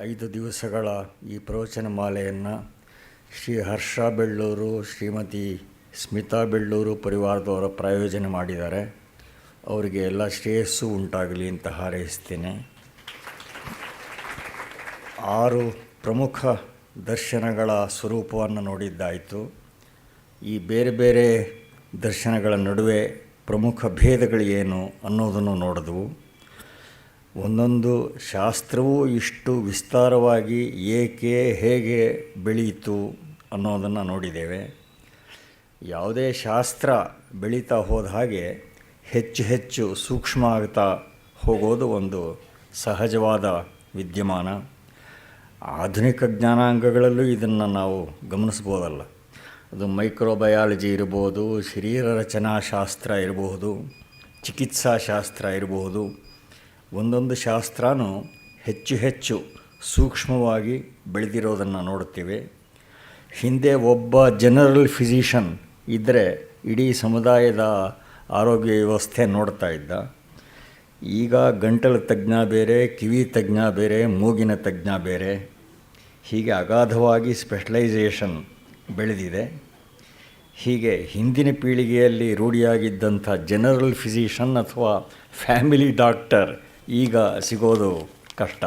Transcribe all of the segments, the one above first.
5 ದಿವಸಗಳ ಈ ಪ್ರವಚನ ಮಾಲೆಯನ್ನು ಶ್ರೀ ಹರ್ಷ ಬೆಳ್ಳೂರು, ಶ್ರೀಮತಿ ಸ್ಮಿತಾ ಬೆಳ್ಳೂರು ಪರಿವಾರದವರ ಪ್ರಾಯೋಜನೆ ಮಾಡಿದ್ದಾರೆ. ಅವರಿಗೆ ಎಲ್ಲ ಶ್ರೇಯಸ್ಸು ಉಂಟಾಗಲಿ ಅಂತ ಹಾರೈಸ್ತೇನೆ. 6 ಪ್ರಮುಖ ದರ್ಶನಗಳ ಸ್ವರೂಪವನ್ನು ನೋಡಿದ್ದಾಯಿತು. ಈ ಬೇರೆ ಬೇರೆ ದರ್ಶನಗಳ ನಡುವೆ ಪ್ರಮುಖ ಭೇದಗಳು ಏನು ಅನ್ನೋದನ್ನು ನೋಡಿದವು. ಒಂದೊಂದು ಶಾಸ್ತ್ರವೂ ಇಷ್ಟು ವಿಸ್ತಾರವಾಗಿ ಏಕೆ ಹೇಗೆ ಬೆಳೀತು ಅನ್ನೋದನ್ನು ನೋಡಿದ್ದೇವೆ. ಯಾವುದೇ ಶಾಸ್ತ್ರ ಬೆಳೀತಾ ಹೋದ ಹಾಗೆ ಹೆಚ್ಚು ಹೆಚ್ಚು ಸೂಕ್ಷ್ಮ ಆಗ್ತಾ ಹೋಗೋದು ಒಂದು ಸಹಜವಾದ ವಿದ್ಯಮಾನ. ಆಧುನಿಕ ಜ್ಞಾನಾಂಗಗಳಲ್ಲೂ ಇದನ್ನು ನಾವು ಗಮನಿಸ್ಬೋದಲ್ಲ. ಅದು ಮೈಕ್ರೋಬಯಾಲಜಿ ಇರ್ಬೋದು, ಶರೀರ ರಚನಾಶಾಸ್ತ್ರ ಇರಬಹುದು, ಚಿಕಿತ್ಸಾಶಾಸ್ತ್ರ ಇರಬಹುದು. ಒಂದೊಂದು ಶಾಸ್ತ್ರನೂ ಹೆಚ್ಚು ಹೆಚ್ಚು ಸೂಕ್ಷ್ಮವಾಗಿ ಬೆಳೆದಿರೋದನ್ನು ನೋಡುತ್ತೇವೆ. ಹಿಂದೆ ಒಬ್ಬ ಜನರಲ್ ಫಿಸಿಷನ್ ಇದ್ದರೆ ಇಡೀ ಸಮುದಾಯದ ಆರೋಗ್ಯ ವ್ಯವಸ್ಥೆ ನೋಡ್ತಾ ಇದ್ದ. ಈಗ ಗಂಟಲು ತಜ್ಞ ಬೇರೆ, ಕಿವಿ ತಜ್ಞ ಬೇರೆ, ಮೂಗಿನ ತಜ್ಞ ಬೇರೆ, ಹೀಗೆ ಅಗಾಧವಾಗಿ ಸ್ಪೆಷಲೈಸೇಷನ್ ಬೆಳೆದಿದೆ. ಹೀಗೆ ಹಿಂದಿನ ಪೀಳಿಗೆಯಲ್ಲಿ ರೂಢಿಯಾಗಿದ್ದಂಥ ಜನರಲ್ ಫಿಸಿಷನ್ ಅಥವಾ ಫ್ಯಾಮಿಲಿ ಡಾಕ್ಟರ್ ಈಗ ಸಿಗೋದು ಕಷ್ಟ.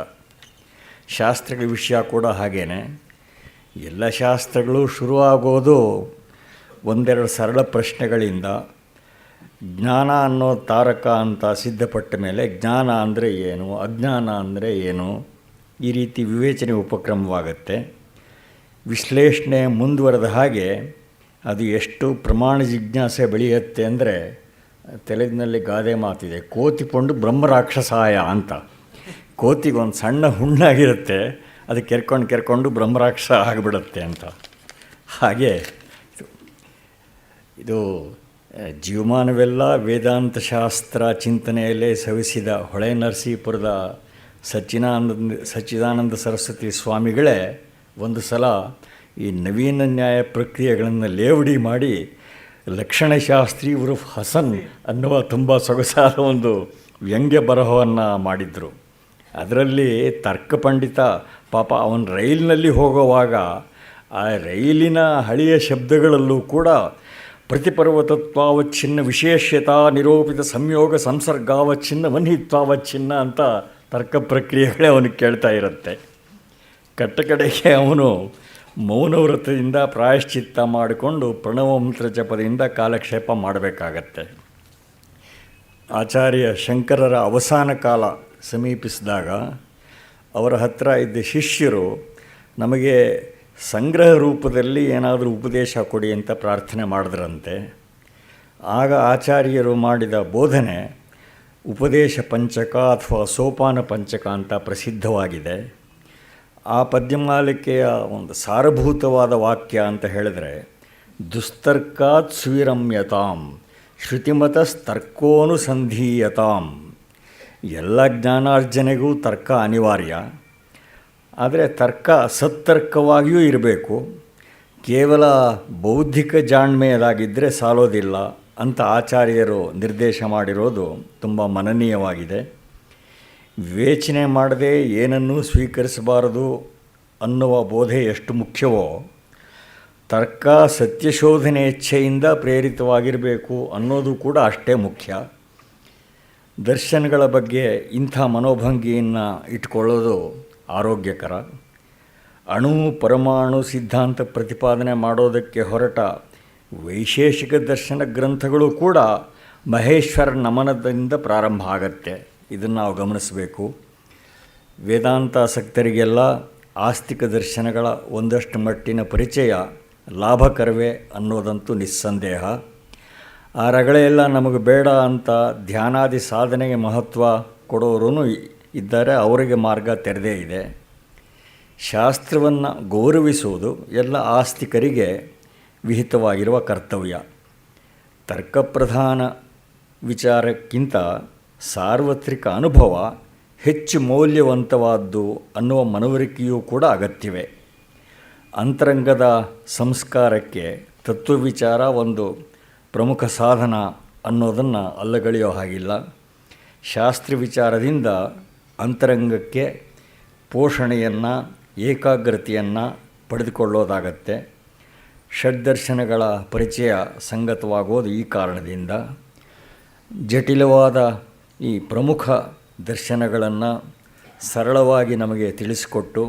ಶಾಸ್ತ್ರಗಳ ವಿಷಯ ಕೂಡ ಹಾಗೇ. ಎಲ್ಲ ಶಾಸ್ತ್ರಗಳು ಶುರುವಾಗೋದು ಒಂದೆರಡು ಸರಳ ಪ್ರಶ್ನೆಗಳಿಂದ. ಜ್ಞಾನ ಅನ್ನೋ ತಾರಕ ಅಂತ ಸಿದ್ಧಪಟ್ಟ ಮೇಲೆ ಜ್ಞಾನ ಅಂದರೆ ಏನು, ಅಜ್ಞಾನ ಅಂದರೆ ಏನು, ಈ ರೀತಿ ವಿವೇಚನೆ ಉಪಕ್ರಮವಾಗುತ್ತೆ. ವಿಶ್ಲೇಷಣೆ ಮುಂದುವರೆದ ಹಾಗೆ ಅದು ಎಷ್ಟು ಪ್ರಮಾಣ ಜಿಜ್ಞಾಸೆ ಬೆಳೆಯುತ್ತೆ ಅಂದರೆ, ತೆಲುಗಿನಲ್ಲಿ ಗಾದೆ ಮಾತಿದೆ, ಕೋತಿ ಕೊಂಡು ಬ್ರಹ್ಮರಾಕ್ಷಸಾಯ ಅಂತ. ಕೋತಿಗೊಂದು ಸಣ್ಣ ಹುಣ್ಣಾಗಿರುತ್ತೆ, ಅದು ಕೆರ್ಕೊಂಡು ಬ್ರಹ್ಮರಾಕ್ಷಸ ಆಗಿಬಿಡುತ್ತೆ ಅಂತ. ಹಾಗೆ ಇದು ಜೀವಮಾನವೆಲ್ಲ ವೇದಾಂತ ಶಾಸ್ತ್ರ ಚಿಂತನೆಯಲ್ಲೇ ಸವಿಸಿದ ಹೊಳೆ ನರಸೀಪುರದ ಸಚ್ಚಿದಾನಂದ ಸರಸ್ವತಿ ಸ್ವಾಮಿಗಳೇ ಒಂದು ಸಲ ಈ ನವೀನ ನ್ಯಾಯ ಪ್ರಕ್ರಿಯೆಗಳನ್ನು ಲೇವಡಿ ಮಾಡಿ ಲಕ್ಷಣಶಾಸ್ತ್ರಿ ಉರುಫ್ ಹಸನ್ ಅನ್ನುವ ತುಂಬ ಸೊಗಸಾದ ಒಂದು ವ್ಯಂಗ್ಯ ಬರಹವನ್ನು ಮಾಡಿದರು. ಅದರಲ್ಲಿ ತರ್ಕ ಪಂಡಿತ ಪಾಪ ಅವನ ರೈಲಿನಲ್ಲಿ ಹೋಗುವಾಗ ಆ ರೈಲಿನ ಹಳೆಯ ಶಬ್ದಗಳಲ್ಲೂ ಕೂಡ ಪ್ರತಿಪರ್ವತತ್ವಾವಚ್ಛಿನ್ನ ವಿಶೇಷ್ಯತಾ ನಿರೂಪಿತ ಸಂಯೋಗ ಸಂಸರ್ಗಾವಚ್ಛಿನ್ನ ವನ್ಹಿತ್ವಾವಚ್ಛಿನ್ನ ಅಂತ ತರ್ಕ ಪ್ರಕ್ರಿಯೆಗಳೇ ಅವನಿಗೆ ಕೇಳ್ತಾ ಇರುತ್ತೆ. ಕಟ್ಟಕಡೆಗೆ ಅವನು ಮೌನವ್ರತದಿಂದ ಪ್ರಾಯಶ್ಚಿತ್ತ ಮಾಡಿಕೊಂಡು ಪ್ರಣವ ಮಂತ್ರ ಜಪದಿಂದ ಕಾಲಕ್ಷೇಪ ಮಾಡಬೇಕಾಗತ್ತೆ. ಆಚಾರ್ಯ ಶಂಕರರ ಅವಸಾನ ಕಾಲ ಸಮೀಪಿಸಿದಾಗ ಅವರ ಹತ್ತಿರ ಇದ್ದ ಶಿಷ್ಯರು ನಮಗೆ ಸಂಗ್ರಹ ರೂಪದಲ್ಲಿ ಏನಾದರೂ ಉಪದೇಶ ಕೊಡಿ ಅಂತ ಪ್ರಾರ್ಥನೆ ಮಾಡಿದ್ರಂತೆ. ಆಗ ಆಚಾರ್ಯರು ಮಾಡಿದ ಬೋಧನೆ ಉಪದೇಶ ಪಂಚಕ ಅಥವಾ ಸೋಪಾನ ಪಂಚಕ ಅಂತ ಪ್ರಸಿದ್ಧವಾಗಿದೆ. ಆ ಪದ್ಯಮಾಲಿಕೆಯ ಒಂದು ಸಾರಭೂತವಾದ ವಾಕ್ಯ ಅಂತ ಹೇಳಿದ್ರೆ, ದುಸ್ತರ್ಕಾತ್ ಸುವಿರಮ್ಯತಾಂ ಶ್ರುತಿಮತಸ್ತರ್ಕೋನುಸಂಧೀಯತಾಂ. ಎಲ್ಲ ಜ್ಞಾನಾರ್ಜನೆಗೂ ತರ್ಕ ಅನಿವಾರ್ಯ, ಆದರೆ ತರ್ಕ ಸತ್ತರ್ಕವಾಗಿಯೂ ಇರಬೇಕು. ಕೇವಲ ಬೌದ್ಧಿಕ ಜಾಣ್ಮೆಯದಾಗಿದ್ದರೆ ಸಾಲೋದಿಲ್ಲ ಅಂತ ಆಚಾರ್ಯರು ನಿರ್ದೇಶ ಮಾಡಿರೋದು ತುಂಬ ಮನನೀಯವಾಗಿದೆ. ವಿವೇಚನೆ ಮಾಡದೆ ಏನನ್ನೂ ಸ್ವೀಕರಿಸಬಾರದು ಅನ್ನುವ ಬೋಧೆ ಎಷ್ಟು ಮುಖ್ಯವೋ, ತರ್ಕ ಸತ್ಯಶೋಧನೆ ಇಚ್ಛೆಯಿಂದ ಪ್ರೇರಿತವಾಗಿರಬೇಕು ಅನ್ನೋದು ಕೂಡ ಅಷ್ಟೇ ಮುಖ್ಯ. ದರ್ಶನಗಳ ಬಗ್ಗೆ ಇಂಥ ಮನೋಭಂಗಿಯನ್ನು ಇಟ್ಕೊಳ್ಳೋದು ಆರೋಗ್ಯಕರ. ಅಣು ಪರಮಾಣು ಸಿದ್ಧಾಂತ ಪ್ರತಿಪಾದನೆ ಮಾಡೋದಕ್ಕೆ ಹೊರಟ ವೈಶೇಷಿಕ ದರ್ಶನ ಗ್ರಂಥಗಳು ಕೂಡ ಮಹೇಶ್ವರ ನಮನದಿಂದ ಪ್ರಾರಂಭ ಆಗತ್ತೆ. ಇದನ್ನು ನಾವು ಗಮನಿಸಬೇಕು. ವೇದಾಂತಾಸಕ್ತರಿಗೆಲ್ಲ ಆಸ್ತಿಕ ದರ್ಶನಗಳ ಒಂದಷ್ಟು ಮಟ್ಟಿನ ಪರಿಚಯ ಲಾಭಕರವೇ ಅನ್ನೋದಂತೂ ನಿಸ್ಸಂದೇಹ. ಆ ರಗಳೆಯೆಲ್ಲ ನಮಗೆ ಬೇಡ ಅಂತ ಧ್ಯಾನಾದಿ ಸಾಧನೆಗೆ ಮಹತ್ವ ಕೊಡೋರೂ ಇದ್ದಾರೆ, ಅವರಿಗೆ ಮಾರ್ಗ ತೆರೆದೇ ಇದೆ. ಶಾಸ್ತ್ರವನ್ನು ಗೌರವಿಸುವುದು ಎಲ್ಲ ಆಸ್ತಿಕರಿಗೆ ವಿಹಿತವಾಗಿರುವ ಕರ್ತವ್ಯ. ತರ್ಕಪ್ರಧಾನ ವಿಚಾರಕ್ಕಿಂತ ಸಾರ್ವತ್ರಿಕ ಅನುಭವ ಹೆಚ್ಚು ಮೌಲ್ಯವಂತವಾದ್ದು ಅನ್ನುವ ಮನವರಿಕೆಯೂ ಕೂಡ ಅಗತ್ಯವೇ. ಅಂತರಂಗದ ಸಂಸ್ಕಾರಕ್ಕೆ ತತ್ವವಿಚಾರ ಒಂದು ಪ್ರಮುಖ ಸಾಧನ ಅನ್ನೋದನ್ನು ಅಲ್ಲಗಳೆಯೋ ಹಾಗಿಲ್ಲ. ಶಾಸ್ತ್ರ ವಿಚಾರದಿಂದ ಅಂತರಂಗಕ್ಕೆ ಪೋಷಣೆಯನ್ನು, ಏಕಾಗ್ರತೆಯನ್ನು ಪಡೆದುಕೊಳ್ಳೋದಾಗತ್ತೆ. ಷಡ್ದರ್ಶನಗಳ ಪರಿಚಯ ಸಂಗತವಾಗೋದು ಈ ಕಾರಣದಿಂದ. ಜಟಿಲವಾದ ಈ ಪ್ರಮುಖ ದರ್ಶನಗಳನ್ನು ಸರಳವಾಗಿ ನಮಗೆ ತಿಳಿಸಿಕೊಟ್ಟು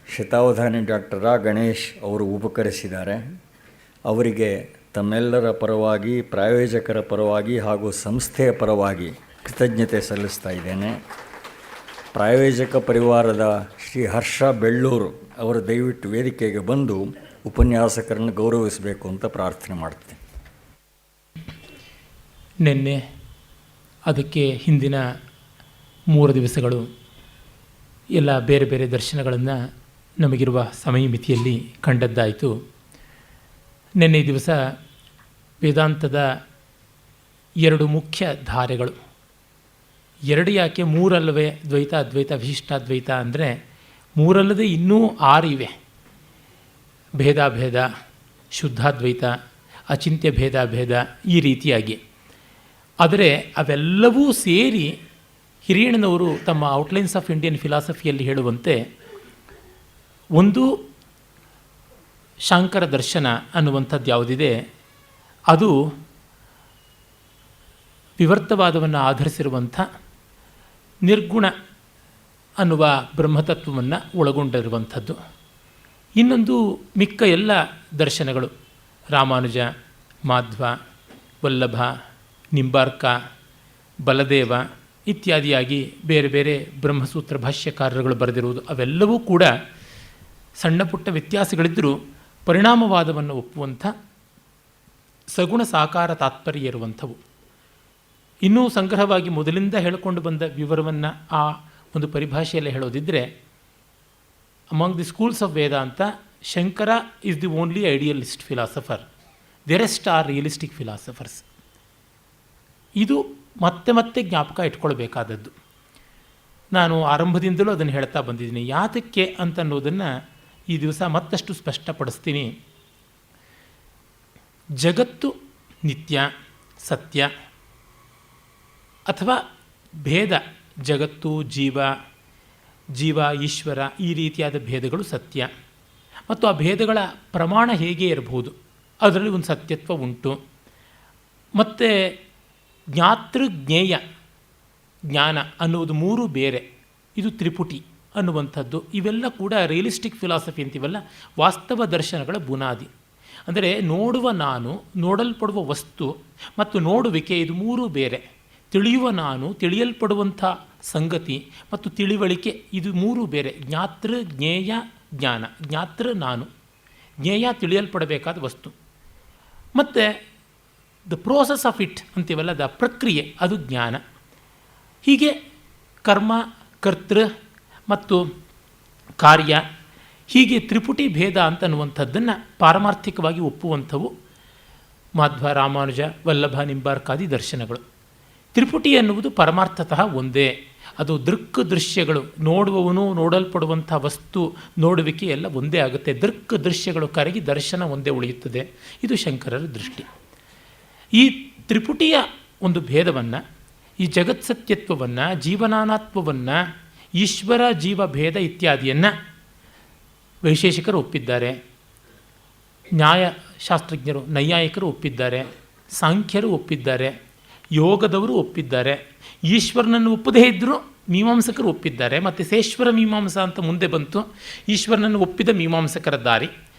ಶತಾವಧಾನಿ ಡಾಕ್ಟರ್ ಗಣೇಶ್ ಅವರು ಉಪಕರಿಸಿದ್ದಾರೆ. ಅವರಿಗೆ ತಮ್ಮೆಲ್ಲರ ಪರವಾಗಿ, ಪ್ರಾಯೋಜಕರ ಪರವಾಗಿ ಹಾಗೂ ಸಂಸ್ಥೆಯ ಪರವಾಗಿ ಕೃತಜ್ಞತೆ ಸಲ್ಲಿಸ್ತಾ ಇದ್ದೇನೆ. ಪ್ರಾಯೋಜಕ ಪರಿವಾರದ ಶ್ರೀ ಹರ್ಷ ಬೆಳ್ಳೂರು ಅವರು ದಯವಿಟ್ಟು ವೇದಿಕೆಗೆ ಬಂದು ಉಪನ್ಯಾಸಕರನ್ನು ಗೌರವಿಸಬೇಕು ಅಂತ ಪ್ರಾರ್ಥನೆ ಮಾಡ್ತೀನಿ. ನಿನ್ನೆ ಅದಕ್ಕೆ ಹಿಂದಿನ 3 ದಿವಸಗಳು ಎಲ್ಲ ಬೇರೆ ಬೇರೆ ದರ್ಶನಗಳನ್ನು ನಮಗಿರುವ ಸಮಯ ಮಿತಿಯಲ್ಲಿ ಕಂಡದ್ದಾಯಿತು. ನಿನ್ನೆ ದಿವಸ ವೇದಾಂತದ 2 ಮುಖ್ಯ ಧಾರೆಗಳು, 2 ಯಾಕೆ 3 ಅಲ್ಲವೇ ದ್ವೈತ, ಅದ್ವೈತ, ವಿಶಿಷ್ಟಾದ್ವೈತ ಅಂದರೆ 3 ಅಲ್ಲದೆ ಇನ್ನೂ 6 ಇವೆ. ಭೇದಾಭೇದ, ಶುದ್ಧಾದ್ವೈತ, ಅಚಿಂತ್ಯ ಭೇದಾಭೇದ, ಈ ರೀತಿಯಾಗಿ. ಆದರೆ ಅವೆಲ್ಲವೂ ಸೇರಿ ಹಿರಿಯಣ್ಣನವರು ತಮ್ಮ ಔಟ್ಲೈನ್ಸ್ ಆಫ್ ಇಂಡಿಯನ್ ಫಿಲಾಸಫಿಯಲ್ಲಿ ಹೇಳುವಂತೆ ಒಂದು ಶಾಂಕರ ದರ್ಶನ ಅನ್ನುವಂಥದ್ದು ಯಾವುದಿದೆ ಅದು ವಿವರ್ತವಾದವನ್ನು ಆಧರಿಸಿರುವಂಥ ನಿರ್ಗುಣ ಅನ್ನುವ ಬ್ರಹ್ಮತತ್ವವನ್ನು ಒಳಗೊಂಡಿರುವಂಥದ್ದು. ಇನ್ನೊಂದು ಮಿಕ್ಕ ಎಲ್ಲ ದರ್ಶನಗಳು ರಾಮಾನುಜ, ಮಾಧ್ವ, ವಲ್ಲಭ, ನಿಂಬಾರ್ಕ, ಬಲದೇವ ಇತ್ಯಾದಿಯಾಗಿ ಬೇರೆ ಬೇರೆ ಬ್ರಹ್ಮಸೂತ್ರ ಭಾಷ್ಯಕಾರರುಗಳು ಬರೆದಿರುವುದು, ಅವೆಲ್ಲವೂ ಕೂಡ ಸಣ್ಣ ಪುಟ್ಟ ವ್ಯತ್ಯಾಸಗಳಿದ್ದರೂ ಪರಿಣಾಮವಾದವನ್ನು ಒಪ್ಪುವಂಥ ಸಗುಣ ಸಾಕಾರ ತಾತ್ಪರ್ಯ ಇರುವಂಥವು. ಇನ್ನೂ ಸಂಗ್ರಹವಾಗಿ ಮೊದಲಿಂದ ಹೇಳಿಕೊಂಡು ಬಂದ ವಿವರವನ್ನು ಆ ಒಂದು ಪರಿಭಾಷೆಯಲ್ಲಿ ಹೇಳೋದಿದ್ದರೆ, among the schools of Vedanta Shankara is the only idealist philosopher, the rest are realistic philosophers. ಇದು ಮತ್ತೆ ಮತ್ತೆ ಜ್ಞಾಪಕ ಇಟ್ಕೊಳ್ಬೇಕಾದದ್ದು. ನಾನು ಆರಂಭದಿಂದಲೂ ಅದನ್ನು ಹೇಳ್ತಾ ಬಂದಿದ್ದೀನಿ. ಯಾತಕ್ಕೆ ಅಂತನ್ನೋದನ್ನು ಈ ದಿವಸ ಮತ್ತಷ್ಟು ಸ್ಪಷ್ಟಪಡಿಸ್ತೀನಿ. ಜಗತ್ತು ನಿತ್ಯ, ಸತ್ಯ ಅಥವಾ ಭೇದ, ಜಗತ್ತು, ಜೀವ, ಜೀವ ಈಶ್ವರ, ಈ ರೀತಿಯಾದ ಭೇದಗಳು ಸತ್ಯ. ಮತ್ತು ಆ ಭೇದಗಳ ಪ್ರಮಾಣ ಹೇಗೆ ಇರಬಹುದು, ಅದರಲ್ಲಿ ಒಂದು ಸತ್ಯತ್ವ ಉಂಟು. ಮತ್ತು ಜ್ಞಾತೃ ಜ್ಞೇಯ ಜ್ಞಾನ ಅನ್ನುವುದು 3 ಬೇರೆ, ಇದು ತ್ರಿಪುಟಿ ಅನ್ನುವಂಥದ್ದು. ಇವೆಲ್ಲ ಕೂಡ ರಿಯಲಿಸ್ಟಿಕ್ ಫಿಲಾಸಫಿ ಅಂತೀವಲ್ಲ, ವಾಸ್ತವ ದರ್ಶನಗಳ ಬುನಾದಿ. ಅಂದರೆ ನೋಡುವ ನಾನು, ನೋಡಲ್ಪಡುವ ವಸ್ತು ಮತ್ತು ನೋಡುವಿಕೆ, ಇದು 3 ಬೇರೆ. ತಿಳಿಯುವ ನಾನು, ತಿಳಿಯಲ್ಪಡುವಂಥ ಸಂಗತಿ ಮತ್ತು ತಿಳಿವಳಿಕೆ, ಇದು 3 ಬೇರೆ. ಜ್ಞಾತೃ ಜ್ಞೇಯ ಜ್ಞಾನ. ಜ್ಞಾತೃ ನಾನು, ಜ್ಞೇಯ ತಿಳಿಯಲ್ಪಡಬೇಕಾದ ವಸ್ತು, ಮತ್ತು ದ ಪ್ರೋಸೆಸ್ ಆಫ್ ಇಟ್ ಅಂತೀವಲ್ಲ, ದ ಪ್ರಕ್ರಿಯೆ, ಅದು ಜ್ಞಾನ. ಹೀಗೆ ಕರ್ಮ, ಕರ್ತೃ ಮತ್ತು ಕಾರ್ಯ, ಹೀಗೆ ತ್ರಿಪುಟಿ ಭೇದ ಅಂತನ್ನುವಂಥದ್ದನ್ನು ಪಾರಮಾರ್ಥಿಕವಾಗಿ ಒಪ್ಪುವಂಥವು ಮಾಧ್ವ, ರಾಮಾನುಜ, ವಲ್ಲಭ, ನಿಂಬಾರ್ಕಾದಿ ದರ್ಶನಗಳು. ತ್ರಿಪುಟಿ ಎನ್ನುವುದು ಪರಮಾರ್ಥತಃ ಒಂದೇ. ಅದು ದೃಕ್ ದೃಶ್ಯಗಳು, ನೋಡುವವನು, ನೋಡಲ್ಪಡುವಂಥ ವಸ್ತು, ನೋಡುವಿಕೆ ಎಲ್ಲ ಒಂದೇ ಆಗುತ್ತೆ. ದೃಕ್ ದೃಶ್ಯಗಳು ಕರಗಿ ದರ್ಶನ ಒಂದೇ ಉಳಿಯುತ್ತದೆ. ಇದು ಶಂಕರರ ದೃಷ್ಟಿ. ಈ ತ್ರಿಪುಟಿಯ ಒಂದು ಭೇದವನ್ನು, ಈ ಜಗತ್ಸತ್ಯತ್ವವನ್ನು, ಜೀವನಾನಾತ್ವವನ್ನು, ಈಶ್ವರ ಜೀವ ಭೇದ ಇತ್ಯಾದಿಯನ್ನು ವೈಶೇಷಿಕರು ಒಪ್ಪಿದ್ದಾರೆ, ನ್ಯಾಯಶಾಸ್ತ್ರಜ್ಞರು ನೈಯಾಯಿಕರು ಒಪ್ಪಿದ್ದಾರೆ, ಸಾಂಖ್ಯರು ಒಪ್ಪಿದ್ದಾರೆ, ಯೋಗದವರು ಒಪ್ಪಿದ್ದಾರೆ. ಈಶ್ವರನನ್ನು ಒಪ್ಪದೇ ಇದ್ದರೂ ಮೀಮಾಂಸಕರು ಒಪ್ಪಿದ್ದಾರೆ. ಮತ್ತು ಸೇಶ್ವರ ಮೀಮಾಂಸ ಅಂತ ಮುಂದೆ ಬಂತು. ಈಶ್ವರನನ್ನು ಒಪ್ಪಿದ ಮೀಮಾಂಸಕರ ದಾರಿ,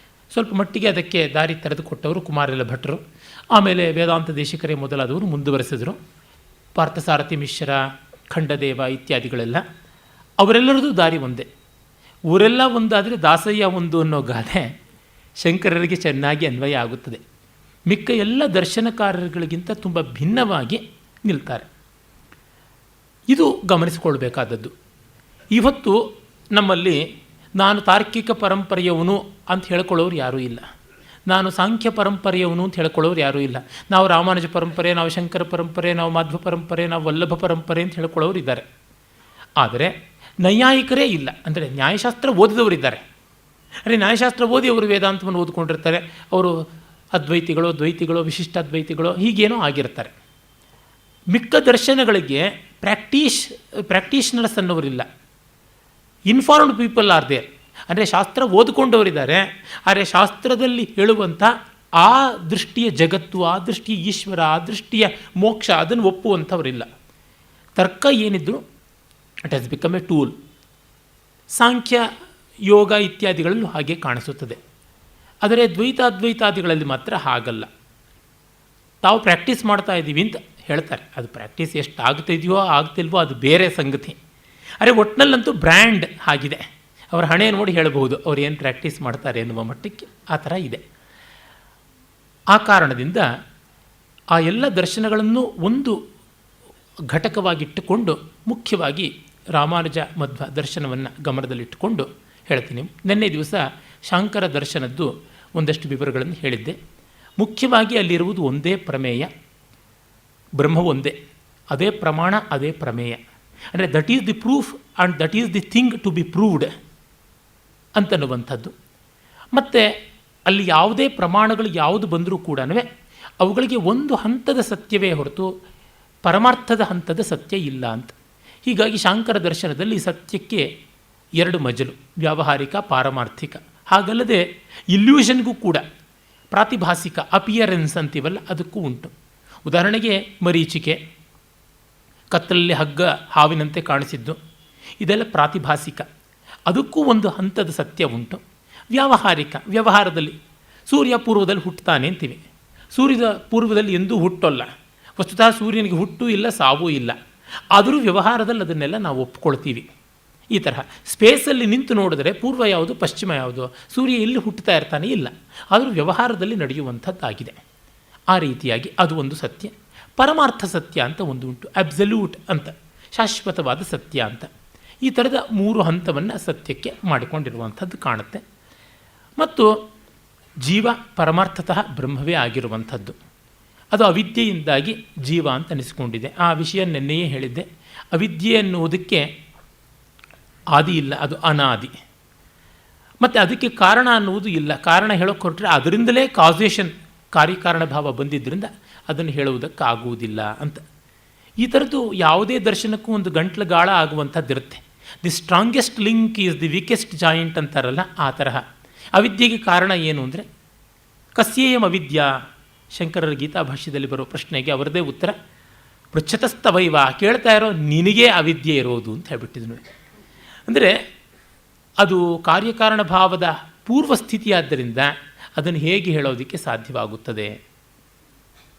ಸ್ವಲ್ಪ ಮಟ್ಟಿಗೆ ಅದಕ್ಕೆ ದಾರಿ ತೆರೆದುಕೊಟ್ಟವರು ಕುಮಾರಲ ಭಟ್ರು. ಆಮೇಲೆ ವೇದಾಂತ ದೇಶಿಕರೇ ಮೊದಲಾದವರು ಮುಂದುವರೆಸಿದರು. ಪಾರ್ಥಸಾರಥಿ ಮಿಶ್ರ, ಖಂಡದೇವ ಇತ್ಯಾದಿಗಳೆಲ್ಲ, ಅವರೆಲ್ಲರದು ದಾರಿ ಒಂದೇ. ಊರೆಲ್ಲ ಒಂದಾದರೆ ದಾಸಯ್ಯ ಒಂದು ಅನ್ನೋ ಗಾದೆ ಶಂಕರರಿಗೆ ಚೆನ್ನಾಗಿ ಅನ್ವಯ ಆಗುತ್ತದೆ. ಮಿಕ್ಕ ಎಲ್ಲ ದರ್ಶನಕಾರರುಗಳಿಗಿಂತ ತುಂಬ ಭಿನ್ನವಾಗಿ ನಿಲ್ತಾರೆ. ಇದು ಗಮನಿಸಿಕೊಳ್ಬೇಕಾದದ್ದು. ಇವತ್ತು ನಮ್ಮಲ್ಲಿ ನಾನು ತಾರ್ಕಿಕ ಪರಂಪರೆಯವನು ಅಂತ ಹೇಳ್ಕೊಳ್ಳೋರು ಯಾರೂ ಇಲ್ಲ, ನಾನು ಸಾಂಖ್ಯ ಪರಂಪರೆಯವನು ಅಂತ ಹೇಳ್ಕೊಳ್ಳೋರು ಯಾರೂ ಇಲ್ಲ. ನಾವು ರಾಮಾನುಜ ಪರಂಪರೆ, ನಾವು ಶಂಕರ ಪರಂಪರೆ, ನಾವು ಮಾಧ್ವ ಪರಂಪರೆ, ನಾವು ವಲ್ಲಭ ಪರಂಪರೆ ಅಂತ ಹೇಳ್ಕೊಳ್ಳೋರು ಇದ್ದಾರೆ. ಆದರೆ ನೈಯಾಯಿಕರೇ ಇಲ್ಲ. ಅಂದರೆ ನ್ಯಾಯಶಾಸ್ತ್ರ ಓದಿದವರಿದ್ದಾರೆ. ಅಂದರೆ ನ್ಯಾಯಶಾಸ್ತ್ರ ಓದಿ ಅವರು ವೇದಾಂತವನ್ನು ಓದ್ಕೊಂಡಿರ್ತಾರೆ. ಅವರು ಅದ್ವೈತಿಗಳು, ದ್ವೈತಿಗಳು, ವಿಶಿಷ್ಟಾದ್ವೈತಿಗಳು ಹೀಗೇನೋ ಆಗಿರ್ತಾರೆ. ಮಿಕ್ಕ ದರ್ಶನಗಳಿಗೆ ಪ್ರಾಕ್ಟೀಷನರ್ಸ್ ಅನ್ನೋರಿಲ್ಲ. Informed people are there. ಅಂದರೆ ಶಾಸ್ತ್ರ ಓದ್ಕೊಂಡವರಿದ್ದಾರೆ, ಆದರೆ ಶಾಸ್ತ್ರದಲ್ಲಿ ಹೇಳುವಂಥ ಆ ದೃಷ್ಟಿಯ ಜಗತ್ತು, ಆ ದೃಷ್ಟಿಯ ಈಶ್ವರ, ಆ ದೃಷ್ಟಿಯ ಮೋಕ್ಷ ಅದನ್ನು ಒಪ್ಪುವಂಥವರಿಲ್ಲ. ತರ್ಕ ಏನಿದ್ರು it has become a tool. Sankhya, Yoga ಇತ್ಯಾದಿಗಳಲ್ಲೂ ಹಾಗೆ ಕಾಣಿಸುತ್ತದೆ. ಆದರೆ ದ್ವೈತಾದ್ವೈತಾದಿಗಳಲ್ಲಿ ಮಾತ್ರ ಹಾಗಲ್ಲ. ತಾವು ಪ್ರಾಕ್ಟೀಸ್ ಮಾಡ್ತಾ ಇದ್ದೀವಿ ಅಂತ ಹೇಳ್ತಾರೆ. ಅದು ಪ್ರಾಕ್ಟೀಸ್ ಎಷ್ಟು ಆಗ್ತಿದೆಯೋ ಆಗ್ತಿಲ್ವೋ ಅದು ಬೇರೆ ಸಂಗತಿ. ಅರೆ ಒಟ್ಟಿನಲ್ಲಂತೂ ಬ್ರ್ಯಾಂಡ್ ಆಗಿದೆ. ಅವರ ಹಣೆ ನೋಡಿ ಹೇಳಬಹುದು ಅವ್ರು ಏನು ಪ್ರಾಕ್ಟೀಸ್ ಮಾಡ್ತಾರೆ ಎನ್ನುವ ಮಟ್ಟಕ್ಕೆ ಆ ಥರ ಇದೆ. ಆ ಕಾರಣದಿಂದ ಆ ಎಲ್ಲ ದರ್ಶನಗಳನ್ನು ಒಂದು ಘಟಕವಾಗಿಟ್ಟುಕೊಂಡು ಮುಖ್ಯವಾಗಿ ರಾಮಾನುಜ ಮಧ್ವ ದರ್ಶನವನ್ನು ಗಮನದಲ್ಲಿಟ್ಟುಕೊಂಡು ಹೇಳ್ತೀನಿ. ನಿನ್ನೆ ದಿವಸ ಶಾಂಕರ ದರ್ಶನದ್ದು ಒಂದಷ್ಟು ವಿವರಗಳನ್ನು ಹೇಳಿದ್ದೆ. ಮುಖ್ಯವಾಗಿ ಅಲ್ಲಿರುವುದು ಒಂದೇ ಪ್ರಮೇಯ, ಬ್ರಹ್ಮ ಒಂದೇ, ಅದೇ ಪ್ರಮಾಣ, ಅದೇ ಪ್ರಮೇಯ. ಅಂದರೆ that is the proof and that is the thing to be proved ಅಂತನ್ನುವಂಥದ್ದು. ಮತ್ತು ಅಲ್ಲಿ ಯಾವುದೇ ಪ್ರಮಾಣಗಳು ಯಾವುದು ಬಂದರೂ ಕೂಡ ಅವುಗಳಿಗೆ ಒಂದು ಹಂತದ ಸತ್ಯವೇ ಹೊರತು ಪರಮಾರ್ಥದ ಹಂತದ ಸತ್ಯ ಇಲ್ಲ ಅಂತ. ಹೀಗಾಗಿ ಶಾಂಕರ ದರ್ಶನದಲ್ಲಿ ಸತ್ಯಕ್ಕೆ ಎರಡು ಮಜಲು, ವ್ಯಾವಹಾರಿಕ, ಪಾರಮಾರ್ಥಿಕ. ಹಾಗಲ್ಲದೆ ಇಲ್ಯೂಷನ್ಗೂ ಕೂಡ ಪ್ರಾತಿಭಾಸಿಕ, ಅಪಿಯರೆನ್ಸ್ ಅಂತೀವಲ್ಲ, ಅದಕ್ಕೂ ಉಂಟು. ಉದಾಹರಣೆಗೆ ಮರೀಚಿಕೆ, ಕತ್ತಲಲ್ಲಿ ಹಗ್ಗ ಹಾವಿನಂತೆ ಕಾಣಿಸಿದ್ದು, ಇದೆಲ್ಲ ಪ್ರಾತಿಭಾಸಿಕ. ಅದಕ್ಕೂ ಒಂದು ಹಂತದ ಸತ್ಯ ಉಂಟು. ವ್ಯಾವಹಾರಿಕ, ವ್ಯವಹಾರದಲ್ಲಿ ಸೂರ್ಯ ಪೂರ್ವದಲ್ಲಿ ಹುಟ್ಟುತ್ತಾನೆ ಅಂತೀವಿ. ಸೂರ್ಯದ ಪೂರ್ವದಲ್ಲಿ ಎಂದೂ ಹುಟ್ಟೋಲ್ಲ. ವಸ್ತುತಃ ಸೂರ್ಯನಿಗೆ ಹುಟ್ಟು ಇಲ್ಲ, ಸಾವೂ ಇಲ್ಲ. ಆದರೂ ವ್ಯವಹಾರದಲ್ಲಿ ಅದನ್ನೆಲ್ಲ ನಾವು ಒಪ್ಕೊಳ್ತೀವಿ. ಈ ತರಹ ಸ್ಪೇಸಲ್ಲಿ ನಿಂತು ನೋಡಿದ್ರೆ ಪೂರ್ವ ಯಾವುದು, ಪಶ್ಚಿಮ ಯಾವುದು, ಸೂರ್ಯ ಎಲ್ಲಿ ಹುಟ್ಟುತ್ತಾ ಇರ್ತಾನೆ ಇಲ್ಲ. ಆದರೂ ವ್ಯವಹಾರದಲ್ಲಿ ನಡೆಯುವಂಥದ್ದಾಗಿದೆ. ಆ ರೀತಿಯಾಗಿ ಅದು ಒಂದು ಸತ್ಯ. ಪರಮಾರ್ಥ ಸತ್ಯ ಅಂತ ಒಂದು ಉಂಟು, ಅಬ್ಸಲ್ಯೂಟ್ ಅಂತ, ಶಾಶ್ವತವಾದ ಸತ್ಯ ಅಂತ. ಈ ಥರದ ಮೂರು ಹಂತವನ್ನು ಸತ್ಯಕ್ಕೆ ಮಾಡಿಕೊಂಡಿರುವಂಥದ್ದು ಕಾಣುತ್ತೆ. ಮತ್ತು ಜೀವ ಪರಮಾರ್ಥತಃ ಬ್ರಹ್ಮವೇ ಆಗಿರುವಂಥದ್ದು. ಅದು ಅವಿದ್ಯೆಯಿಂದಾಗಿ ಜೀವ ಅಂತ ಅನಿಸ್ಕೊಂಡಿದೆ. ಆ ವಿಷಯ ನೆನ್ನೆಯೇ ಹೇಳಿದ್ದೆ. ಅವಿದ್ಯೆ ಎನ್ನುವುದಕ್ಕೆ ಆದಿ ಇಲ್ಲ, ಅದು ಅನಾದಿ. ಮತ್ತು ಅದಕ್ಕೆ ಕಾರಣ ಅನ್ನುವುದು ಇಲ್ಲ. ಕಾರಣ ಹೇಳೋಕೆ ಹೊರಟ್ರೆ ಅದರಿಂದಲೇ ಕಾಸೇಷನ್, ಕಾರ್ಯಕಾರಣ ಭಾವ ಬಂದಿದ್ದರಿಂದ ಅದನ್ನು ಹೇಳುವುದಕ್ಕಾಗುವುದಿಲ್ಲ ಅಂತ. ಈ ಥರದ್ದು ಯಾವುದೇ ದರ್ಶನಕ್ಕೂ ಒಂದು ಗಂಟ್ಲು ಗಾಳ ಆಗುವಂಥದ್ದಿರುತ್ತೆ. The strongest link is the weakest joint ಅಂತಾರಲ್ಲ, ಆ ತರಹ. ಅವಿದ್ಯೆಗೆ ಕಾರಣ ಏನು ಅಂದರೆ ಕಸ್ಯೇಯಂ ಅವಿದ್ಯಾ. ಶಂಕರರ ಗೀತಾ ಭಾಷ್ಯದಲ್ಲಿ ಬರೋ ಪ್ರಶ್ನೆಗೆ ಅವರದೇ ಉತ್ತರ, ಪೃಚ್ಛತಸ್ತವೈವ, ಕೇಳ್ತಾ ಇರೋ ನಿನಗೇ ಅವಿದ್ಯೆ ಇರೋದು ಅಂತ ಹೇಳ್ಬಿಟ್ಟಿದ್ನು. ಅಂದರೆ ಅದು ಕಾರ್ಯಕಾರಣ ಭಾವದ ಪೂರ್ವ ಸ್ಥಿತಿಯಾದ್ದರಿಂದ ಅದನ್ನು ಹೇಗೆ ಹೇಳೋದಕ್ಕೆ ಸಾಧ್ಯವಾಗುತ್ತದೆ?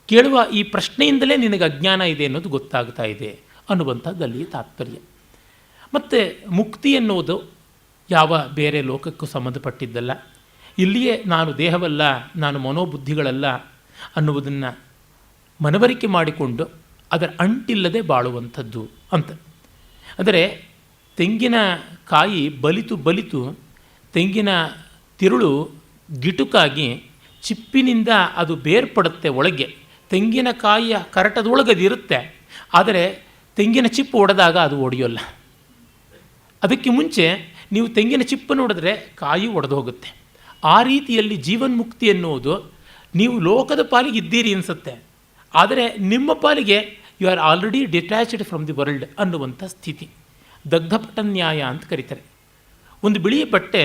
ಕೇಳುವ ಈ ಪ್ರಶ್ನೆಯಿಂದಲೇ ನಿನಗೆ ಅಜ್ಞಾನ ಇದೆ ಅನ್ನೋದು ಗೊತ್ತಾಗ್ತಾ ಇದೆ ಅನ್ನುವಂಥದ್ದು ಅಲ್ಲಿಯ ತಾತ್ಪರ್ಯ. ಮತ್ತು ಮುಕ್ತಿ ಎನ್ನುವುದು ಯಾವ ಬೇರೆ ಲೋಕಕ್ಕೂ ಸಂಬಂಧಪಟ್ಟಿದ್ದಲ್ಲ. ಇಲ್ಲಿಯೇ ನಾನು ದೇಹವಲ್ಲ, ನಾನು ಮನೋಬುದ್ಧಿಗಳಲ್ಲ ಅನ್ನುವುದನ್ನು ಮನವರಿಕೆ ಮಾಡಿಕೊಂಡು ಅದರ ಅಂಟಿಲ್ಲದೆ ಬಾಳುವಂಥದ್ದು ಅಂತ. ಅಂದರೆ ತೆಂಗಿನ ಕಾಯಿ ಬಲಿತು ತೆಂಗಿನ ತಿರುಳು ಗಿಟುಕಾಗಿ ಚಿಪ್ಪಿನಿಂದ ಅದು ಬೇರ್ಪಡುತ್ತೆ ಒಳಗೆ. ತೆಂಗಿನಕಾಯಿಯ ಕರಟದೊಳಗದು ಇರುತ್ತೆ, ಆದರೆ ತೆಂಗಿನ ಚಿಪ್ಪು ಒಡೆದಾಗ ಅದು ಒಡೆಯೋಲ್ಲ. ಅದಕ್ಕೆ ಮುಂಚೆ ನೀವು ತೆಂಗಿನ ಚಿಪ್ಪನ್ನು ಹೊಡೆದ್ರೆ ಕಾಯಿ ಒಡೆದು ಹೋಗುತ್ತೆ. ಆ ರೀತಿಯಲ್ಲಿ ಜೀವನ್ಮುಕ್ತಿ ಎನ್ನುವುದು ನೀವು ಲೋಕದ ಪಾಲಿಗೆ ಇದ್ದೀರಿ ಅನಿಸುತ್ತೆ, ಆದರೆ ನಿಮ್ಮ ಪಾಲಿಗೆ you are already detached from the world ಅನ್ನುವಂಥ ಸ್ಥಿತಿ. ದಗ್ಧಪಟ ನ್ಯಾಯ ಅಂತ ಕರೀತಾರೆ. ಒಂದು ಬಿಳಿಯ ಬಟ್ಟೆ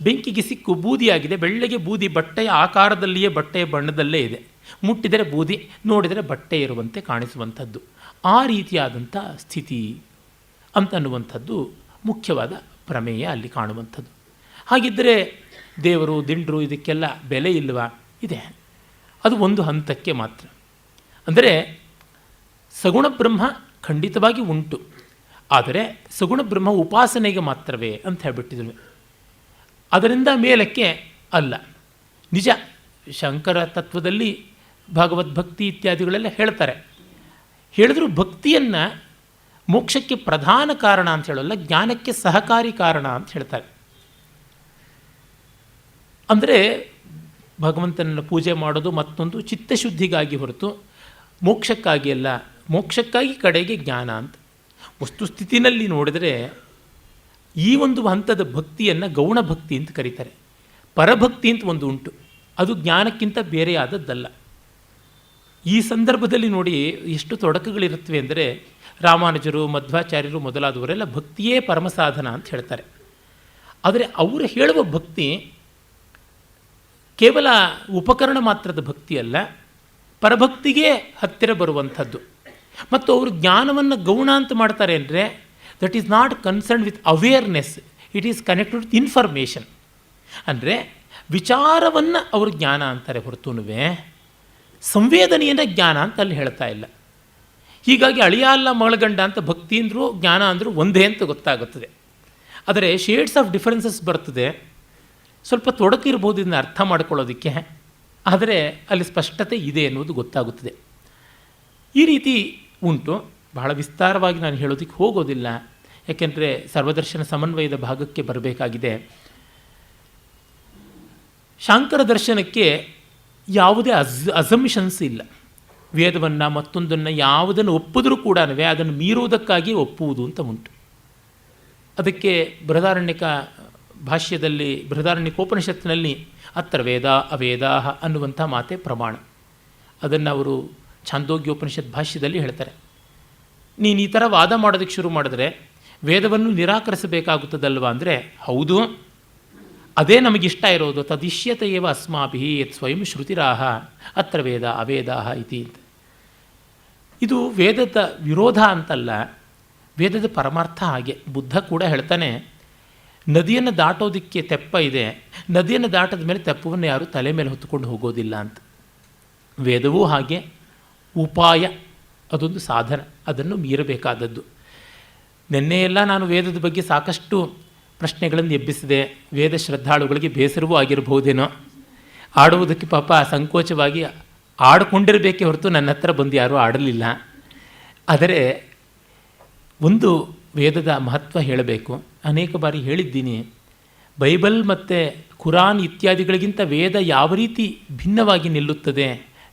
ಬೆಂಕಿಗೆ ಸಿಕ್ಕು ಬೂದಿಯಾಗಿದೆ, ಬೆಳ್ಳಗೆ ಬೂದಿ, ಬಟ್ಟೆಯ ಆಕಾರದಲ್ಲಿಯೇ ಬಟ್ಟೆಯ ಬಣ್ಣದಲ್ಲೇ ಇದೆ. ಮುಟ್ಟಿದರೆ ಬೂದಿ, ನೋಡಿದರೆ ಬಟ್ಟೆ ಇರುವಂತೆ ಕಾಣಿಸುವಂಥದ್ದು. ಆ ರೀತಿಯಾದಂಥ ಸ್ಥಿತಿ ಅಂತನ್ನುವಂಥದ್ದು ಮುಖ್ಯವಾದ ಪ್ರಮೇಯ ಅಲ್ಲಿ ಕಾಣುವಂಥದ್ದು. ಹಾಗಿದ್ದರೆ ದೇವರು ದಿಂಡ್ರು ಇದಕ್ಕೆಲ್ಲ ಬೆಲೆ ಇಲ್ಲವಾ? ಇದೆ. ಅದು ಒಂದು ಹಂತಕ್ಕೆ ಮಾತ್ರ. ಅಂದರೆ ಸಗುಣ ಬ್ರಹ್ಮ ಖಂಡಿತವಾಗಿ ಉಂಟು, ಆದರೆ ಸಗುಣ ಬ್ರಹ್ಮ ಉಪಾಸನೆಗೆ ಮಾತ್ರವೇ ಅಂತ ಹೇಳ್ಬಿಟ್ಟಿದ್ವಿ. ಅದರಿಂದ ಮೇಲಕ್ಕೆ ಅಲ್ಲ. ನಿಜ, ಶಂಕರ ತತ್ವದಲ್ಲಿ ಭಗವದ್ಭಕ್ತಿ ಇತ್ಯಾದಿಗಳೆಲ್ಲ ಹೇಳ್ತಾರೆ. ಹೇಳಿದ್ರು ಭಕ್ತಿಯನ್ನು ಮೋಕ್ಷಕ್ಕೆ ಪ್ರಧಾನ ಕಾರಣ ಅಂತ ಹೇಳೋಲ್ಲ, ಜ್ಞಾನಕ್ಕೆ ಸಹಕಾರಿ ಕಾರಣ ಅಂತ ಹೇಳ್ತಾರೆ. ಅಂದರೆ ಭಗವಂತನನ್ನು ಪೂಜೆ ಮಾಡೋದು ಮತ್ತೊಂದು ಚಿತ್ತಶುದ್ಧಿಗಾಗಿ ಹೊರತು ಮೋಕ್ಷಕ್ಕಾಗಿ ಅಲ್ಲ. ಮೋಕ್ಷಕ್ಕಾಗಿ ಕಡೆಗೆ ಜ್ಞಾನ ಅಂತ. ವಸ್ತುಸ್ಥಿತಿನಲ್ಲಿ ನೋಡಿದರೆ ಈ ಒಂದು ಹಂತದ ಭಕ್ತಿಯನ್ನು ಗೌಣ ಭಕ್ತಿ ಅಂತ ಕರೀತಾರೆ. ಪರಭಕ್ತಿ ಅಂತ ಒಂದು ಉಂಟು, ಅದು ಜ್ಞಾನಕ್ಕಿಂತ ಬೇರೆಯಾದದ್ದಲ್ಲ. ಈ ಸಂದರ್ಭದಲ್ಲಿ ನೋಡಿ ಎಷ್ಟು ತೊಡಕುಗಳಿರುತ್ತವೆ ಅಂದರೆ ರಾಮಾನುಜರು, ಮಧ್ವಾಚಾರ್ಯರು ಮೊದಲಾದವರೆಲ್ಲ ಭಕ್ತಿಯೇ ಪರಮಸಾಧನ ಅಂತ ಹೇಳ್ತಾರೆ. ಆದರೆ ಅವರು ಹೇಳುವ ಭಕ್ತಿ ಕೇವಲ ಉಪಕರಣ ಮಾತ್ರದ ಭಕ್ತಿ ಅಲ್ಲ, ಪರಭಕ್ತಿಗೆ ಹತ್ತಿರ ಬರುವಂಥದ್ದು. ಮತ್ತು ಅವರು ಜ್ಞಾನವನ್ನು ಗೌಣ ಅಂತ ಮಾಡ್ತಾರೆ ಅಂದರೆ that is not concern with awareness, it is connected with information. ಅಂದರೆ ವಿಚಾರವನ್ನು ಅವರು ಜ್ಞಾನ ಅಂತಾರೆ ಹೊರತುನುವೆ ಸಂವೇದನೆಯನ್ನು ಜ್ಞಾನ ಅಂತ ಅಲ್ಲಿ ಹೇಳ್ತಾ ಇಲ್ಲ. ಹೀಗಾಗಿ ಅಳಿಯ ಅಲ್ಲ ಮಗಳಗಂಡ ಅಂತ ಭಕ್ತಿ ಅಂದರೂ ಜ್ಞಾನ ಅಂದರೂ ಒಂದೇ ಅಂತ ಗೊತ್ತಾಗುತ್ತದೆ. ಆದರೆ ಶೇಡ್ಸ್ ಆಫ್ ಡಿಫರೆನ್ಸಸ್ ಬರ್ತದೆ, ಸ್ವಲ್ಪ ತೊಡಕಿರ್ಬೋದು ಇದನ್ನು ಅರ್ಥ ಮಾಡ್ಕೊಳ್ಳೋದಕ್ಕೆ, ಆದರೆ ಅಲ್ಲಿ ಸ್ಪಷ್ಟತೆ ಇದೆ ಎನ್ನುವುದು ಗೊತ್ತಾಗುತ್ತದೆ. ಈ ರೀತಿ ಉಂಟು. ಬಹಳ ವಿಸ್ತಾರವಾಗಿ ನಾನು ಹೇಳೋದಕ್ಕೆ ಹೋಗೋದಿಲ್ಲ, ಯಾಕೆಂದರೆ ಸರ್ವದರ್ಶನ ಸಮನ್ವಯದ ಭಾಗಕ್ಕೆ ಬರಬೇಕಾಗಿದೆ. ಶಾಂಕರ ದರ್ಶನಕ್ಕೆ ಯಾವುದೇ ಅಸಂಪ್ಷನ್ಸ್ ಇಲ್ಲ. ವೇದವನ್ನು ಮತ್ತೊಂದನ್ನು ಯಾವುದನ್ನು ಒಪ್ಪಿದ್ರೂ ಕೂಡ ಅದನ್ನು ಮೀರುವುದಕ್ಕಾಗಿ ಒಪ್ಪುವುದು ಅಂತ ಉಂಟು. ಅದಕ್ಕೆ ಬೃಹದಾರಣ್ಯಕ ಭಾಷ್ಯದಲ್ಲಿ, ಬೃಹದಾರಣ್ಯಕೋಪನಿಷತ್ತಿನಲ್ಲಿ ಅತ್ರ ವೇದ ಅವೇದಾ ಅನ್ನುವಂಥ ಮಾತೆ ಪ್ರಮಾಣ. ಅದನ್ನು ಅವರು ಛಾಂದೋಗ್ಯೋಪನಿಷತ್ ಭಾಷ್ಯದಲ್ಲಿ ಹೇಳ್ತಾರೆ. ನೀನು ಈ ಥರ ವಾದ ಮಾಡೋದಕ್ಕೆ ಶುರು ಮಾಡಿದ್ರೆ ವೇದವನ್ನು ನಿರಾಕರಿಸಬೇಕಾಗುತ್ತದಲ್ವ ಅಂದರೆ, ಹೌದು, ಅದೇ ನಮಗಿಷ್ಟ ಇರೋದು. ತದಿಶ್ಯತೆಯೇವ ಅಸ್ಮಾಭಿ ಯತ್ ಸ್ವಯಂ ಶ್ರುತಿರಾಹ ಅತ್ರ ವೇದ ಅವೇದಾ ಇತಿ. ಇದು ವೇದದ ವಿರೋಧ ಅಂತಲ್ಲ, ವೇದದ ಪರಮಾರ್ಥ ಹಾಗೆ. ಬುದ್ಧ ಕೂಡ ಹೇಳ್ತಾನೆ, ನದಿಯನ್ನು ದಾಟೋದಕ್ಕೆ ತೆಪ್ಪ ಇದೆ, ನದಿಯನ್ನು ದಾಟದ ಮೇಲೆ ತೆಪ್ಪವನ್ನು ಯಾರು ತಲೆ ಮೇಲೆ ಹೊತ್ತುಕೊಂಡು ಹೋಗೋದಿಲ್ಲ ಅಂತ. ವೇದವೂ ಹಾಗೆ, ಉಪಾಯ ಅದೊಂದು ಸಾಧನ, ಅದನ್ನು ಮೀರಬೇಕಾದದ್ದು. ನಿನ್ನೆಯೆಲ್ಲ ನಾನು ವೇದದ ಬಗ್ಗೆ ಸಾಕಷ್ಟು ಪ್ರಶ್ನೆಗಳನ್ನು ಎಬ್ಬಿಸಿದೆ. ವೇದ ಶ್ರದ್ಧಾಳುಗಳಿಗೆ ಬೇಸರವೂ ಆಗಿರಬಹುದೇನೋ, ಆಡುವುದಕ್ಕೆ ಪಾಪ ಸಂಕೋಚವಾಗಿ ಆಡಿಕೊಂಡಿರಬೇಕೇ ಹೊರತು ನನ್ನ ಹತ್ರ ಬಂದು ಯಾರೂ ಆಡಲಿಲ್ಲ. ಆದರೆ ಒಂದು ವೇದದ ಮಹತ್ವ ಹೇಳಬೇಕು. ಅನೇಕ ಬಾರಿ ಹೇಳಿದ್ದೀನಿ, ಬೈಬಲ್ ಮತ್ತು ಕುರಾನ್ ಇತ್ಯಾದಿಗಳಿಗಿಂತ ವೇದ ಯಾವ ರೀತಿ ಭಿನ್ನವಾಗಿ ನಿಲ್ಲುತ್ತದೆ,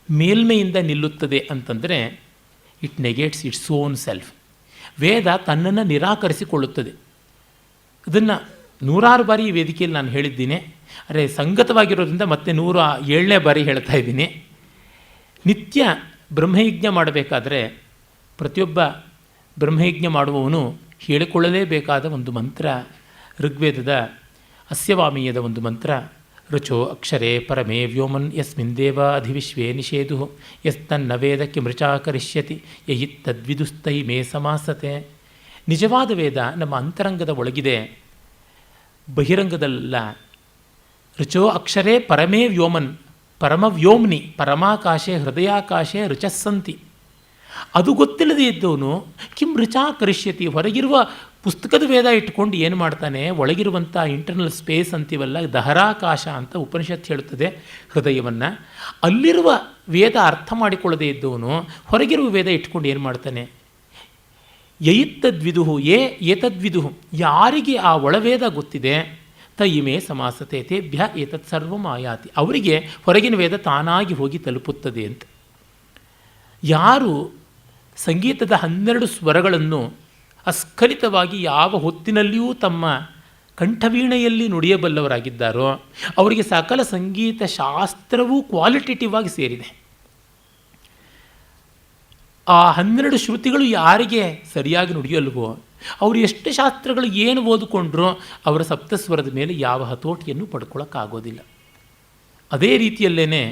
ಮೇಲ್ಮೆಯಿಂದ ನಿಲ್ಲುತ್ತದೆ ಅಂತಂದರೆ, it negates its own self. Veda ತನ್ನನ್ನು ನಿರಾಕರಿಸಿಕೊಳ್ಳುತ್ತದೆ. ಅದನ್ನು ನೂರಾರು ಬಾರಿ ಈ ವೇದಿಕೆಯಲ್ಲಿ ನಾನು ಹೇಳಿದ್ದೀನಿ. ಅರೆ ಸಂಗತವಾಗಿರೋದ್ರಿಂದ ಮತ್ತೆ 107ನೇ ಬಾರಿ ಹೇಳ್ತಾ ಇದ್ದೀನಿ. ನಿತ್ಯ ಬ್ರಹ್ಮಯಜ್ಞ ಮಾಡಬೇಕಾದ್ರೆ ಪ್ರತಿಯೊಬ್ಬ ಬ್ರಹ್ಮಯಜ್ಞ ಮಾಡುವವನು ಹೇಳಿಕೊಳ್ಳಲೇಬೇಕಾದ ಒಂದು ಮಂತ್ರ, ಋಗ್ವೇದದ ಅಸ್ಯವಾಮೀಯದ ಒಂದು ಮಂತ್ರ. ರುಚೋ ಅಕ್ಷರೇ ಪರಮೇ ವ್ಯೋಮನ್ ಯಸ್ಮಿನ್ ದೇವ ಅಧಿವಿಶ್ವೇ ನಿಷೇಧು ಯಸ್ತನ್ನ ವೇದಕ್ಕೆ ಮೃಚಾ ಕರಿಷ್ಯತಿ ಯಯಿ ತದ್ವಿದುಸ್ತೈ ಮೇ ಸಮಾಸತೆ. ನಿಜವಾದ ವೇದ ನಮ್ಮ ಅಂತರಂಗದ ಒಳಗಿದೆ, ಬಹಿರಂಗದಲ್ಲ. ರುಚೋ ಅಕ್ಷರೇ ಪರಮೇ ವ್ಯೋಮನ್, ಪರಮವ್ಯೋಮ್ನಿ, ಪರಮಾಕಾಶೆ ಹೃದಯಾಕಾಶೆ ರುಚಸ್ಸಂತಿ. ಅದು ಗೊತ್ತಿಲ್ಲದೆ ಇದ್ದವನು ಕಿಂ ರುಚಾ ಕರಿಷ್ಯತಿ, ಹೊರಗಿರುವ ಪುಸ್ತಕದ ವೇದ ಇಟ್ಕೊಂಡು ಏನು ಮಾಡ್ತಾನೆ, ಒಳಗಿರುವಂಥ ಇಂಟರ್ನಲ್ ಸ್ಪೇಸ್ ಅಂತೀವಲ್ಲ, ದಹರಾಕಾಶ ಅಂತ ಉಪನಿಷತ್ತು ಹೇಳುತ್ತದೆ ಹೃದಯವನ್ನು. ಅಲ್ಲಿರುವ ವೇದ ಅರ್ಥ ಮಾಡಿಕೊಳ್ಳದೆ ಇದ್ದವನು ಹೊರಗಿರುವ ವೇದ ಇಟ್ಕೊಂಡು ಏನು ಮಾಡ್ತಾನೆ, ಯಯಿತ್ತದ್ವಿದುಹು ಏತದ್ವಿದುಹು, ಯಾರಿಗೆ ಆ ಒಳವೇದ ಗೊತ್ತಿದೆ, ತಯಿಮೇ ಸಮಾಸತೆ ತೇಭ್ಯ ಏತತ್ ಸರ್ವಂ ಆಯಾತಿ, ಅವರಿಗೆ ಹೊರಗಿನ ವೇದ ತಾನಾಗಿ ಹೋಗಿ ತಲುಪುತ್ತದೆ ಅಂತ. ಯಾರು ಸಂಗೀತದ 12 ಸ್ವರಗಳನ್ನು ಅಸ್ಖಲಿತವಾಗಿ ಯಾವ ಹೊತ್ತಿನಲ್ಲಿಯೂ ತಮ್ಮ ಕಂಠವೀಣೆಯಲ್ಲಿ ನುಡಿಯಬಲ್ಲವರಾಗಿದ್ದಾರೋ ಅವರಿಗೆ ಸಕಲ ಸಂಗೀತ ಶಾಸ್ತ್ರವೂ ಕ್ವಾಲಿಟೇಟಿವ್ ಆಗಿ ಸೇರಿದೆ. ಆ 12 ಶ್ರುತಿಗಳು ಯಾರಿಗೆ ಸರಿಯಾಗಿ ನುಡಿಯಲ್ವೋ ಅವರು ಎಷ್ಟು ಶಾಸ್ತ್ರಗಳು ಏನು ಓದಿಕೊಂಡ್ರೂ ಅವರ ಸಪ್ತಸ್ವರದ ಮೇಲೆ ಯಾವ ಹತೋಟಿಯನ್ನು ಪಡ್ಕೊಳ್ಳೋಕ್ಕಾಗೋದಿಲ್ಲ. ಅದೇ ರೀತಿಯಲ್ಲೇ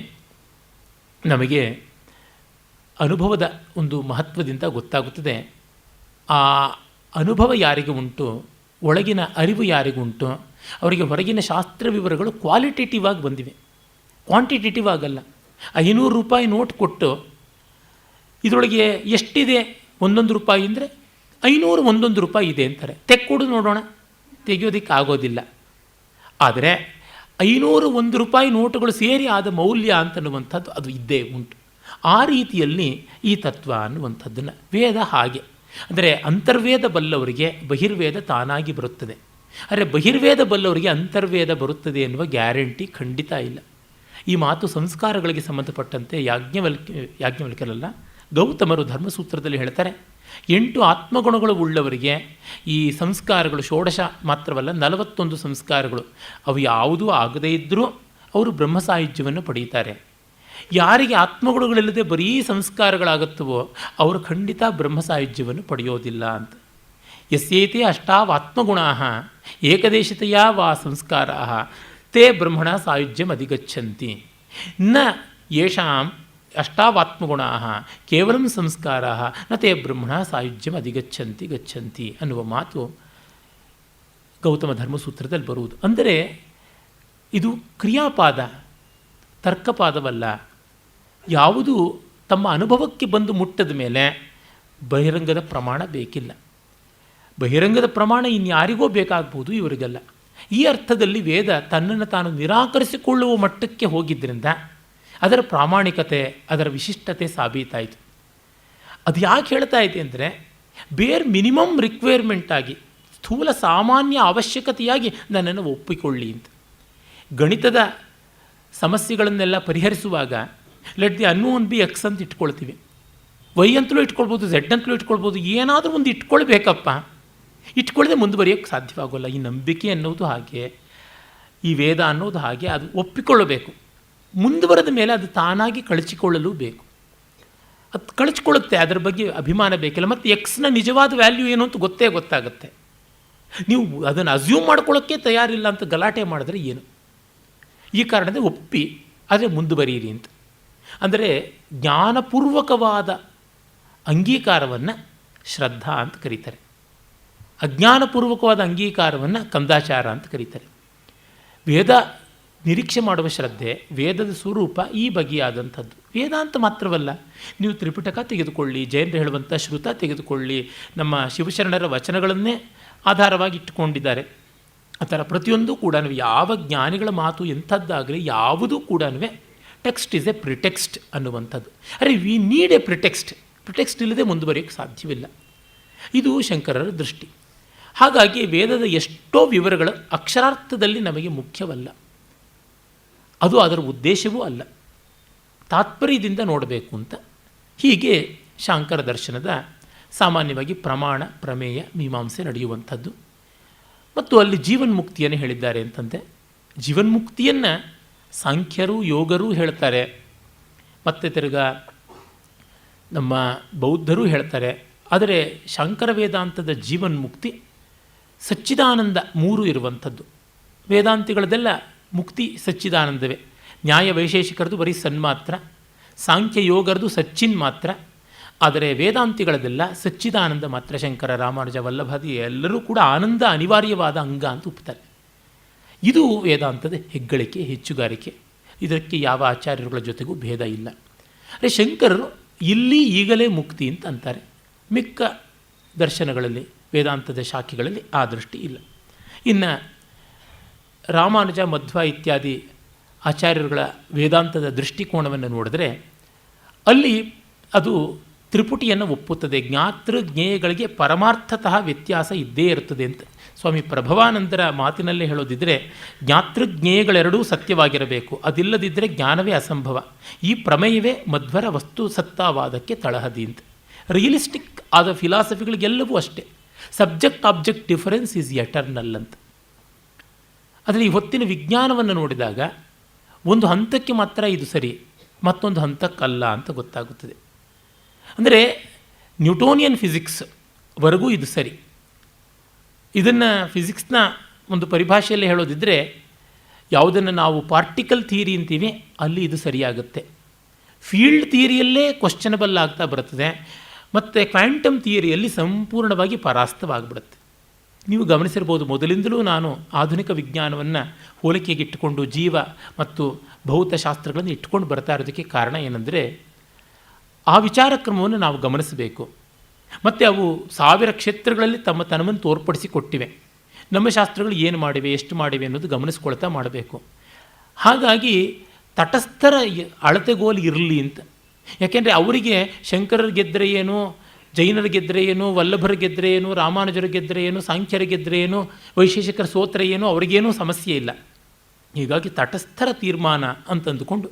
ನಮಗೆ ಅನುಭವದ ಒಂದು ಮಹತ್ವದಿಂದ ಗೊತ್ತಾಗುತ್ತದೆ. ಆ ಅನುಭವ ಯಾರಿಗೆ ಉಂಟು, ಒಳಗಿನ ಅರಿವು ಯಾರಿಗುಂಟು, ಅವರಿಗೆ ಹೊರಗಿನ ಶಾಸ್ತ್ರ ವಿವರಗಳು ಕ್ವಾಲಿಟೇಟಿವ್ ಆಗಿ ಬಂದಿವೆ, ಕ್ವಾಂಟಿಟೇಟಿವ್ ಆಗಲ್ಲ. 500 ರೂಪಾಯಿ ನೋಟ್ ಕೊಟ್ಟು ಇದರೊಳಗೆ ಎಷ್ಟಿದೆ 1 ರೂಪಾಯಿ ಅಂದರೆ 501 ರೂಪಾಯಿ ಇದೆ ಅಂತಾರೆ. ತೆಕ್ಕೊಡು ನೋಡೋಣ, ತೆಗೆಯೋದಕ್ಕೆ ಆಗೋದಿಲ್ಲ. ಆದರೆ 501 ರೂಪಾಯಿ ನೋಟುಗಳು ಸೇರಿ ಆದ ಮೌಲ್ಯ ಅಂತನ್ನುವಂಥದ್ದು ಅದು ಇದ್ದೇ ಉಂಟು. ಆ ರೀತಿಯಲ್ಲಿ ಈ ತತ್ವ ಅನ್ನುವಂಥದ್ದನ್ನು ವೇದ ಹಾಗೆ. ಅಂದರೆ ಅಂತರ್ವೇದ ಬಲ್ಲವರಿಗೆ ಬಹಿರ್ವೇದ ತಾನಾಗಿ ಬರುತ್ತದೆ. ಆದರೆ ಬಹಿರ್ವೇದ ಬಲ್ಲವರಿಗೆ ಅಂತರ್ವೇದ ಬರುತ್ತದೆ ಎನ್ನುವ ಗ್ಯಾರಂಟಿ ಖಂಡಿತ ಇಲ್ಲ. ಈ ಮಾತು ಸಂಸ್ಕಾರಗಳಿಗೆ ಸಂಬಂಧಪಟ್ಟಂತೆ ಯಾಜ್ಞವಲ್ಕ್ಯರಲ್ಲ, ಗೌತಮರು ಧರ್ಮಸೂತ್ರದಲ್ಲಿ ಹೇಳ್ತಾರೆ, 8 ಆತ್ಮಗುಣಗಳು ಉಳ್ಳವರಿಗೆ ಈ ಸಂಸ್ಕಾರಗಳು ಷೋಡಶ ಮಾತ್ರವಲ್ಲ 41 ಸಂಸ್ಕಾರಗಳು ಅವು ಯಾವುದೂ ಆಗದೇ ಇದ್ದರೂ ಅವರು ಬ್ರಹ್ಮಸಾಯುಜ್ಯವನ್ನು ಪಡೆಯುತ್ತಾರೆ. ಯಾರಿಗೆ ಆತ್ಮಗುಣಗಳಿಲ್ಲದೆ ಬರೀ ಸಂಸ್ಕಾರಗಳಾಗುತ್ತವೋ ಅವರು ಖಂಡಿತ ಬ್ರಹ್ಮ ಸಾಯುಜ್ಯವನ್ನು ಪಡೆಯೋದಿಲ್ಲ ಅಂತ. ಯಸ್ಯೇತೆ ಅಷ್ಟಾವಾತ್ಮಗುಣಾ ಏಕದೇಶತೆಯ ವಾ ಸಂಸ್ಕಾರಾ ತೇ ಬ್ರಹ್ಮಣ ಸಾಯುಜ್ಯಂ ಅಧಿಗಚ್ಚಂತಿ ನ ಯೇಷಾಂ ಅಷ್ಟಾವಾತ್ಮಗುಣಾ ಕೇವಲ ಸಂಸ್ಕಾರಾ ನ ತೇ ಬ್ರಹ್ಮಣ ಸಾಯುಜ್ಯಂ ಗಚ್ಚಂತಿ ಅನ್ನುವ ಮಾತು ಗೌತಮ ಧರ್ಮಸೂತ್ರದಲ್ಲಿ ಬರುವುದು. ಅಂದರೆ ಇದು ಕ್ರಿಯಾಪಾದ, ತರ್ಕಪಾದವಲ್ಲ. ಯಾವುದು ತಮ್ಮ ಅನುಭವಕ್ಕೆ ಬಂದು ಮುಟ್ಟದ ಮೇಲೆ ಬಹಿರಂಗದ ಪ್ರಮಾಣ ಬೇಕಿಲ್ಲ. ಬಹಿರಂಗದ ಪ್ರಮಾಣ ಇನ್ಯಾರಿಗೋ ಬೇಕಾಗ್ಬೋದು, ಇವರಿಗೆಲ್ಲ. ಈ ಅರ್ಥದಲ್ಲಿ ವೇದ ತನ್ನನ್ನು ತಾನು ನಿರಾಕರಿಸಿಕೊಳ್ಳುವ ಮಟ್ಟಕ್ಕೆ ಹೋಗಿದ್ದರಿಂದ ಅದರ ಪ್ರಾಮಾಣಿಕತೆ, ಅದರ ವಿಶಿಷ್ಟತೆ ಸಾಬೀತಾಯಿತು. ಅದು ಯಾಕೆ ಹೇಳ್ತಾ ಇದೆ ಅಂದರೆ, ಬೇರ್ ಮಿನಿಮಮ್ ರಿಕ್ವೈರ್ಮೆಂಟ್ ಆಗಿ, ಸ್ಥೂಲ ಸಾಮಾನ್ಯ ಅವಶ್ಯಕತೆಯಾಗಿ ನನ್ನನ್ನು ಒಪ್ಪಿಕೊಳ್ಳಿ ಅಂತ. ಗಣಿತದ ಸಮಸ್ಯೆಗಳನ್ನೆಲ್ಲ ಪರಿಹರಿಸುವಾಗ let the unknown B X ಅಂತ ಇಟ್ಕೊಳ್ತೀವಿ. ವೈ ಅಂತಲೂ ಇಟ್ಕೊಳ್ಬೋದು, ಝೆಡ್ ಅಂತಲೂ ಇಟ್ಕೊಳ್ಬೋದು. ಏನಾದರೂ ಒಂದು ಇಟ್ಕೊಳ್ಬೇಕಪ್ಪ. ಇಟ್ಕೊಳ್ಳದೆ ಮುಂದುವರಿಯೋಕ್ಕೆ ಸಾಧ್ಯವಾಗೋಲ್ಲ. ಈ ನಂಬಿಕೆ ಅನ್ನೋದು ಹಾಗೆ, ಈ ವೇದ ಅನ್ನೋದು ಹಾಗೆ. ಅದು ಒಪ್ಪಿಕೊಳ್ಳಬೇಕು. ಮುಂದುವರೆದ ಮೇಲೆ ಅದು ತಾನಾಗಿ ಕಳಚಿಕೊಳ್ಳಲು ಬೇಕು. ಅದು ಕಳಚಿಕೊಳ್ಳುತ್ತೆ, ಅದರ ಬಗ್ಗೆ ಅಭಿಮಾನ ಬೇಕಿಲ್ಲ. ಮತ್ತು ಎಕ್ಸ್ನ ನಿಜವಾದ ವ್ಯಾಲ್ಯೂ ಏನು ಅಂತ ಗೊತ್ತಾಗುತ್ತೆ. ನೀವು ಅದನ್ನು ಅಸ್ಯೂಮ್ ಮಾಡ್ಕೊಳ್ಳೋಕ್ಕೆ ತಯಾರಿಲ್ಲ ಅಂತ ಗಲಾಟೆ ಮಾಡಿದ್ರೆ ಏನು? ಈ ಕಾರಣದ ಒಪ್ಪಿ ಆದರೆ ಮುಂದುವರಿಯಿರಿ ಅಂತ. ಅಂದರೆ ಜ್ಞಾನಪೂರ್ವಕವಾದ ಅಂಗೀಕಾರವನ್ನು ಶ್ರದ್ಧಾ ಅಂತ ಕರೀತಾರೆ. ಅಜ್ಞಾನಪೂರ್ವಕವಾದ ಅಂಗೀಕಾರವನ್ನು ಕಂದಾಚಾರ ಅಂತ ಕರೀತಾರೆ. ವೇದ ನಿರೀಕ್ಷೆ ಮಾಡುವ ಶ್ರದ್ಧೆ, ವೇದದ ಸ್ವರೂಪ ಈ ಬಗೆಯಾದಂಥದ್ದು. ವೇದಾಂತ ಮಾತ್ರವಲ್ಲ, ನೀವು ತ್ರಿಪಿಟಕ ತೆಗೆದುಕೊಳ್ಳಿ, ಜೈನರು ಹೇಳುವಂಥ ಶ್ರುತ ತೆಗೆದುಕೊಳ್ಳಿ, ನಮ್ಮ ಶಿವಶರಣರ ವಚನಗಳನ್ನೇ ಆಧಾರವಾಗಿ ಇಟ್ಟುಕೊಂಡಿದ್ದಾರೆ. ಆ ಥರ ಪ್ರತಿಯೊಂದು ಕೂಡ ಯಾವ ಜ್ಞಾನಿಗಳ ಮಾತು ಎಂಥದ್ದಾಗಲಿ ಯಾವುದೂ ಕೂಡ ಟೆಕ್ಸ್ಟ್ ಈಸ್ ಎ ಪ್ರಿಟೆಕ್ಸ್ಟ್ ಅನ್ನುವಂಥದ್ದು. ಅರೆ ವಿ ನೀಡ್ ಎ ಪ್ರಿಟೆಕ್ಸ್ಟ್ ಇಲ್ಲದೆ ಮುಂದುವರಿಯೋಕ್ಕೆ ಸಾಧ್ಯವಿಲ್ಲ. ಇದು ಶಂಕರರ ದೃಷ್ಟಿ. ಹಾಗಾಗಿ ವೇದದ ಎಷ್ಟೋ ವಿವರಗಳು ಅಕ್ಷರಾರ್ಥದಲ್ಲಿ ನಮಗೆ ಮುಖ್ಯವಲ್ಲ. ಅದು ಅದರ ಉದ್ದೇಶವೂ ಅಲ್ಲ, ತಾತ್ಪರ್ಯದಿಂದ ನೋಡಬೇಕು ಅಂತ. ಹೀಗೆ ಶಾಂಕರ ದರ್ಶನದ ಸಾಮಾನ್ಯವಾಗಿ ಪ್ರಮಾಣ, ಪ್ರಮೇಯ, ಮೀಮಾಂಸೆ ನಡೆಯುವಂಥದ್ದು. ಮತ್ತು ಅಲ್ಲಿ ಜೀವನ್ಮುಕ್ತಿಯನ್ನು ಹೇಳಿದ್ದಾರೆ ಅಂತಂತೆ. ಜೀವನ್ಮುಕ್ತಿಯನ್ನು ಸಾಂಖ್ಯರು, ಯೋಗರು ಹೇಳ್ತಾರೆ, ಮತ್ತು ತಿರ್ಗಾ ನಮ್ಮ ಬೌದ್ಧರು ಹೇಳ್ತಾರೆ. ಆದರೆ ಶಾಂಕರ ವೇದಾಂತದ ಜೀವನ್ಮುಕ್ತಿ ಸಚ್ಚಿದಾನಂದ 3 ಇರುವಂಥದ್ದು. ವೇದಾಂತಿಗಳದೆಲ್ಲ ಮುಕ್ತಿ ಸಚ್ಚಿದಾನಂದವೇ. ನ್ಯಾಯ ವೈಶೇಷಿಕರದು ಬರೀ ಸನ್ಮಾತ್ರ, ಸಾಂಖ್ಯ ಯೋಗರದು ಸಚ್ಚಿನ್ ಮಾತ್ರ. ಆದರೆ ವೇದಾಂತಿಗಳದೆಲ್ಲ ಸಚ್ಚಿದಾನಂದ ಮಾತ್ರ. ಶಂಕರ, ರಾಮಾನುಜ, ವಲ್ಲಭಾದಿ ಎಲ್ಲರೂ ಕೂಡ ಆನಂದ ಅನಿವಾರ್ಯವಾದ ಅಂಗ ಅಂತ ಒಪ್ತಾರೆ. ಇದು ವೇದಾಂತದ ಹೆಗ್ಗಳಿಕೆ, ಹೆಚ್ಚುಗಾರಿಕೆ. ಇದಕ್ಕೆ ಯಾವ ಆಚಾರ್ಯರುಗಳ ಜೊತೆಗೂ ಭೇದ ಇಲ್ಲ. ಅರೆ ಶಂಕರರು ಇಲ್ಲಿ ಈಗಲೇ ಮುಕ್ತಿ ಅಂತ ಅಂತಾರೆ. ಮಿಕ್ಕ ದರ್ಶನಗಳಲ್ಲಿ, ವೇದಾಂತದ ಶಾಖೆಗಳಲ್ಲಿ ಆ ದೃಷ್ಟಿ ಇಲ್ಲ. ಇನ್ನು ರಾಮಾನುಜ, ಮಧ್ವ ಇತ್ಯಾದಿ ಆಚಾರ್ಯರುಗಳ ವೇದಾಂತದ ದೃಷ್ಟಿಕೋನವನ್ನು ನೋಡಿದ್ರೆ ಅಲ್ಲಿ ಅದು ತ್ರಿಪುಟಿಯನ್ನು ಒಪ್ಪುತ್ತದೆ. ಜ್ಞಾತೃ ಜ್ಞೇಯಗಳಿಗೆ ಪರಮಾರ್ಥತಃ ವ್ಯತ್ಯಾಸ ಇದ್ದೇ ಇರುತ್ತದೆ ಅಂತ ಸ್ವಾಮಿ ಪ್ರಭವಾನಂದರ ಮಾತಿನಲ್ಲೇ ಹೇಳೋದಿದ್ದರೆ, ಜ್ಞಾತೃಜ್ಞೇಯಗಳೆರಡೂ ಸತ್ಯವಾಗಿರಬೇಕು, ಅದಿಲ್ಲದಿದ್ದರೆ ಜ್ಞಾನವೇ ಅಸಂಭವ. ಈ ಪ್ರಮೇಯವೇ ಮಧ್ವರ ವಸ್ತು ಸತ್ತಾವಾದಕ್ಕೆ ತಳಹದಿ ಅಂತ. ರಿಯಲಿಸ್ಟಿಕ್ ಆದ ಫಿಲಾಸಫಿಗಳಿಗೆಲ್ಲವೂ ಅಷ್ಟೇ. Subject object difference is eternal ಅಂತ. ಆದರೆ ಈ ಹೊತ್ತಿನ ವಿಜ್ಞಾನವನ್ನು ನೋಡಿದಾಗ ಒಂದು ಹಂತಕ್ಕೆ ಮಾತ್ರ ಇದು ಸರಿ, ಮತ್ತೊಂದು ಹಂತಕ್ಕಲ್ಲ ಅಂತ ಗೊತ್ತಾಗುತ್ತದೆ. ಅಂದರೆ ನ್ಯೂಟೋನಿಯನ್ ಫಿಸಿಕ್ಸ್ವರೆಗೂ ಇದು ಸರಿ. ಇದನ್ನು ಫಿಸಿಕ್ಸ್ನ ಒಂದು ಪರಿಭಾಷೆಯಲ್ಲಿ ಹೇಳೋದಿದ್ದರೆ, ಯಾವುದನ್ನು ನಾವು ಪಾರ್ಟಿಕಲ್ ಥಿಯರಿ ಅಂತೀವಿ ಅಲ್ಲಿ ಇದು ಸರಿಯಾಗುತ್ತೆ. ಫೀಲ್ಡ್ ಥಿಯರಿಯಲ್ಲೇ ಕ್ವಶ್ಚನಬಲ್ ಆಗ್ತಾ ಬರ್ತದೆ. ಮತ್ತು ಕ್ವಾಂಟಮ್ ಥಿಯರಿಯಲ್ಲಿ ಸಂಪೂರ್ಣವಾಗಿ ಪರಾಸ್ತವಾಗಿಬಿಡುತ್ತೆ. ನೀವು ಗಮನಿಸಿರ್ಬೋದು, ಮೊದಲಿಂದಲೂ ನಾನು ಆಧುನಿಕ ವಿಜ್ಞಾನವನ್ನು ಹೋಲಿಕೆಗಿಟ್ಟುಕೊಂಡು ಜೀವ ಮತ್ತು ಭೌತಶಾಸ್ತ್ರಗಳನ್ನು ಇಟ್ಕೊಂಡು ಬರ್ತಾ ಇರೋದಕ್ಕೆ ಕಾರಣ ಏನಂದರೆ, ಆ ವಿಚಾರ ಕ್ರಮವನ್ನು ನಾವು ಗಮನಿಸಬೇಕು. ಮತ್ತು ಅವು 1000 ಕ್ಷೇತ್ರಗಳಲ್ಲಿ ತಮ್ಮ ತನವನ್ನು ತೋರ್ಪಡಿಸಿ ಕೊಟ್ಟಿವೆ. ನಮ್ಮ ಶಾಸ್ತ್ರಗಳು ಏನು ಮಾಡಿವೆ, ಎಷ್ಟು ಮಾಡಿವೆ ಅನ್ನೋದು ಗಮನಿಸ್ಕೊಳ್ತಾ ಮಾಡಬೇಕು. ಹಾಗಾಗಿ ತಟಸ್ಥರ ಅಳತೆಗೋಲು ಇರಲಿ ಅಂತ. ಯಾಕೆಂದರೆ ಅವರಿಗೆ ಶಂಕರರ ಗೆದ್ದರೆ ಏನು, ಜೈನರ ಗೆದ್ದರೆ ಏನು, ವಲ್ಲಭರ ಗೆದ್ದರೆ ಏನು, ರಾಮಾನುಜರ ಗೆದ್ದರೆ ಏನು, ಸಾಂಖ್ಯರ ಗೆದ್ದರೆ ಏನು, ವೈಶೇಷಿಕರ ಸೋತ್ರ ಏನು, ಅವರಿಗೇನೂ ಸಮಸ್ಯೆ ಇಲ್ಲ. ಹೀಗಾಗಿ ತಟಸ್ಥರ ತೀರ್ಮಾನ ಅಂತಂದುಕೊಂಡು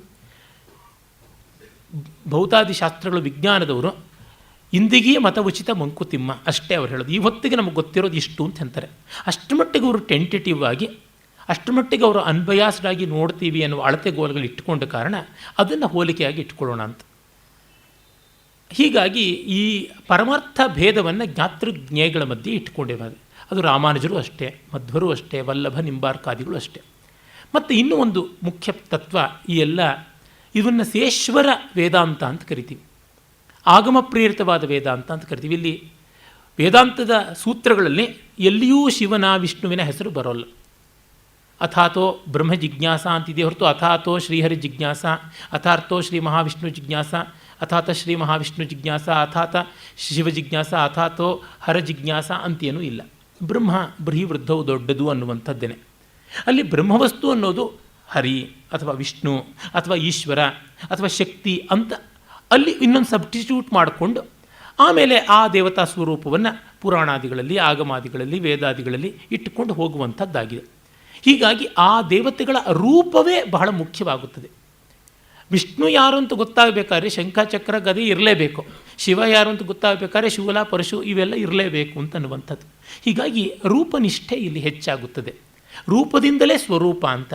ಭೌತಾದಿ ಶಾಸ್ತ್ರಗಳು ವಿಜ್ಞಾನದವರು ಇಂದಿಗೇ ಮತ ಉಚಿತ ಮಂಕುತಿಮ್ಮ ಅಷ್ಟೇ ಅವ್ರು ಹೇಳೋದು. ಈ ಹೊತ್ತಿಗೆ ನಮಗೆ ಗೊತ್ತಿರೋದು ಇಷ್ಟು ಅಂತ ಅಂತಾರೆ. ಅಷ್ಟು ಮಟ್ಟಿಗೆ ಅವರು ಟೆಂಟೇಟಿವ್ ಆಗಿ ಅಷ್ಟರ ಮಟ್ಟಿಗೆ ಅವರು ಅನ್ಬಯಾಸ್ಡ್ ಆಗಿ ನೋಡ್ತೀವಿ ಅನ್ನುವ ಅಳತೆಗೋಲುಗಳು ಇಟ್ಟುಕೊಂಡ ಕಾರಣ ಅದನ್ನು ಹೋಲಿಕೆಯಾಗಿ ಇಟ್ಕೊಳ್ಳೋಣ ಅಂತ. ಹೀಗಾಗಿ ಈ ಪರಮಾರ್ಥ ಭೇದವನ್ನು ಜ್ಞಾತೃಜ್ಞೇಯಗಳ ಮಧ್ಯೆ ಇಟ್ಕೊಂಡಿರೋದು. ಅದು ರಾಮಾನುಜರು ಅಷ್ಟೇ, ಮಧ್ವರು ಅಷ್ಟೇ, ವಲ್ಲಭ ನಿಂಬಾರ್ಕಾದಿಗಳು ಅಷ್ಟೇ. ಮತ್ತು ಇನ್ನೂ ಒಂದು ಮುಖ್ಯ ತತ್ವ, ಈ ಎಲ್ಲ ಇದನ್ನು ಸೇಶ್ವರ ವೇದಾಂತ ಅಂತ ಕರಿತೀವಿ, ಆಗಮ ಪ್ರೇರಿತವಾದ ವೇದಾಂತ ಅಂತ ಕರಿತೀವಿ. ಇಲ್ಲಿ ವೇದಾಂತದ ಸೂತ್ರಗಳಲ್ಲಿ ಎಲ್ಲಿಯೂ ಶಿವನ ವಿಷ್ಣುವಿನ ಹೆಸರು ಬರೋಲ್ಲ. ಅಥಾತೋ ಬ್ರಹ್ಮ ಜಿಜ್ಞಾಸ ಅಂತಿದೆ ಹೊರತು ಅಥಾತೋ ಶ್ರೀಹರಿ ಜಿಜ್ಞಾಸ, ಅಥಾರ್ಥೋ ಶ್ರೀ ಮಹಾವಿಷ್ಣು ಜಿಜ್ಞಾಸ, ಅಥಾತ ಶ್ರೀ ಮಹಾವಿಷ್ಣು ಜಿಜ್ಞಾಸ, ಅಥಾತ ಶಿವ ಜಿಜ್ಞಾಸ, ಅಥಾತೋ ಹರ ಜಿಜ್ಞಾಸ ಅಂತೇನೂ ಇಲ್ಲ. ಬ್ರಹ್ಮ ಬೃಹಿವೃದ್ಧವು ದೊಡ್ಡದು ಅನ್ನುವಂಥದ್ದೇನೆ. ಅಲ್ಲಿ ಬ್ರಹ್ಮವಸ್ತು ಅನ್ನೋದು ಹರಿ ಅಥವಾ ವಿಷ್ಣು ಅಥವಾ ಈಶ್ವರ ಅಥವಾ ಶಕ್ತಿ ಅಂತ ಅಲ್ಲಿ ಇನ್ನೊಂದು ಸಬ್ಸ್ಟಿಟ್ಯೂಟ್ ಮಾಡಿಕೊಂಡು ಆಮೇಲೆ ಆ ದೇವತಾ ಸ್ವರೂಪವನ್ನು ಪುರಾಣಾದಿಗಳಲ್ಲಿ, ಆಗಮಾದಿಗಳಲ್ಲಿ, ವೇದಾದಿಗಳಲ್ಲಿ ಇಟ್ಟುಕೊಂಡು ಹೋಗುವಂಥದ್ದಾಗಿದೆ. ಹೀಗಾಗಿ ಆ ದೇವತೆಗಳ ರೂಪವೇ ಬಹಳ ಮುಖ್ಯವಾಗುತ್ತದೆ. ವಿಷ್ಣು ಯಾರು ಅಂತ ಗೊತ್ತಾಗಬೇಕಾದ್ರೆ ಶಂಖಚಕ್ರ ಗದೆ ಇರಲೇಬೇಕು, ಶಿವ ಯಾರು ಅಂತ ಗೊತ್ತಾಗಬೇಕಾದ್ರೆ ಶೂಲ ಪರಶು ಇವೆಲ್ಲ ಇರಲೇಬೇಕು ಅಂತನ್ನುವಂಥದ್ದು. ಹೀಗಾಗಿ ರೂಪನಿಷ್ಠೆ ಇಲ್ಲಿ ಹೆಚ್ಚಾಗುತ್ತದೆ, ರೂಪದಿಂದಲೇ ಸ್ವರೂಪ ಅಂತ.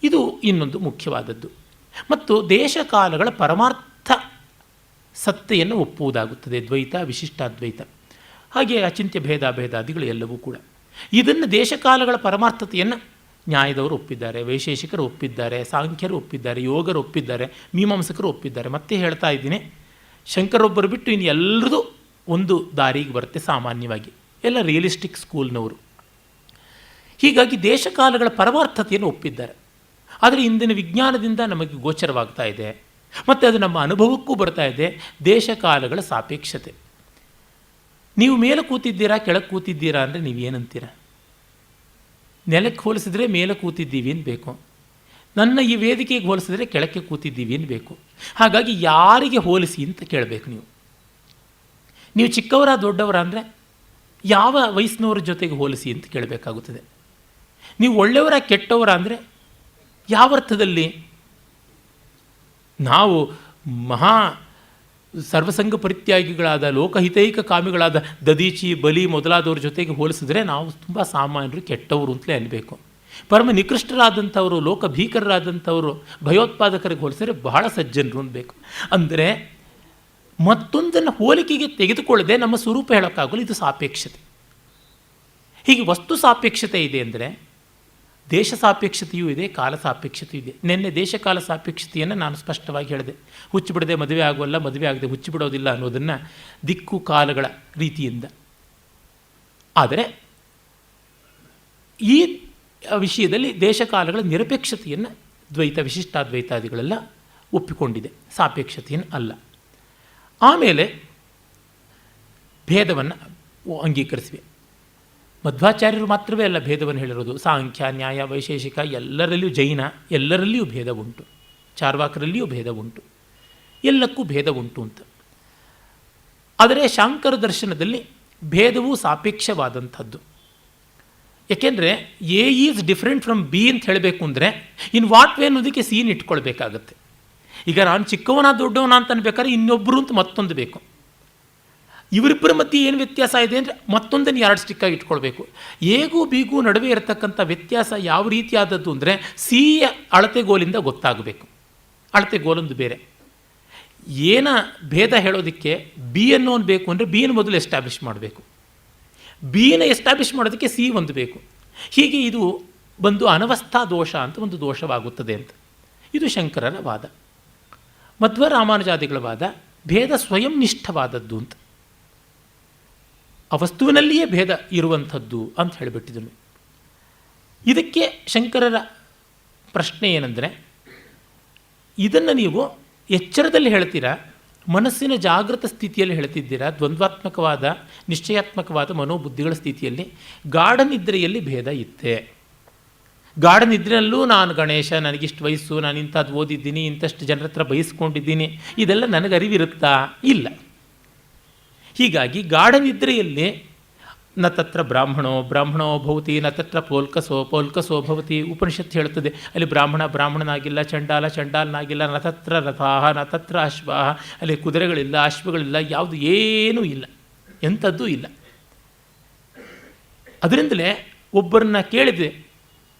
ಇದು ಇನ್ನೊಂದು ಮುಖ್ಯವಾದದ್ದು. ಮತ್ತು ದೇಶಕಾಲಗಳ ಪರಮಾರ್ಥ ಸತ್ತೆಯನ್ನು ಒಪ್ಪುವುದಾಗುತ್ತದೆ, ದ್ವೈತ ವಿಶಿಷ್ಟಾದ್ವೈತ, ಹಾಗೆ ಅಚಿಂತ್ಯ ಭೇದಾದಿಗಳು ಎಲ್ಲವೂ ಕೂಡ. ಇದನ್ನು ದೇಶಕಾಲಗಳ ಪರಮಾರ್ಥತೆಯನ್ನು ನ್ಯಾಯದವರು ಒಪ್ಪಿದ್ದಾರೆ, ವೈಶೇಷಿಕರು ಒಪ್ಪಿದ್ದಾರೆ, ಸಾಂಖ್ಯರು ಒಪ್ಪಿದ್ದಾರೆ, ಯೋಗರು ಒಪ್ಪಿದ್ದಾರೆ, ಮೀಮಾಂಸಕರು ಒಪ್ಪಿದ್ದಾರೆ. ಮತ್ತೆ ಹೇಳ್ತಾ ಇದ್ದೀನಿ, ಶಂಕರೊಬ್ಬರು ಬಿಟ್ಟು ಇನ್ನು ಎಲ್ಲರದು ಒಂದು ದಾರಿಗೆ ಬರುತ್ತೆ ಸಾಮಾನ್ಯವಾಗಿ, ಎಲ್ಲ ರಿಯಲಿಸ್ಟಿಕ್ ಸ್ಕೂಲ್ನವರು. ಹೀಗಾಗಿ ದೇಶಕಾಲಗಳ ಪರಮಾರ್ಥತೆಯನ್ನು ಒಪ್ಪಿದ್ದಾರೆ. ಆದರೆ ಇಂದಿನ ವಿಜ್ಞಾನದಿಂದ ನಮಗೆ ಗೋಚರವಾಗ್ತಾ ಇದೆ ಮತ್ತು ಅದು ನಮ್ಮ ಅನುಭವಕ್ಕೂ ಬರ್ತಾ ಇದೆ, ದೇಶಕಾಲಗಳ ಸಾಪೇಕ್ಷತೆ. ನೀವು ಮೇಲೆ ಕೂತಿದ್ದೀರಾ, ಕೆಳಗೆ ಕೂತಿದ್ದೀರಾ ಅಂದರೆ ನೀವೇನಂತೀರ? ನೆಲಕ್ಕೆ ಹೋಲಿಸಿದ್ರೆ ಮೇಲೆ ಕೂತಿದ್ದೀವಿ ಅನ್ಬೇಕು, ನನ್ನ ಈ ವೇದಿಕೆಗೆ ಹೋಲಿಸಿದ್ರೆ ಕೆಳಕ್ಕೆ ಕೂತಿದ್ದೀವಿ ಅನ್ಬೇಕು. ಹಾಗಾಗಿ ಯಾರಿಗೆ ಹೋಲಿಸಿ ಅಂತ ಕೇಳಬೇಕು. ನೀವು ಚಿಕ್ಕವರ ದೊಡ್ಡವರ ಅಂದರೆ ಯಾವ ವಯಸ್ಸಿನವರ ಜೊತೆಗೆ ಹೋಲಿಸಿ ಅಂತ ಕೇಳಬೇಕಾಗುತ್ತದೆ. ನೀವು ಒಳ್ಳೆಯವರ ಕೆಟ್ಟವರ ಅಂದರೆ ಯಾವ ಅರ್ಥದಲ್ಲಿ? ನಾವು ಮಹಾ ಸರ್ವಸಂಗ ಪರಿತ್ಯಾಗಿಗಳಾದ ಲೋಕಹಿತೈಕ ಕಾಮಿಗಳಾದ ದದೀಚಿ, ಬಲಿ ಮೊದಲಾದವ್ರ ಜೊತೆಗೆ ಹೋಲಿಸಿದ್ರೆ ನಾವು ತುಂಬ ಸಾಮಾನ್ಯರು, ಕೆಟ್ಟವರು ಅಂತಲೇ ಅನ್ಬೇಕು. ಪರಮ ನಿಕೃಷ್ಟರಾದಂಥವರು, ಲೋಕ ಭೀಕರರಾದಂಥವರು, ಭಯೋತ್ಪಾದಕರಿಗೆ ಹೋಲಿಸಿದ್ರೆ ಬಹಳ ಸಜ್ಜನರು ಅನ್ಬೇಕು. ಅಂದರೆ ಮತ್ತೊಂದನ್ನು ಹೋಲಿಕೆಗೆ ತೆಗೆದುಕೊಳ್ಳದೆ ನಮ್ಮ ಸ್ವರೂಪ ಹೇಳೋಕ್ಕಾಗಲ್ಲ. ಇದು ಸಾಪೇಕ್ಷತೆ. ಹೀಗೆ ವಸ್ತು ಸಾಪೇಕ್ಷತೆ ಇದೆ ಅಂದರೆ ದೇಶ ಸಾಪೇಕ್ಷತೆಯೂ ಇದೆ, ಕಾಲ ಸಾಪೇಕ್ಷತೆಯೂ ಇದೆ. ನಿನ್ನೆ ದೇಶಕಾಲ ಸಾಪೇಕ್ಷತೆಯನ್ನು ನಾನು ಸ್ಪಷ್ಟವಾಗಿ ಹೇಳಿದೆ. ಹುಚ್ಚಿಬಿಡದೆ ಮದುವೆ ಆಗುವಲ್ಲ, ಮದುವೆ ಆಗದೆ ಹುಚ್ಚಿಬಿಡೋದಿಲ್ಲ ಅನ್ನೋದನ್ನು ದಿಕ್ಕು ಕಾಲಗಳ ರೀತಿಯಿಂದ. ಆದರೆ ಈ ವಿಷಯದಲ್ಲಿ ದೇಶಕಾಲಗಳ ನಿರಪೇಕ್ಷತೆಯನ್ನು ದ್ವೈತ ವಿಶಿಷ್ಟಾದ್ವೈತಾದಿಗಳೆಲ್ಲ ಒಪ್ಪಿಕೊಂಡಿದೆ, ಸಾಪೇಕ್ಷತೆಯನ್ನು ಅಲ್ಲ. ಆಮೇಲೆ ಭೇದವನ್ನು ಅಂಗೀಕರಿಸಿವೆ. ಮಧ್ವಾಚಾರ್ಯರು ಮಾತ್ರವೇ ಅಲ್ಲ ಭೇದವನ್ನು ಹೇಳಿರೋದು, ಸಾಂಖ್ಯ, ನ್ಯಾಯ, ವೈಶೇಷಿಕ ಎಲ್ಲರಲ್ಲಿಯೂ, ಜೈನ ಎಲ್ಲರಲ್ಲಿಯೂ ಭೇದ ಉಂಟು, ಚಾರ್ವಾಕರಲ್ಲಿಯೂ ಭೇದ ಉಂಟು, ಎಲ್ಲಕ್ಕೂ ಭೇದ ಉಂಟು ಅಂತ. ಆದರೆ ಶಾಂಕರ ದರ್ಶನದಲ್ಲಿ ಭೇದವು ಸಾಪೇಕ್ಷವಾದಂಥದ್ದು. ಏಕೆಂದರೆ A is different from B ಅಂತ ಹೇಳಬೇಕು ಅಂದರೆ ಇನ್ ವಾಟ್ ವೇ ಅನ್ನೋದಕ್ಕೆ ಸೀನ್ ಇಟ್ಕೊಳ್ಬೇಕಾಗತ್ತೆ. ಈಗ ನಾನು ಚಿಕ್ಕವನ ದೊಡ್ಡವನ ಅಂತ ಅನ್ಬೇಕಾದ್ರೆ ಇನ್ನೊಬ್ಬರು ಅಂತ ಮತ್ತೊಂದು ಬೇಕು. ಇವರಿಬ್ಬರ ಮಧ್ಯೆ ಏನು ವ್ಯತ್ಯಾಸ ಇದೆ ಅಂದರೆ ಮತ್ತೊಂದನ್ನು ಎರಡು ಸ್ಟಿಕ್ಕಾಗಿ ಇಟ್ಕೊಳ್ಬೇಕು. ಎಗೂ ಬಿಗೂ ನಡುವೆ ಇರತಕ್ಕಂಥ ವ್ಯತ್ಯಾಸ ಯಾವ ರೀತಿಯಾದದ್ದು ಅಂದರೆ ಸಿಯ ಅಳತೆಗೋಲಿಂದ ಗೊತ್ತಾಗಬೇಕು. ಅಳತೆಗೋಲೊಂದು ಬೇರೆ. ಏನ ಭೇದ ಹೇಳೋದಕ್ಕೆ ಬಿ ಅನ್ನೋನು ಬೇಕು ಅಂದರೆ ಬಿಯನ್ನು ಮೊದಲು ಎಸ್ಟಾಬ್ಲಿಷ್ ಮಾಡಬೇಕು, ಬಿನ ಎಸ್ಟಾಬ್ಲಿಷ್ ಮಾಡೋದಕ್ಕೆ ಸಿ ಒಂದು ಬೇಕು. ಹೀಗೆ ಇದು ಬಂದು ಅನವಸ್ಥಾ ದೋಷ ಅಂತ ಒಂದು ದೋಷವಾಗುತ್ತದೆ ಅಂತ. ಇದು ಶಂಕರರ ವಾದ. ಮಧ್ವ ರಾಮಾನುಜಾದಿಗಳ ವಾದ ಭೇದ ಸ್ವಯಂ ನಿಷ್ಠವಾದದ್ದು ಅಂತ, ಆ ವಸ್ತುವಿನಲ್ಲಿಯೇ ಭೇದ ಇರುವಂಥದ್ದು ಅಂತ ಹೇಳಿಬಿಟ್ಟಿದ್ದನು. ಇದಕ್ಕೆ ಶಂಕರರ ಪ್ರಶ್ನೆ ಏನಂದರೆ, ಇದನ್ನು ನೀವು ಎಚ್ಚರದಲ್ಲಿ ಹೇಳ್ತೀರಾ, ಮನಸ್ಸಿನ ಜಾಗೃತ ಸ್ಥಿತಿಯಲ್ಲಿ ಹೇಳ್ತಿದ್ದೀರಾ, ದ್ವಂದ್ವಾತ್ಮಕವಾದ ನಿಶ್ಚಯಾತ್ಮಕವಾದ ಮನೋಬುದ್ಧಿಗಳ ಸ್ಥಿತಿಯಲ್ಲಿ, ಗಾಢ ನಿದ್ರೆಯಲ್ಲಿ ಭೇದ ಇತ್ತೆ. ಗಾಢ ನಿದ್ರೆಯಲ್ಲೂ ನಾನು ಗಣೇಶ, ನನಗಿಷ್ಟು ವಯಸ್ಸು, ನಾನು ಇಂಥದ್ದು ಓದಿದ್ದೀನಿ, ಇಂಥಷ್ಟು ಜನರ ಹತ್ರ ಬಯಸ್ಕೊಂಡಿದ್ದೀನಿ, ಇದೆಲ್ಲ ನನಗೆ ಅರಿವಿರುತ್ತಾ? ಇಲ್ಲ. ಹೀಗಾಗಿ ಗಾಢ ನಿದ್ರೆಯಲ್ಲಿ ನ ತತ್ರ ಬ್ರಾಹ್ಮಣೋ ಭವತಿ, ನ ತತ್ರ ಪೌಲ್ಕಸೋ ಭವತಿ. ಉಪನಿಷತ್ತು ಹೇಳುತ್ತದೆ, ಅಲ್ಲಿ ಬ್ರಾಹ್ಮಣನಾಗಿಲ್ಲ, ಚಂಡಾಲನಾಗಿಲ್ಲ, ನ ತತ್ರ ರಥಾಹ, ನ ತತ್ರ ಅಶ್ವಾಹ, ಅಲ್ಲಿ ಕುದುರೆಗಳಿಲ್ಲ, ಅಶ್ವಗಳಿಲ್ಲ, ಯಾವುದು ಏನೂ ಇಲ್ಲ, ಎಂಥದ್ದೂ ಇಲ್ಲ. ಅದರಿಂದಲೇ ಒಬ್ಬರನ್ನ ಕೇಳಿದೆ,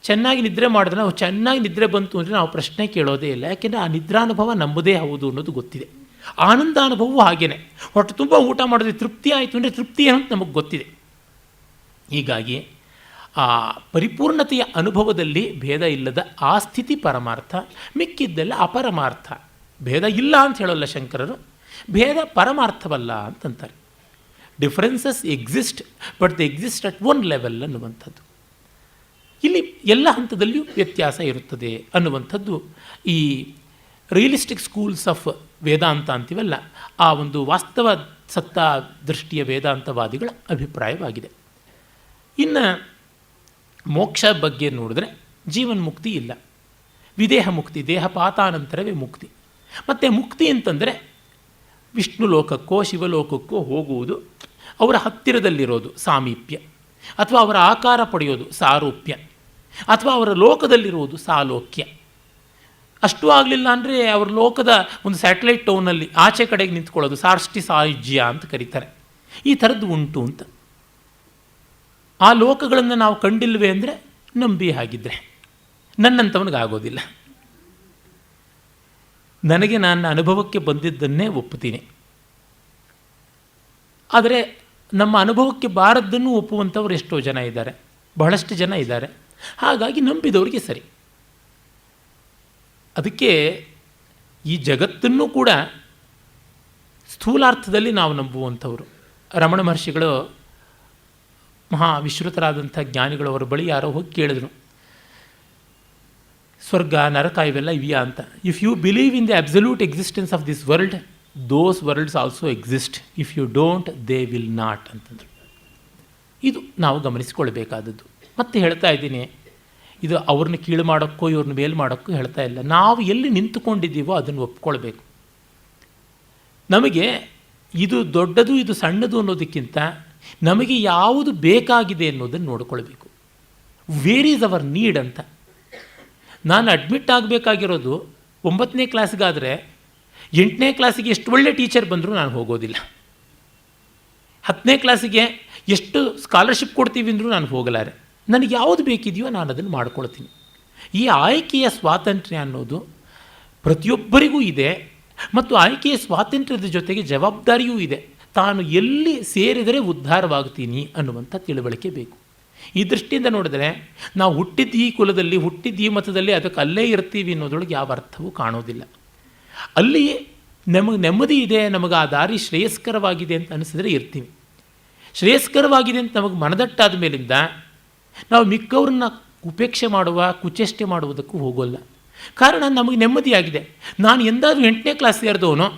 ಚೆನ್ನಾಗಿ ನಿದ್ರೆ ಮಾಡಿದ್ರೆ ನಾವು ಚೆನ್ನಾಗಿ ನಿದ್ರೆ ಬಂತು ಅಂದರೆ ನಾವು ಪ್ರಶ್ನೆ ಕೇಳೋದೇ ಇಲ್ಲ. ಯಾಕೆಂದರೆ ಆ ನಿದ್ರಾನುಭವ ನಮ್ಮದೇ ಹೌದು ಅನ್ನೋದು ಗೊತ್ತಿದೆ. ಆನಂದಾನುಭವವೂ ಹಾಗೇನೆ. ಹೊಟ್ಟೆ ತುಂಬ ಊಟ ಮಾಡಿದ್ರೆ ತೃಪ್ತಿ ಆಯಿತು ಅಂದರೆ ತೃಪ್ತಿ ಏನಂತ ನಮಗೆ ಗೊತ್ತಿದೆ. ಹೀಗಾಗಿ ಆ ಪರಿಪೂರ್ಣತೆಯ ಅನುಭವದಲ್ಲಿ ಭೇದ ಇಲ್ಲದ ಆ ಸ್ಥಿತಿ ಪರಮಾರ್ಥ, ಮಿಕ್ಕಿದ್ದೆಲ್ಲ ಅಪರಮಾರ್ಥ. ಭೇದ ಇಲ್ಲ ಅಂತ ಹೇಳೋಲ್ಲ ಶಂಕರರು, ಭೇದ ಪರಮಾರ್ಥವಲ್ಲ ಅಂತಂತಾರೆ. Differences exist but they exist at one level ಅನ್ನುವಂಥದ್ದು. ಇಲ್ಲಿ ಎಲ್ಲ ಹಂತದಲ್ಲಿಯೂ ವ್ಯತ್ಯಾಸ ಇರುತ್ತದೆ ಅನ್ನುವಂಥದ್ದು ಈ ರಿಯಲಿಸ್ಟಿಕ್ ಸ್ಕೂಲ್ಸ್ ಆಫ್ ವೇದಾಂತ ಅಂತೀವಲ್ಲ, ಆ ಒಂದು ವಾಸ್ತವ ಸತ್ತಾ ದೃಷ್ಟಿಯ ವೇದಾಂತವಾದಿಗಳ ಅಭಿಪ್ರಾಯವಾಗಿದೆ. ಇನ್ನು ಮೋಕ್ಷ ಬಗ್ಗೆ ನೋಡಿದ್ರೆ ಜೀವನ್ಮುಕ್ತಿ ಇಲ್ಲ, ವಿದೇಹ ಮುಕ್ತಿ, ದೇಹಪಾತಾನಂತರವೇ ಮುಕ್ತಿ. ಮತ್ತು ಮುಕ್ತಿ ಅಂತಂದರೆ ವಿಷ್ಣು ಲೋಕಕ್ಕೋ ಶಿವಲೋಕಕ್ಕೋ ಹೋಗುವುದು, ಅವರ ಹತ್ತಿರದಲ್ಲಿರೋದು ಸಾಮೀಪ್ಯ, ಅಥವಾ ಅವರ ಆಕಾರ ಪಡೆಯೋದು ಸಾರೂಪ್ಯ, ಅಥವಾ ಅವರ ಲೋಕದಲ್ಲಿರುವುದು ಸಾಲೋಕ್ಯ. ಅಷ್ಟೂ ಆಗಲಿಲ್ಲ ಅಂದರೆ ಅವರ ಲೋಕದ ಒಂದು ಸ್ಯಾಟಲೈಟ್ ಟೌನಲ್ಲಿ ಆಚೆ ಕಡೆಗೆ ನಿಂತ್ಕೊಳ್ಳೋದು ಸಾರ್ಷ್ಟಿ ಸಾಯುಜ್ಯ ಅಂತ ಕರೀತಾರೆ. ಈ ಥರದ್ದು ಉಂಟು ಅಂತ. ಆ ಲೋಕಗಳನ್ನು ನಾವು ಕಂಡಿಲ್ವೇ ಅಂದರೆ ನಂಬಿ ಹಾಗಿದ್ರೆ ನನ್ನಂಥವನಿಗಾಗೋದಿಲ್ಲ. ನನಗೆ ನನ್ನ ಅನುಭವಕ್ಕೆ ಬಂದಿದ್ದನ್ನೇ ಒಪ್ಪುತ್ತೀನಿ. ಆದರೆ ನಮ್ಮ ಅನುಭವಕ್ಕೆ ಬಾರದ್ದನ್ನು ಒಪ್ಪುವಂಥವ್ರು ಎಷ್ಟೋ ಜನ ಇದ್ದಾರೆ, ಬಹಳಷ್ಟು ಜನ ಇದ್ದಾರೆ. ಹಾಗಾಗಿ ನಂಬಿದವರಿಗೆ ಸರಿ. ಅದಕ್ಕೆ ಈ ಜಗತ್ತನ್ನು ಕೂಡ ಸ್ಥೂಲಾರ್ಥದಲ್ಲಿ ನಾವು ನಂಬುವಂಥವರು. ರಮಣ ಮಹರ್ಷಿಗಳು ಮಹಾ ವಿಶ್ರುತರಾದಂಥ ಜ್ಞಾನಿಗಳವರ ಬಳಿ ಯಾರೋ ಹೋಗಿ ಕೇಳಿದ್ರು, ಸ್ವರ್ಗ ನರಕ ಇವೆಲ್ಲ ಇದೆಯಾ ಅಂತ. If you believe in the absolute existence of this world, those worlds also exist. If you don't they will not ಅಂತಂದರು. ಇದು ನಾವು ಗಮನಿಸಿಕೊಳ್ಬೇಕಾದದ್ದು. ಮತ್ತೆ ಹೇಳ್ತಾ ಇದ್ದೀನಿ, ಇದು ಅವ್ರನ್ನ ಕೀಳು ಮಾಡೋಕ್ಕೋ ಇವ್ರನ್ನ ಮೇಲು ಮಾಡೋಕ್ಕೋ ಹೇಳ್ತಾ ಇಲ್ಲ. ನಾವು ಎಲ್ಲಿ ನಿಂತುಕೊಂಡಿದ್ದೀವೋ ಅದನ್ನು ಒಪ್ಕೊಳ್ಬೇಕು. ನಮಗೆ ಇದು ದೊಡ್ಡದು ಇದು ಸಣ್ಣದು ಅನ್ನೋದಕ್ಕಿಂತ ನಮಗೆ ಯಾವುದು ಬೇಕಾಗಿದೆ ಅನ್ನೋದನ್ನು ನೋಡಿಕೊಳ್ಬೇಕು. ವೇರ್ ಈಸ್ ಅವರ್ ನೀಡ್ ಅಂತ. ನಾನು ಅಡ್ಮಿಟ್ ಆಗಬೇಕಾಗಿರೋದು 9ನೇ ಕ್ಲಾಸ್ಗಾದರೆ 8ನೇ ಕ್ಲಾಸಿಗೆ ಎಷ್ಟು ಒಳ್ಳೆ ಟೀಚರ್ ಬಂದರೂ ನಾನು ಹೋಗೋದಿಲ್ಲ. 10ನೇ ಕ್ಲಾಸಿಗೆ ಎಷ್ಟು ಸ್ಕಾಲರ್ಶಿಪ್ ಕೊಡ್ತೀವಿ ಅಂದರೂ ನಾನು ಹೋಗಲಾರೆ. ನನಗೆ ಯಾವುದು ಬೇಕಿದೆಯೋ ನಾನು ಅದನ್ನು ಮಾಡ್ಕೊಳ್ತೀನಿ. ಈ ಆಯ್ಕೆಯ ಸ್ವಾತಂತ್ರ್ಯ ಅನ್ನೋದು ಪ್ರತಿಯೊಬ್ಬರಿಗೂ ಇದೆ. ಮತ್ತು ಆಯ್ಕೆಯ ಸ್ವಾತಂತ್ರ್ಯದ ಜೊತೆಗೆ ಜವಾಬ್ದಾರಿಯೂ ಇದೆ. ತಾನು ಎಲ್ಲಿ ಸೇರಿದರೆ ಉದ್ಧಾರವಾಗ್ತೀನಿ ಅನ್ನುವಂಥ ತಿಳುವಳಿಕೆ ಬೇಕು. ಈ ದೃಷ್ಟಿಯಿಂದ ನೋಡಿದರೆ ನಾವು ಹುಟ್ಟಿದ್ದು ಈ ಕುಲದಲ್ಲಿ, ಹುಟ್ಟಿದ್ದು ಈ ಮತದಲ್ಲಿ, ಅದಕ್ಕೆ ಅಲ್ಲೇ ಇರ್ತೀವಿ ಅನ್ನೋದ್ರೊಳಗೆ ಯಾವ ಅರ್ಥವೂ ಕಾಣೋದಿಲ್ಲ. ಅಲ್ಲಿ ನಮಗೆ ನೆಮ್ಮದಿ ಇದೆ, ನಮಗೆ ಆ ದಾರಿ ಶ್ರೇಯಸ್ಕರವಾಗಿದೆ ಅಂತ ಅನಿಸಿದರೆ ಇರ್ತೀವಿ. ಶ್ರೇಯಸ್ಕರವಾಗಿದೆ ಅಂತ ನಮಗೆ ಮನದಟ್ಟಾದ ಮೇಲಿಂದ ನಾವು ಮಿಕ್ಕವ್ರನ್ನ ಉಪೇಕ್ಷೆ ಮಾಡುವ, ಕುಚೇಷ್ಟೆ ಮಾಡುವುದಕ್ಕೂ ಹೋಗೋಲ್ಲ. ಕಾರಣ ನಮಗೆ ನೆಮ್ಮದಿಯಾಗಿದೆ. ನಾನು ಎಂದಾದರೂ 8ನೇ ಕ್ಲಾಸ್ ಸೇರಿದವನೋ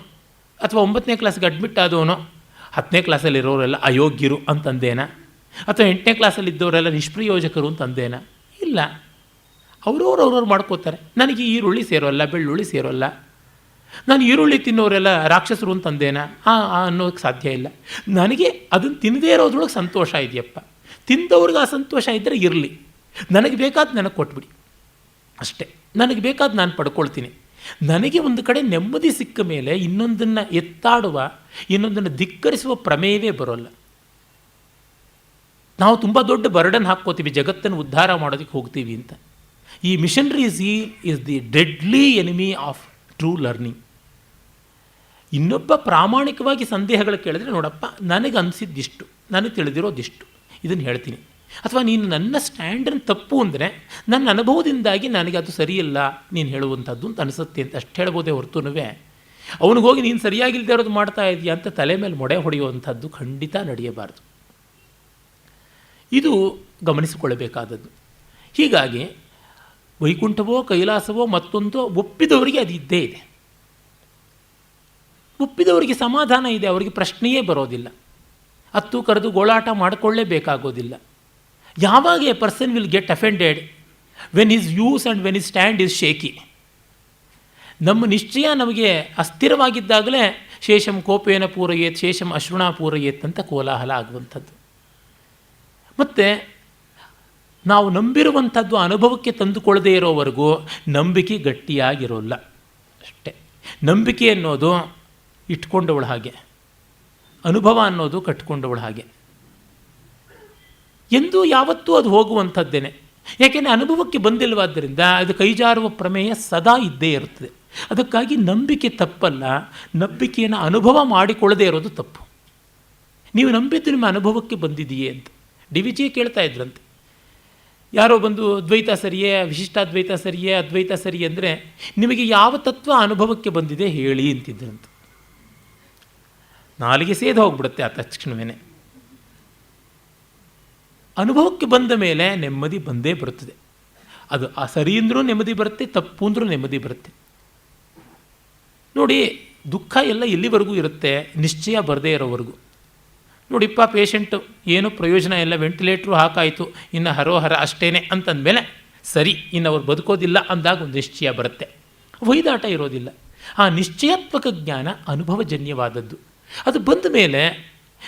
ಅಥವಾ 9ನೇ ಕ್ಲಾಸ್ಗೆ ಅಡ್ಮಿಟ್ ಆದವನೋ 10ನೇ ಕ್ಲಾಸಲ್ಲಿರೋರೆಲ್ಲ ಅಯೋಗ್ಯರು ಅಂತಂದೇನ, ಅಥವಾ 8ನೇ ಕ್ಲಾಸಲ್ಲಿದ್ದವರೆಲ್ಲ ನಿಷ್ಪ್ರಯೋಜಕರು ಅಂತಂದೇನ? ಇಲ್ಲ. ಅವ್ರವ್ರು ಮಾಡ್ಕೋತಾರೆ. ನನಗೆ ಈರುಳ್ಳಿ ಸೇರೋಲ್ಲ, ಬೆಳ್ಳುಳ್ಳಿ ಸೇರೋಲ್ಲ, ನಾನು ಈರುಳ್ಳಿ ತಿನ್ನೋರೆಲ್ಲ ರಾಕ್ಷಸರು ಅಂತಂದೇನ ಅನ್ನೋಕ್ಕೆ ಸಾಧ್ಯ ಇಲ್ಲ. ನನಗೆ ಅದನ್ನು ತಿನ್ನದೇ ಇರೋದ್ರೊಳಗೆ ಸಂತೋಷ ಇದೆಯಪ್ಪ. ತಿಂದವ್ರಿಗೆ ಆ ಸಂತೋಷ ಇದ್ದರೆ ಇರಲಿ, ನನಗೆ ಬೇಕಾದ ನನಗೆ ಕೊಟ್ಬಿಡಿ ಅಷ್ಟೇ. ನನಗೆ ಬೇಕಾದ ನಾನು ಪಡ್ಕೊಳ್ತೀನಿ. ನನಗೆ ಒಂದು ಕಡೆ ನೆಮ್ಮದಿ ಸಿಕ್ಕ ಮೇಲೆ ಇನ್ನೊಂದನ್ನು ಎತ್ತಾಡುವ, ಇನ್ನೊಂದನ್ನು ಧಿಕ್ಕರಿಸುವ ಪ್ರಮೇಯವೇ ಬರೋಲ್ಲ. ನಾವು ತುಂಬ ದೊಡ್ಡ ಬರ್ಡನ್ ಹಾಕ್ಕೋತೀವಿ, ಜಗತ್ತನ್ನು ಉದ್ಧಾರ ಮಾಡೋದಕ್ಕೆ ಹೋಗ್ತೀವಿ ಅಂತ. ಈ missionaries is the deadly enemy of true learning. ಇನ್ನೊಬ್ಬ ಪ್ರಾಮಾಣಿಕವಾಗಿ ಸಂದೇಹಗಳು ಕೇಳಿದ್ರೆ, ನೋಡಪ್ಪ ನನಗೆ ಅನಿಸಿದ್ದಿಷ್ಟು, ನನಗೆ ತಿಳಿದಿರೋದಿಷ್ಟು, ಇದನ್ನು ಹೇಳ್ತೀನಿ. ಅಥವಾ ನೀನು ನನ್ನ ಸ್ಟ್ಯಾಂಡನ್ನು ತಪ್ಪು ಅಂದರೆ ನನ್ನ ಅನುಭವದಿಂದಾಗಿ ನನಗೆ ಅದು ಸರಿಯಿಲ್ಲ ನೀನು ಹೇಳುವಂಥದ್ದು ಅಂತ ಅನಿಸುತ್ತೆ ಅಂತ ಅಷ್ಟು ಹೇಳ್ಬೋದೇ ಹೊರತುನುವೆ ಅವನಿಗೋಗಿ ನೀನು ಸರಿಯಾಗಿಲ್ಲದೆ ಇರೋದು ಮಾಡ್ತಾ ಇದೆಯಾ ಅಂತ ತಲೆ ಮೇಲೆ ಮೊಡೆ ಹೊಡೆಯುವಂಥದ್ದು ಖಂಡಿತ ನಡೆಯಬಾರದು. ಇದು ಗಮನಿಸಿಕೊಳ್ಳಬೇಕಾದದ್ದು. ಹೀಗಾಗಿ ವೈಕುಂಠವೋ ಕೈಲಾಸವೋ ಮತ್ತೊಂದೋ ಒಪ್ಪಿದವರಿಗೆ ಅದು ಇದ್ದೇ ಇದೆ. ಒಪ್ಪಿದವರಿಗೆ ಸಮಾಧಾನ ಇದೆ, ಅವರಿಗೆ ಪ್ರಶ್ನೆಯೇ ಬರೋದಿಲ್ಲ. ಹತ್ತು ಕರೆದು ಗೋಳಾಟ ಮಾಡಿಕೊಳ್ಳೇಬೇಕಾಗೋದಿಲ್ಲ. ಯಾವಾಗ A person will get offended when his views and when his stand is shaky. ನಮ್ಮ ನಿಶ್ಚಯ ನಮಗೆ ಅಸ್ಥಿರವಾಗಿದ್ದಾಗಲೇ ಶೇಷಂ ಕೋಪೇನ ಪೂರಯೇತ್, ಶೇಷಂ ಅಶ್ರುಣ ಪೂರಯೇತ್ ಅಂತ ಕೋಲಾಹಲ ಆಗುವಂಥದ್ದು. ಮತ್ತು ನಾವು ನಂಬಿರುವಂಥದ್ದು ಅನುಭವಕ್ಕೆ ತಂದುಕೊಳ್ಳದೇ ಇರೋವರೆಗೂ ನಂಬಿಕೆ ಗಟ್ಟಿಯಾಗಿರೋಲ್ಲ ಅಷ್ಟೇ. ನಂಬಿಕೆ ಅನ್ನೋದು ಇಟ್ಕೊಂಡವಳ ಹಾಗೆ, ಅನುಭವ ಅನ್ನೋದು ಕಟ್ಕೊಂಡವಳ ಹಾಗೆ. ಎಂದೂ ಯಾವತ್ತೂ ಅದು ಹೋಗುವಂಥದ್ದೇನೆ. ಯಾಕೆಂದರೆ ಅನುಭವಕ್ಕೆ ಬಂದಿಲ್ಲವಾದ್ದರಿಂದ ಅದು ಕೈಜಾರುವ ಪ್ರಮೇಯ ಸದಾ ಇದ್ದೇ ಇರುತ್ತದೆ. ಅದಕ್ಕಾಗಿ ನಂಬಿಕೆ ತಪ್ಪಲ್ಲ, ನಂಬಿಕೆಯನ್ನು ಅನುಭವ ಮಾಡಿಕೊಳ್ಳದೇ ಇರೋದು ತಪ್ಪು. ನೀವು ನಂಬಿದ್ದು ನಿಮ್ಮ ಅನುಭವಕ್ಕೆ ಬಂದಿದೆಯೇ ಅಂತ ಡಿ ವಿ ಜಿ ಕೇಳ್ತಾ ಇದ್ರಂತೆ. ಯಾರೋ ಬಂದು ದ್ವೈತ ಸರಿಯೇ, ವಿಶಿಷ್ಟಾದ್ವೈತ ಸರಿಯೇ, ಅದ್ವೈತ ಸರಿ ಅಂದರೆ ನಿಮಗೆ ಯಾವ ತತ್ವ ಅನುಭವಕ್ಕೆ ಬಂದಿದೆ ಹೇಳಿ ಅಂತಿದ್ರಂತೆ. ನಾಲಿಗೆ ಸೇದು ಹೋಗ್ಬಿಡುತ್ತೆ ಆ ತಕ್ಷಣವೇ. ಅನುಭವಕ್ಕೆ ಬಂದ ಮೇಲೆ ನೆಮ್ಮದಿ ಬಂದೇ ಬರುತ್ತದೆ. ಅದು ಆ ಸರಿ ಅಂದರೂ ನೆಮ್ಮದಿ ಬರುತ್ತೆ, ತಪ್ಪು ಅಂದರೂ ನೆಮ್ಮದಿ ಬರುತ್ತೆ. ನೋಡಿ, ದುಃಖ ಎಲ್ಲ ಎಲ್ಲಿವರೆಗೂ ಇರುತ್ತೆ? ನಿಶ್ಚಯ ಬರದೇ ಇರೋವರೆಗೂ. ನೋಡಿಪ್ಪ, ಪೇಷಂಟು ಏನೂ ಪ್ರಯೋಜನ ಇಲ್ಲ, ವೆಂಟಿಲೇಟ್ರು ಹಾಕಾಯಿತು, ಇನ್ನು ಹರೋಹರ ಅಷ್ಟೇ ಅಂತಂದಮೇಲೆ ಸರಿ, ಇನ್ನು ಅವ್ರು ಬದುಕೋದಿಲ್ಲ ಅಂದಾಗ ಒಂದು ನಿಶ್ಚಯ ಬರುತ್ತೆ. ವೈದಾಟ ಇರೋದಿಲ್ಲ. ಆ ನಿಶ್ಚಯಾತ್ಮಕ ಜ್ಞಾನ ಅನುಭವಜನ್ಯವಾದದ್ದು. ಅದು ಬಂದ ಮೇಲೆ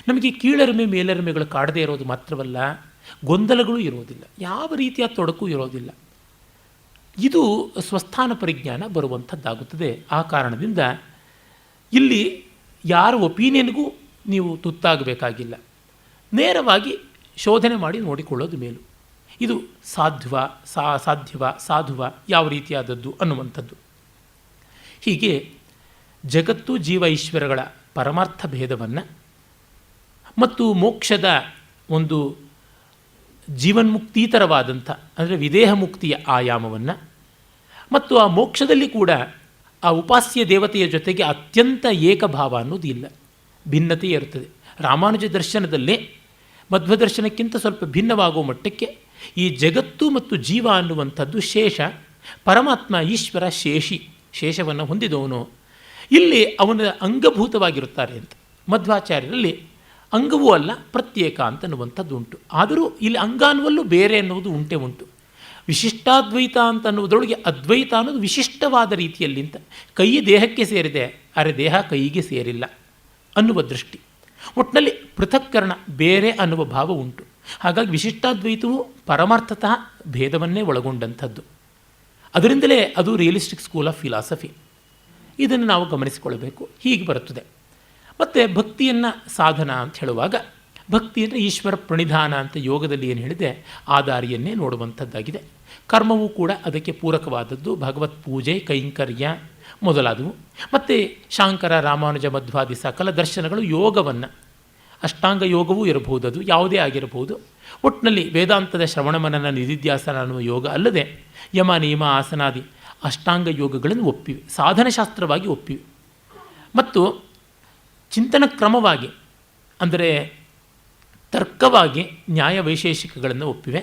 ನಮಗೆ ಕೀಳರಿಮೆ ಮೇಲರಿಮೆಗಳು ಕಾಡದೇ ಇರೋದು ಮಾತ್ರವಲ್ಲ, ಗೊಂದಲಗಳು ಇರೋದಿಲ್ಲ, ಯಾವ ರೀತಿಯ ತೊಡಕು ಇರೋದಿಲ್ಲ. ಇದು ಸ್ವಸ್ಥಾನ ಪರಿಜ್ಞಾನ ಬರುವಂಥದ್ದಾಗುತ್ತದೆ. ಆ ಕಾರಣದಿಂದ ಇಲ್ಲಿ ಯಾರ ಒಪಿನಿಯನ್ಗೂ ನೀವು ತುತ್ತಾಗಬೇಕಾಗಿಲ್ಲ, ನೇರವಾಗಿ ಶೋಧನೆ ಮಾಡಿ ನೋಡಿಕೊಳ್ಳೋದು ಮೇಲು. ಇದು ಸಾಧ್ಯವ ಸಾಧುವ ಯಾವ ರೀತಿಯಾದದ್ದು ಅನ್ನುವಂಥದ್ದು. ಹೀಗೆ ಜಗತ್ತು ಜೀವ ಈಶ್ವರಗಳ ಪರಮಾರ್ಥ ಭೇದವನ್ನು ಮತ್ತು ಮೋಕ್ಷದ ಒಂದು ಜೀವನ್ಮುಕ್ತೀತರವಾದಂಥ ಅಂದರೆ ವಿದೇಹ ಮುಕ್ತಿಯ ಆಯಾಮವನ್ನು ಮತ್ತು ಆ ಮೋಕ್ಷದಲ್ಲಿ ಕೂಡ ಆ ಉಪಾಸ್ಯ ದೇವತೆಯ ಜೊತೆಗೆ ಅತ್ಯಂತ ಏಕಭಾವ ಅನ್ನೋದು ಇಲ್ಲ, ಭಿನ್ನತೆ ಇರುತ್ತದೆ. ರಾಮಾನುಜ ದರ್ಶನದಲ್ಲೇ ಮಧ್ವ ದರ್ಶನಕ್ಕಿಂತ ಸ್ವಲ್ಪ ಭಿನ್ನವಾಗುವ ಮಟ್ಟಕ್ಕೆ ಈ ಜಗತ್ತು ಮತ್ತು ಜೀವ ಅನ್ನುವಂಥದ್ದು ಶೇಷ, ಪರಮಾತ್ಮ ಈಶ್ವರ ಶೇಷವನ್ನು ಹೊಂದಿದವನು. ಇಲ್ಲಿ ಅವನ ಅಂಗಭೂತವಾಗಿರುತ್ತಾರೆ ಅಂತ. ಮಧ್ವಾಚಾರ್ಯರಲ್ಲಿ ಅಂಗವೂ ಅಲ್ಲ ಪ್ರತ್ಯೇಕ ಅಂತನ್ನುವಂಥದ್ದು ಉಂಟು. ಆದರೂ ಇಲ್ಲಿ ಅಂಗ ಅನ್ನುವಲ್ಲೂ ಬೇರೆ ಅನ್ನುವುದು ಉಂಟು. ವಿಶಿಷ್ಟಾದ್ವೈತ ಅಂತ ಅನ್ನುವುದರೊಳಗೆ ಅದ್ವೈತ ಅನ್ನೋದು ವಿಶಿಷ್ಟವಾದ ರೀತಿಯಲ್ಲಿ ಅಂತ. ಕೈ ದೇಹಕ್ಕೆ ಸೇರಿದೆ, ಅರೆ ದೇಹ ಕೈಗೆ ಸೇರಿಲ್ಲ ಅನ್ನುವ ದೃಷ್ಟಿ. ಒಟ್ಟಿನಲ್ಲಿ ಪೃಥಕ್ಕರಣ ಬೇರೆ ಅನ್ನುವ ಭಾವ ಉಂಟು. ಹಾಗಾಗಿ ವಿಶಿಷ್ಟಾದ್ವೈತವು ಪರಮಾರ್ಥತಃ ಭೇದವನ್ನೇ ಒಳಗೊಂಡಂಥದ್ದು. ಅದರಿಂದಲೇ ಅದು ರಿಯಲಿಸ್ಟಿಕ್ ಸ್ಕೂಲ್ ಆಫ್ ಫಿಲಾಸಫಿ. ಇದನ್ನು ನಾವು ಗಮನಿಸಿಕೊಳ್ಳಬೇಕು. ಹೀಗೆ ಬರುತ್ತದೆ. ಮತ್ತು ಭಕ್ತಿಯನ್ನು ಸಾಧನ ಅಂತ ಹೇಳುವಾಗ, ಭಕ್ತಿ ಅಂದರೆ ಈಶ್ವರ ಪ್ರಣಿಧಾನ ಅಂತ ಯೋಗದಲ್ಲಿ ಏನು ಹೇಳಿದೆ ಆ ದಾರಿಯನ್ನೇ ನೋಡುವಂಥದ್ದಾಗಿದೆ. ಕರ್ಮವೂ ಕೂಡ ಅದಕ್ಕೆ ಪೂರಕವಾದದ್ದು. ಭಗವತ್ ಪೂಜೆ, ಕೈಂಕರ್ಯ ಮೊದಲಾದವು. ಮತ್ತು ಶಾಂಕರ, ರಾಮಾನುಜ, ಮಧ್ವಾದಿ ಸಕಲ ದರ್ಶನಗಳು ಯೋಗವನ್ನು, ಅಷ್ಟಾಂಗ ಯೋಗವೂ ಇರಬಹುದು, ಅದು ಯಾವುದೇ ಆಗಿರಬಹುದು. ಒಟ್ಟಿನಲ್ಲಿ ವೇದಾಂತದ ಶ್ರವಣಮನನ ನಿಧಿಧ್ಯಾಸನ ಅನ್ನುವ ಯೋಗ ಅಲ್ಲದೆ ಯಮ ನಿಯಮ ಆಸನಾದಿ ಅಷ್ಟಾಂಗ ಯೋಗಗಳನ್ನು ಒಪ್ಪಿವೆ, ಸಾಧನಶಾಸ್ತ್ರವಾಗಿ ಒಪ್ಪಿವೆ. ಮತ್ತು ಚಿಂತನ ಕ್ರಮವಾಗಿ ಅಂದರೆ ತರ್ಕವಾಗಿ ನ್ಯಾಯ ವೈಶೇಷಿಕಗಳನ್ನು ಒಪ್ಪಿವೆ,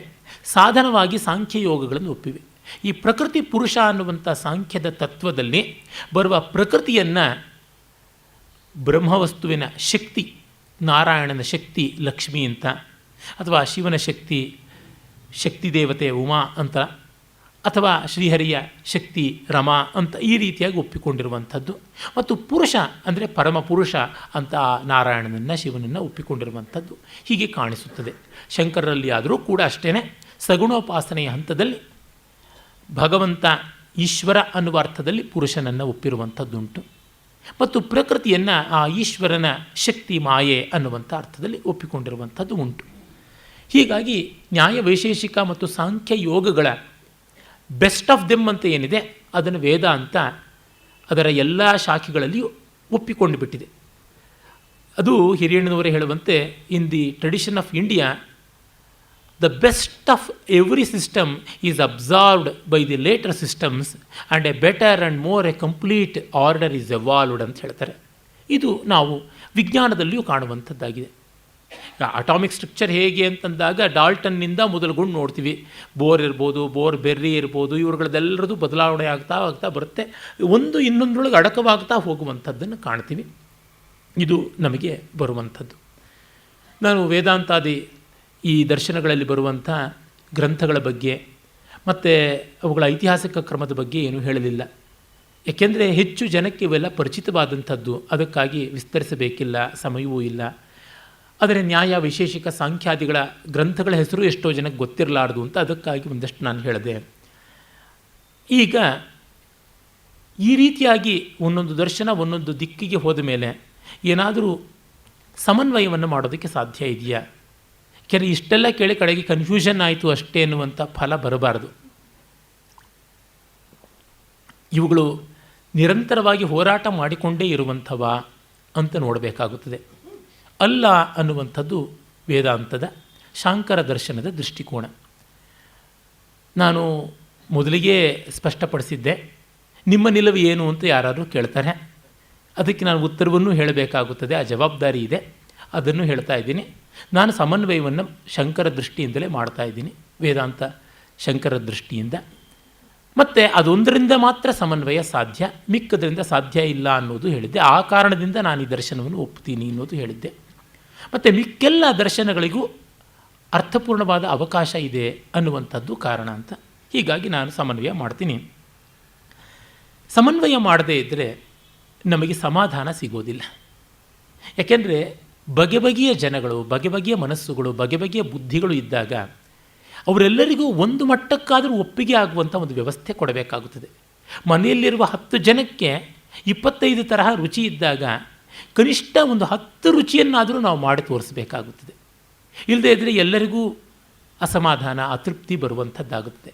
ಸಾಧನವಾಗಿ ಸಾಂಖ್ಯ ಯೋಗಗಳನ್ನು ಒಪ್ಪಿವೆ. ಈ ಪ್ರಕೃತಿ ಪುರುಷ ಅನ್ನುವಂಥ ಸಾಂಖ್ಯದ ತತ್ವದಲ್ಲಿ ಬರುವ ಪ್ರಕೃತಿಯನ್ನು ಬ್ರಹ್ಮವಸ್ತುವಿನ ಶಕ್ತಿ, ನಾರಾಯಣನ ಶಕ್ತಿ ಲಕ್ಷ್ಮಿ ಅಂತ, ಅಥವಾ ಶಿವನ ಶಕ್ತಿ ದೇವತೆ ಉಮಾ ಅಂತ, ಅಥವಾ ಶ್ರೀಹರಿಯ ಶಕ್ತಿ ರಮಾ ಅಂತ ಈ ರೀತಿಯಾಗಿ ಒಪ್ಪಿಕೊಂಡಿರುವಂಥದ್ದು. ಮತ್ತು ಪುರುಷ ಅಂದರೆ ಪರಮಪುರುಷ ಅಂತ ನಾರಾಯಣನನ್ನು ಶಿವನನ್ನು ಒಪ್ಪಿಕೊಂಡಿರುವಂಥದ್ದು ಹೀಗೆ ಕಾಣಿಸುತ್ತದೆ. ಶಂಕರರಲ್ಲಿ ಆದರೂ ಕೂಡ ಅಷ್ಟೇ ಸಗುಣೋಪಾಸನೆಯ ಹಂತದಲ್ಲಿ ಭಗವಂತ ಈಶ್ವರ ಅನ್ನುವ ಅರ್ಥದಲ್ಲಿ ಪುರುಷನನ್ನು ಒಪ್ಪಿರುವಂಥದ್ದುಂಟು. ಮತ್ತು ಪ್ರಕೃತಿಯನ್ನು ಆ ಈಶ್ವರನ ಶಕ್ತಿ ಮಾಯೆ ಅನ್ನುವಂಥ ಅರ್ಥದಲ್ಲಿ ಒಪ್ಪಿಕೊಂಡಿರುವಂಥದ್ದು ಉಂಟು. ಹೀಗಾಗಿ ನ್ಯಾಯ ವೈಶೇಷಿಕ ಮತ್ತು ಸಾಂಖ್ಯ ಯೋಗಗಳ ಬೆಸ್ಟ್ ಆಫ್ ದೆಮ್ ಅಂತ ಏನಿದೆ ಅದನ್ನು ವೇದಾಂತ ಅದರ ಎಲ್ಲ ಶಾಖೆಗಳಲ್ಲಿಯೂ ಒಪ್ಪಿಕೊಂಡು ಬಿಟ್ಟಿದೆ. ಅದು ಹಿರಿಯಣ್ಣನವರೇ ಹೇಳುವಂತೆ, in the tradition of India the best of every system is absorbed by the later systems and a better and more a complete order is evolved ಅಂತ ಹೇಳ್ತಾರೆ. ಇದು ನಾವು ವಿಜ್ಞಾನದಲ್ಲಿಯೂ ಕಾಣುವಂಥದ್ದಾಗಿದೆ. ಅಟಾಮಿಕ್ ಸ್ಟ್ರಕ್ಚರ್ ಹೇಗೆ ಅಂತಂದಾಗ ಡಾಲ್ಟನ್ನಿಂದ ಮೊದಲುಗೊಂಡು ನೋಡ್ತೀವಿ. ಬೋರ್ ಇರ್ಬೋದು, ಬೋರ್ ಬೆರ್ರಿ ಇರ್ಬೋದು, ಇವುಗಳದೆಲ್ಲರದು ಬದಲಾವಣೆ ಆಗ್ತಾ ಬರುತ್ತೆ. ಒಂದು ಇನ್ನೊಂದರೊಳಗೆ ಅಡಕವಾಗ್ತಾ ಹೋಗುವಂಥದ್ದನ್ನು ಕಾಣ್ತೀವಿ. ಇದು ನಮಗೆ ಬರುವಂಥದ್ದು. ನಾನು ವೇದಾಂತಾದಿ ಈ ದರ್ಶನಗಳಲ್ಲಿ ಬರುವಂಥ ಗ್ರಂಥಗಳ ಬಗ್ಗೆ ಮತ್ತು ಅವುಗಳ ಐತಿಹಾಸಿಕ ಕ್ರಮದ ಬಗ್ಗೆ ಏನೂ ಹೇಳಲಿಲ್ಲ. ಏಕೆಂದರೆ ಹೆಚ್ಚು ಜನಕ್ಕೆ ಇವೆಲ್ಲ ಪರಿಚಿತವಾದಂಥದ್ದು, ಅದಕ್ಕಾಗಿ ವಿಸ್ತರಿಸಬೇಕಿಲ್ಲ, ಸಮಯವೂ ಇಲ್ಲ. ಆದರೆ ನ್ಯಾಯ ವೈಶೇಷಿಕ ಸಾಂಖ್ಯಾದಿಗಳ ಗ್ರಂಥಗಳ ಹೆಸರು ಎಷ್ಟೋ ಜನಕ್ಕೆ ಗೊತ್ತಿರಲಾರ್ದು ಅಂತ ಅದಕ್ಕಾಗಿ ಒಂದಷ್ಟು ನಾನು ಹೇಳಿದೆ. ಈಗ ಈ ರೀತಿಯಾಗಿ ಒಂದೊಂದು ದರ್ಶನ ಒಂದೊಂದು ದಿಕ್ಕಿಗೆ ಹೋದ ಮೇಲೆ ಏನಾದರೂ ಸಮನ್ವಯವನ್ನು ಮಾಡೋದಕ್ಕೆ ಸಾಧ್ಯ ಇದೆಯಾ? ಇಷ್ಟೆಲ್ಲ ಕೇಳಿ ಕಡೆಗೆ ಕನ್ಫ್ಯೂಷನ್ ಆಯಿತು ಅಷ್ಟೇ ಅನ್ನುವಂಥ ಫಲ ಬರಬಾರದು. ಇವುಗಳು ನಿರಂತರವಾಗಿ ಹೋರಾಟ ಮಾಡಿಕೊಂಡೇ ಇರುವಂಥವ ಅಂತ ನೋಡಬೇಕಾಗುತ್ತದೆ. ಅಲ್ಲ ಅನ್ನುವಂಥದ್ದು ವೇದಾಂತದ ಶಾಂಕರ ದರ್ಶನದ ದೃಷ್ಟಿಕೋನ. ನಾನು ಮೊದಲಿಗೆ ಸ್ಪಷ್ಟಪಡಿಸಿದ್ದೆ, ನಿಮ್ಮ ನಿಲುವು ಏನು ಅಂತ ಯಾರಾದರೂ ಕೇಳ್ತಾರೆ, ಅದಕ್ಕೆ ನಾನು ಉತ್ತರವನ್ನು ಹೇಳಬೇಕಾಗುತ್ತದೆ, ಆ ಜವಾಬ್ದಾರಿ ಇದೆ, ಅದನ್ನು ಹೇಳ್ತಾ ಇದ್ದೀನಿ. ನಾನು ಸಮನ್ವಯವನ್ನು ಶಂಕರ ದೃಷ್ಟಿಯಿಂದಲೇ ಮಾಡ್ತಾ ಇದ್ದೀನಿ, ವೇದಾಂತ ಶಂಕರ ದೃಷ್ಟಿಯಿಂದ. ಮತ್ತು ಅದೊಂದರಿಂದ ಮಾತ್ರ ಸಮನ್ವಯ ಸಾಧ್ಯ, ಮಿಕ್ಕದರಿಂದ ಸಾಧ್ಯ ಇಲ್ಲ ಅನ್ನೋದು ಹೇಳಿದ್ದೆ. ಆ ಕಾರಣದಿಂದ ನಾನು ಈ ದರ್ಶನವನ್ನು ಒಪ್ತೀನಿ ಅನ್ನೋದು ಹೇಳಿದ್ದೆ. ಮತ್ತು ಮಿಕ್ಕೆಲ್ಲ ದರ್ಶನಗಳಿಗೂ ಅರ್ಥಪೂರ್ಣವಾದ ಅವಕಾಶ ಇದೆ ಅನ್ನುವಂಥದ್ದು ಕಾರಣ ಅಂತ. ಹೀಗಾಗಿ ನಾನು ಸಮನ್ವಯ ಮಾಡ್ತೀನಿ. ಸಮನ್ವಯ ಮಾಡದೇ ಇದ್ದರೆ ನಮಗೆ ಸಮಾಧಾನ ಸಿಗೋದಿಲ್ಲ. ಯಾಕೆಂದರೆ ಬಗೆ ಬಗೆಯ ಜನಗಳು, ಬಗೆ ಬಗೆಯ ಮನಸ್ಸುಗಳು, ಬಗೆ ಬಗೆಯ ಬುದ್ಧಿಗಳು ಇದ್ದಾಗ ಅವರೆಲ್ಲರಿಗೂ ಒಂದು ಮಟ್ಟಕ್ಕಾದರೂ ಒಪ್ಪಿಗೆ ಆಗುವಂಥ ಒಂದು ವ್ಯವಸ್ಥೆ ಕೊಡಬೇಕಾಗುತ್ತದೆ. ಮನೆಯಲ್ಲಿರುವ 10 ಜನಕ್ಕೆ 25 ತರಹ ರುಚಿ ಇದ್ದಾಗ ಕನಿಷ್ಠ ಒಂದು 10 ರುಚಿಯನ್ನಾದರೂ ನಾವು ಮಾಡಿ ತೋರಿಸಬೇಕಾಗುತ್ತದೆ. ಇಲ್ಲದೇ ಇದ್ದರೆ ಎಲ್ಲರಿಗೂ ಅಸಮಾಧಾನ, ಅತೃಪ್ತಿ ಬರುವಂಥದ್ದಾಗುತ್ತದೆ.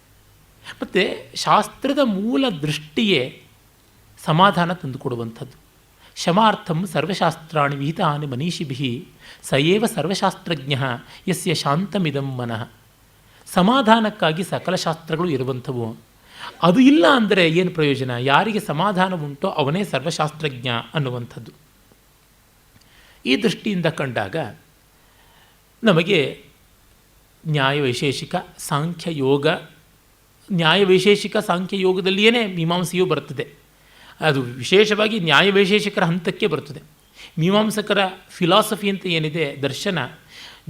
ಮತ್ತು ಶಾಸ್ತ್ರದ ಮೂಲ ದೃಷ್ಟಿಯೇ ಸಮಾಧಾನ ತಂದುಕೊಡುವಂಥದ್ದು. ಶಮಾರ್ಥಂ ಸರ್ವಶಾಸ್ತ್ರಾಣಿ ವಿಹಿತಾನಿ ಮನೀಷಿಭಿ ಸಯೇವ ಸರ್ವಶಾಸ್ತ್ರಜ್ಞ ಯಸ್ಯ ಶಾಂತಮಿದಂ ಮನಃ. ಸಮಾಧಾನಕ್ಕಾಗಿ ಸಕಲ ಶಾಸ್ತ್ರಗಳು ಇರುವಂಥವು. ಅದು ಇಲ್ಲ ಅಂದರೆ ಏನು ಪ್ರಯೋಜನ? ಯಾರಿಗೆ ಸಮಾಧಾನ ಉಂಟೋ ಅವನೇ ಸರ್ವಶಾಸ್ತ್ರಜ್ಞ ಅನ್ನುವಂಥದ್ದು. ಈ ದೃಷ್ಟಿಯಿಂದ ಕಂಡಾಗ ನಮಗೆ ನ್ಯಾಯವೈಶೇಷಿಕ ಸಾಂಖ್ಯಯೋಗ, ನ್ಯಾಯವೈಶೇಷಿಕ ಸಾಂಖ್ಯಯೋಗದಲ್ಲಿಯೇ ಮೀಮಾಂಸೆಯೂ ಬರುತ್ತದೆ. ಅದು ವಿಶೇಷವಾಗಿ ನ್ಯಾಯವೈಶೇಷಿಕರ ಹಂತಕ್ಕೆ ಬರುತ್ತದೆ. ಮೀಮಾಂಸಕರ ಫಿಲಾಸಫಿ ಅಂತ ಏನಿದೆ, ದರ್ಶನ,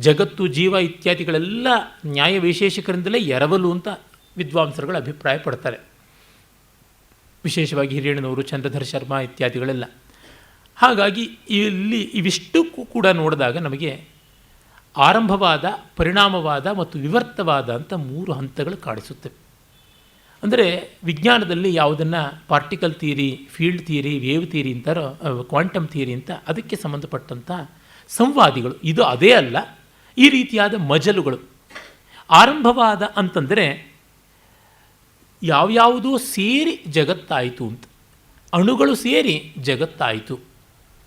ಜಗತ್ತು, ಜೀವ ಇತ್ಯಾದಿಗಳೆಲ್ಲ ನ್ಯಾಯವೈಶೇಷಿಕರಿಂದಲೇ ಎರವಲು ಅಂತ ವಿದ್ವಾಂಸರುಗಳು ಅಭಿಪ್ರಾಯ ಪಡ್ತಾರೆ. ವಿಶೇಷವಾಗಿ ಹಿರಿಯಣ್ಣನವರು, ಚಂದ್ರಧರ್ ಶರ್ಮಾ ಇತ್ಯಾದಿಗಳೆಲ್ಲ. ಹಾಗಾಗಿ ಇಲ್ಲಿ ಇವಿಷ್ಟಕ್ಕೂ ಕೂಡ ನೋಡಿದಾಗ ನಮಗೆ ಆರಂಭವಾದ, ಪರಿಣಾಮವಾದ ಮತ್ತು ವಿವರ್ತವಾದ ಅಂತ 3 ಹಂತಗಳು ಕಾಣಿಸುತ್ತವೆ. ಅಂದರೆ ವಿಜ್ಞಾನದಲ್ಲಿ ಯಾವುದನ್ನು particle theory, field theory, wave theory ಅಂತಾರೋ, ಕ್ವಾಂಟಮ್ ಥಿಯರಿ ಅಂತ ಅದಕ್ಕೆ ಸಂಬಂಧಪಟ್ಟಂಥ ಸಂವಾದಿಗಳು. ಇದು ಅದೇ ಅಲ್ಲ, ಈ ರೀತಿಯಾದ ಮಜಲುಗಳು ಆರಂಭವಾದ ಅಂತಂದರೆ ಯಾವ್ಯಾವುದೋ ಸೇರಿ ಜಗತ್ತಾಯಿತು ಅಂತ, ಅಣುಗಳು ಸೇರಿ ಜಗತ್ತಾಯಿತು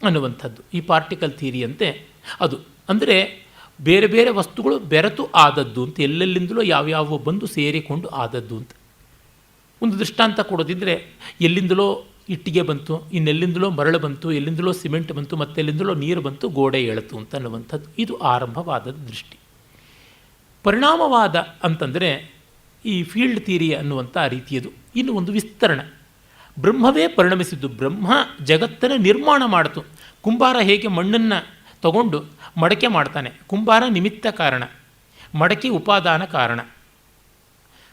ಅನ್ನುವಂಥದ್ದು ಈ ಪಾರ್ಟಿಕಲ್ ಥಿಯರಿ ಅಂತೆ. ಅದು ಅಂದರೆ ಬೇರೆ ಬೇರೆ ವಸ್ತುಗಳು ಬೆರೆತು ಆದದ್ದು ಅಂತ, ಎಲ್ಲೆಲ್ಲಿಂದಲೋ ಯಾವ್ಯಾವ ಬಂದು ಸೇರಿಕೊಂಡು ಆದದ್ದು ಅಂತ. ಒಂದು ದೃಷ್ಟಾಂತ ಕೊಡೋದಿದ್ದರೆ, ಎಲ್ಲಿಂದಲೋ ಇಟ್ಟಿಗೆ ಬಂತು, ಇನ್ನೆಲ್ಲಿಂದಲೋ ಮರಳು ಬಂತು, ಎಲ್ಲಿಂದಲೋ ಸಿಮೆಂಟ್ ಬಂತು, ಮತ್ತೆಲ್ಲಿಂದಲೋ ನೀರು ಬಂತು, ಗೋಡೆ ಏಳಿತು ಅಂತ ಅನ್ನುವಂಥದ್ದು. ಇದು ಆರಂಭವಾದ ದೃಷ್ಟಿ. ಪರಿಣಾಮವಾದ ಅಂತಂದರೆ ಈ ಫೀಲ್ಡ್ ಥಿಯರಿ ಅನ್ನುವಂಥ ರೀತಿಯದು. ಇನ್ನು ಒಂದು ವಿಸ್ತರಣೆ, ಬ್ರಹ್ಮವೇ ಪರಿಣಮಿಸಿದ್ದು. ಬ್ರಹ್ಮ ಜಗತ್ತನ್ನು ನಿರ್ಮಾಣ ಮಾಡಿತು. ಕುಂಬಾರ ಹೇಗೆ ಮಣ್ಣನ್ನು ತಗೊಂಡು ಮಡಕೆ ಮಾಡ್ತಾನೆ, ಕುಂಬಾರ ನಿಮಿತ್ತ ಕಾರಣ, ಮಡಕೆ ಉಪಾದಾನ ಕಾರಣ.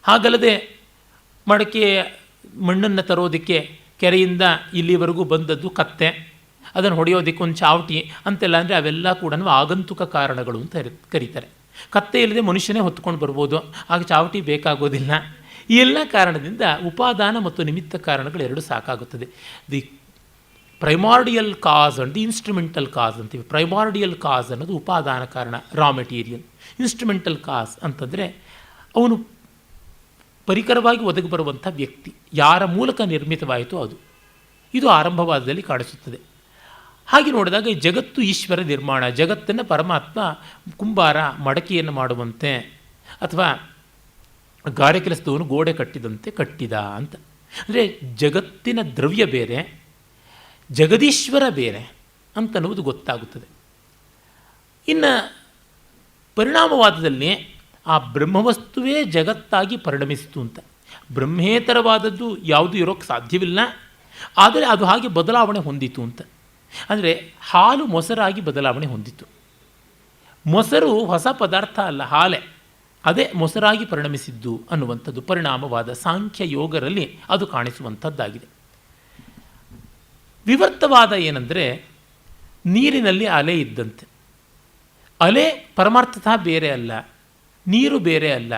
ಹಾಗಲ್ಲದೆ ಮಡಕೆ ಮಣ್ಣನ್ನು ತರೋದಕ್ಕೆ ಕೆರೆಯಿಂದ ಇಲ್ಲಿವರೆಗೂ ಬಂದದ್ದು ಕತ್ತೆ, ಅದನ್ನು ಹೊಡೆಯೋದಕ್ಕೆ ಒಂದು ಚಾವಟಿ ಅಂತೆಲ್ಲ, ಅಂದರೆ ಅವೆಲ್ಲ ಕೂಡ ಆಗಂತುಕ ಕಾರಣಗಳು ಅಂತ ಕರೀತಾರೆ. ಕತ್ತೆ ಇಲ್ಲದೆ ಮನುಷ್ಯನೇ ಹೊತ್ಕೊಂಡು ಬರ್ಬೋದು, ಆಗ ಚಾವಟಿ ಬೇಕಾಗೋದಿಲ್ಲ. ಈ ಎಲ್ಲ ಕಾರಣದಿಂದ ಉಪಾದಾನ ಮತ್ತು ನಿಮಿತ್ತ ಕಾರಣಗಳು ಎರಡು ಸಾಕಾಗುತ್ತದೆ. The primordial cause and the instrumental cause ಅಂತೀವಿ. ಪ್ರೈಮಾರ್ಡಿಯಲ್ ಕಾಸ್ ಅನ್ನೋದು ಉಪಾದಾನ ಕಾರಣ, ರಾ ಮೆಟೀರಿಯಲ್. ಇನ್ಸ್ಟ್ರುಮೆಂಟಲ್ ಕಾಸ್ ಅಂತಂದರೆ ಅವನು ಪರಿಕರವಾಗಿ ಒದಗಿ ಬರುವಂಥ ವ್ಯಕ್ತಿ, ಯಾರ ಮೂಲಕ ನಿರ್ಮಿತವಾಯಿತು ಅದು. ಇದು ಆರಂಭವಾದದಲ್ಲಿ ಕಾಣಿಸುತ್ತದೆ. ಹಾಗೆ ನೋಡಿದಾಗ ಈ ಜಗತ್ತು ಈಶ್ವರ ನಿರ್ಮಾಣ, ಜಗತ್ತನ್ನು ಪರಮಾತ್ಮ ಕುಂಬಾರ ಮಡಕೆಯನ್ನು ಮಾಡುವಂತೆ ಅಥವಾ ಗಾರೆ ಕೆಲಸದವನು ಗೋಡೆ ಕಟ್ಟಿದಂತೆ ಕಟ್ಟಿದ ಅಂತ. ಅಂದರೆ ಜಗತ್ತಿನ ದ್ರವ್ಯ ಬೇರೆ, ಜಗದೀಶ್ವರ ಬೇರೆ ಅಂತನ್ನುವುದು ಗೊತ್ತಾಗುತ್ತದೆ. ಇನ್ನು ಪರಿಣಾಮವಾದದಲ್ಲಿ ಆ ಬ್ರಹ್ಮವಸ್ತುವೇ ಜಗತ್ತಾಗಿ ಪರಿಣಮಿಸಿತು ಅಂತ. ಬ್ರಹ್ಮೇತರವಾದದ್ದು ಯಾವುದು ಇರೋಕ್ಕೆ ಸಾಧ್ಯವಿಲ್ಲ, ಆದರೆ ಅದು ಹಾಗೆ ಬದಲಾವಣೆ ಹೊಂದಿತು ಅಂತ. ಅಂದರೆ ಹಾಲು ಮೊಸರಾಗಿ ಬದಲಾವಣೆ ಹೊಂದಿತು. ಮೊಸರು ಹೊಸ ಪದಾರ್ಥ ಅಲ್ಲ, ಹಾಲೆ, ಅದೇ ಮೊಸರಾಗಿ ಪರಿಣಮಿಸಿದ್ದು ಅನ್ನುವಂಥದ್ದು ಪರಿಣಾಮವಾದ. ಸಾಂಖ್ಯ ಯೋಗರಲ್ಲಿ ಅದು ಕಾಣಿಸುವಂಥದ್ದಾಗಿದೆ. ವಿವರ್ತವಾದ ಏನಂದರೆ ನೀರಿನಲ್ಲಿ ಅಲೆ ಇದ್ದಂತೆ. ಅಲೆ ಪರಮಾರ್ಥತಃ ಬೇರೆ ಅಲ್ಲ, ನೀರು ಬೇರೆ ಅಲ್ಲ,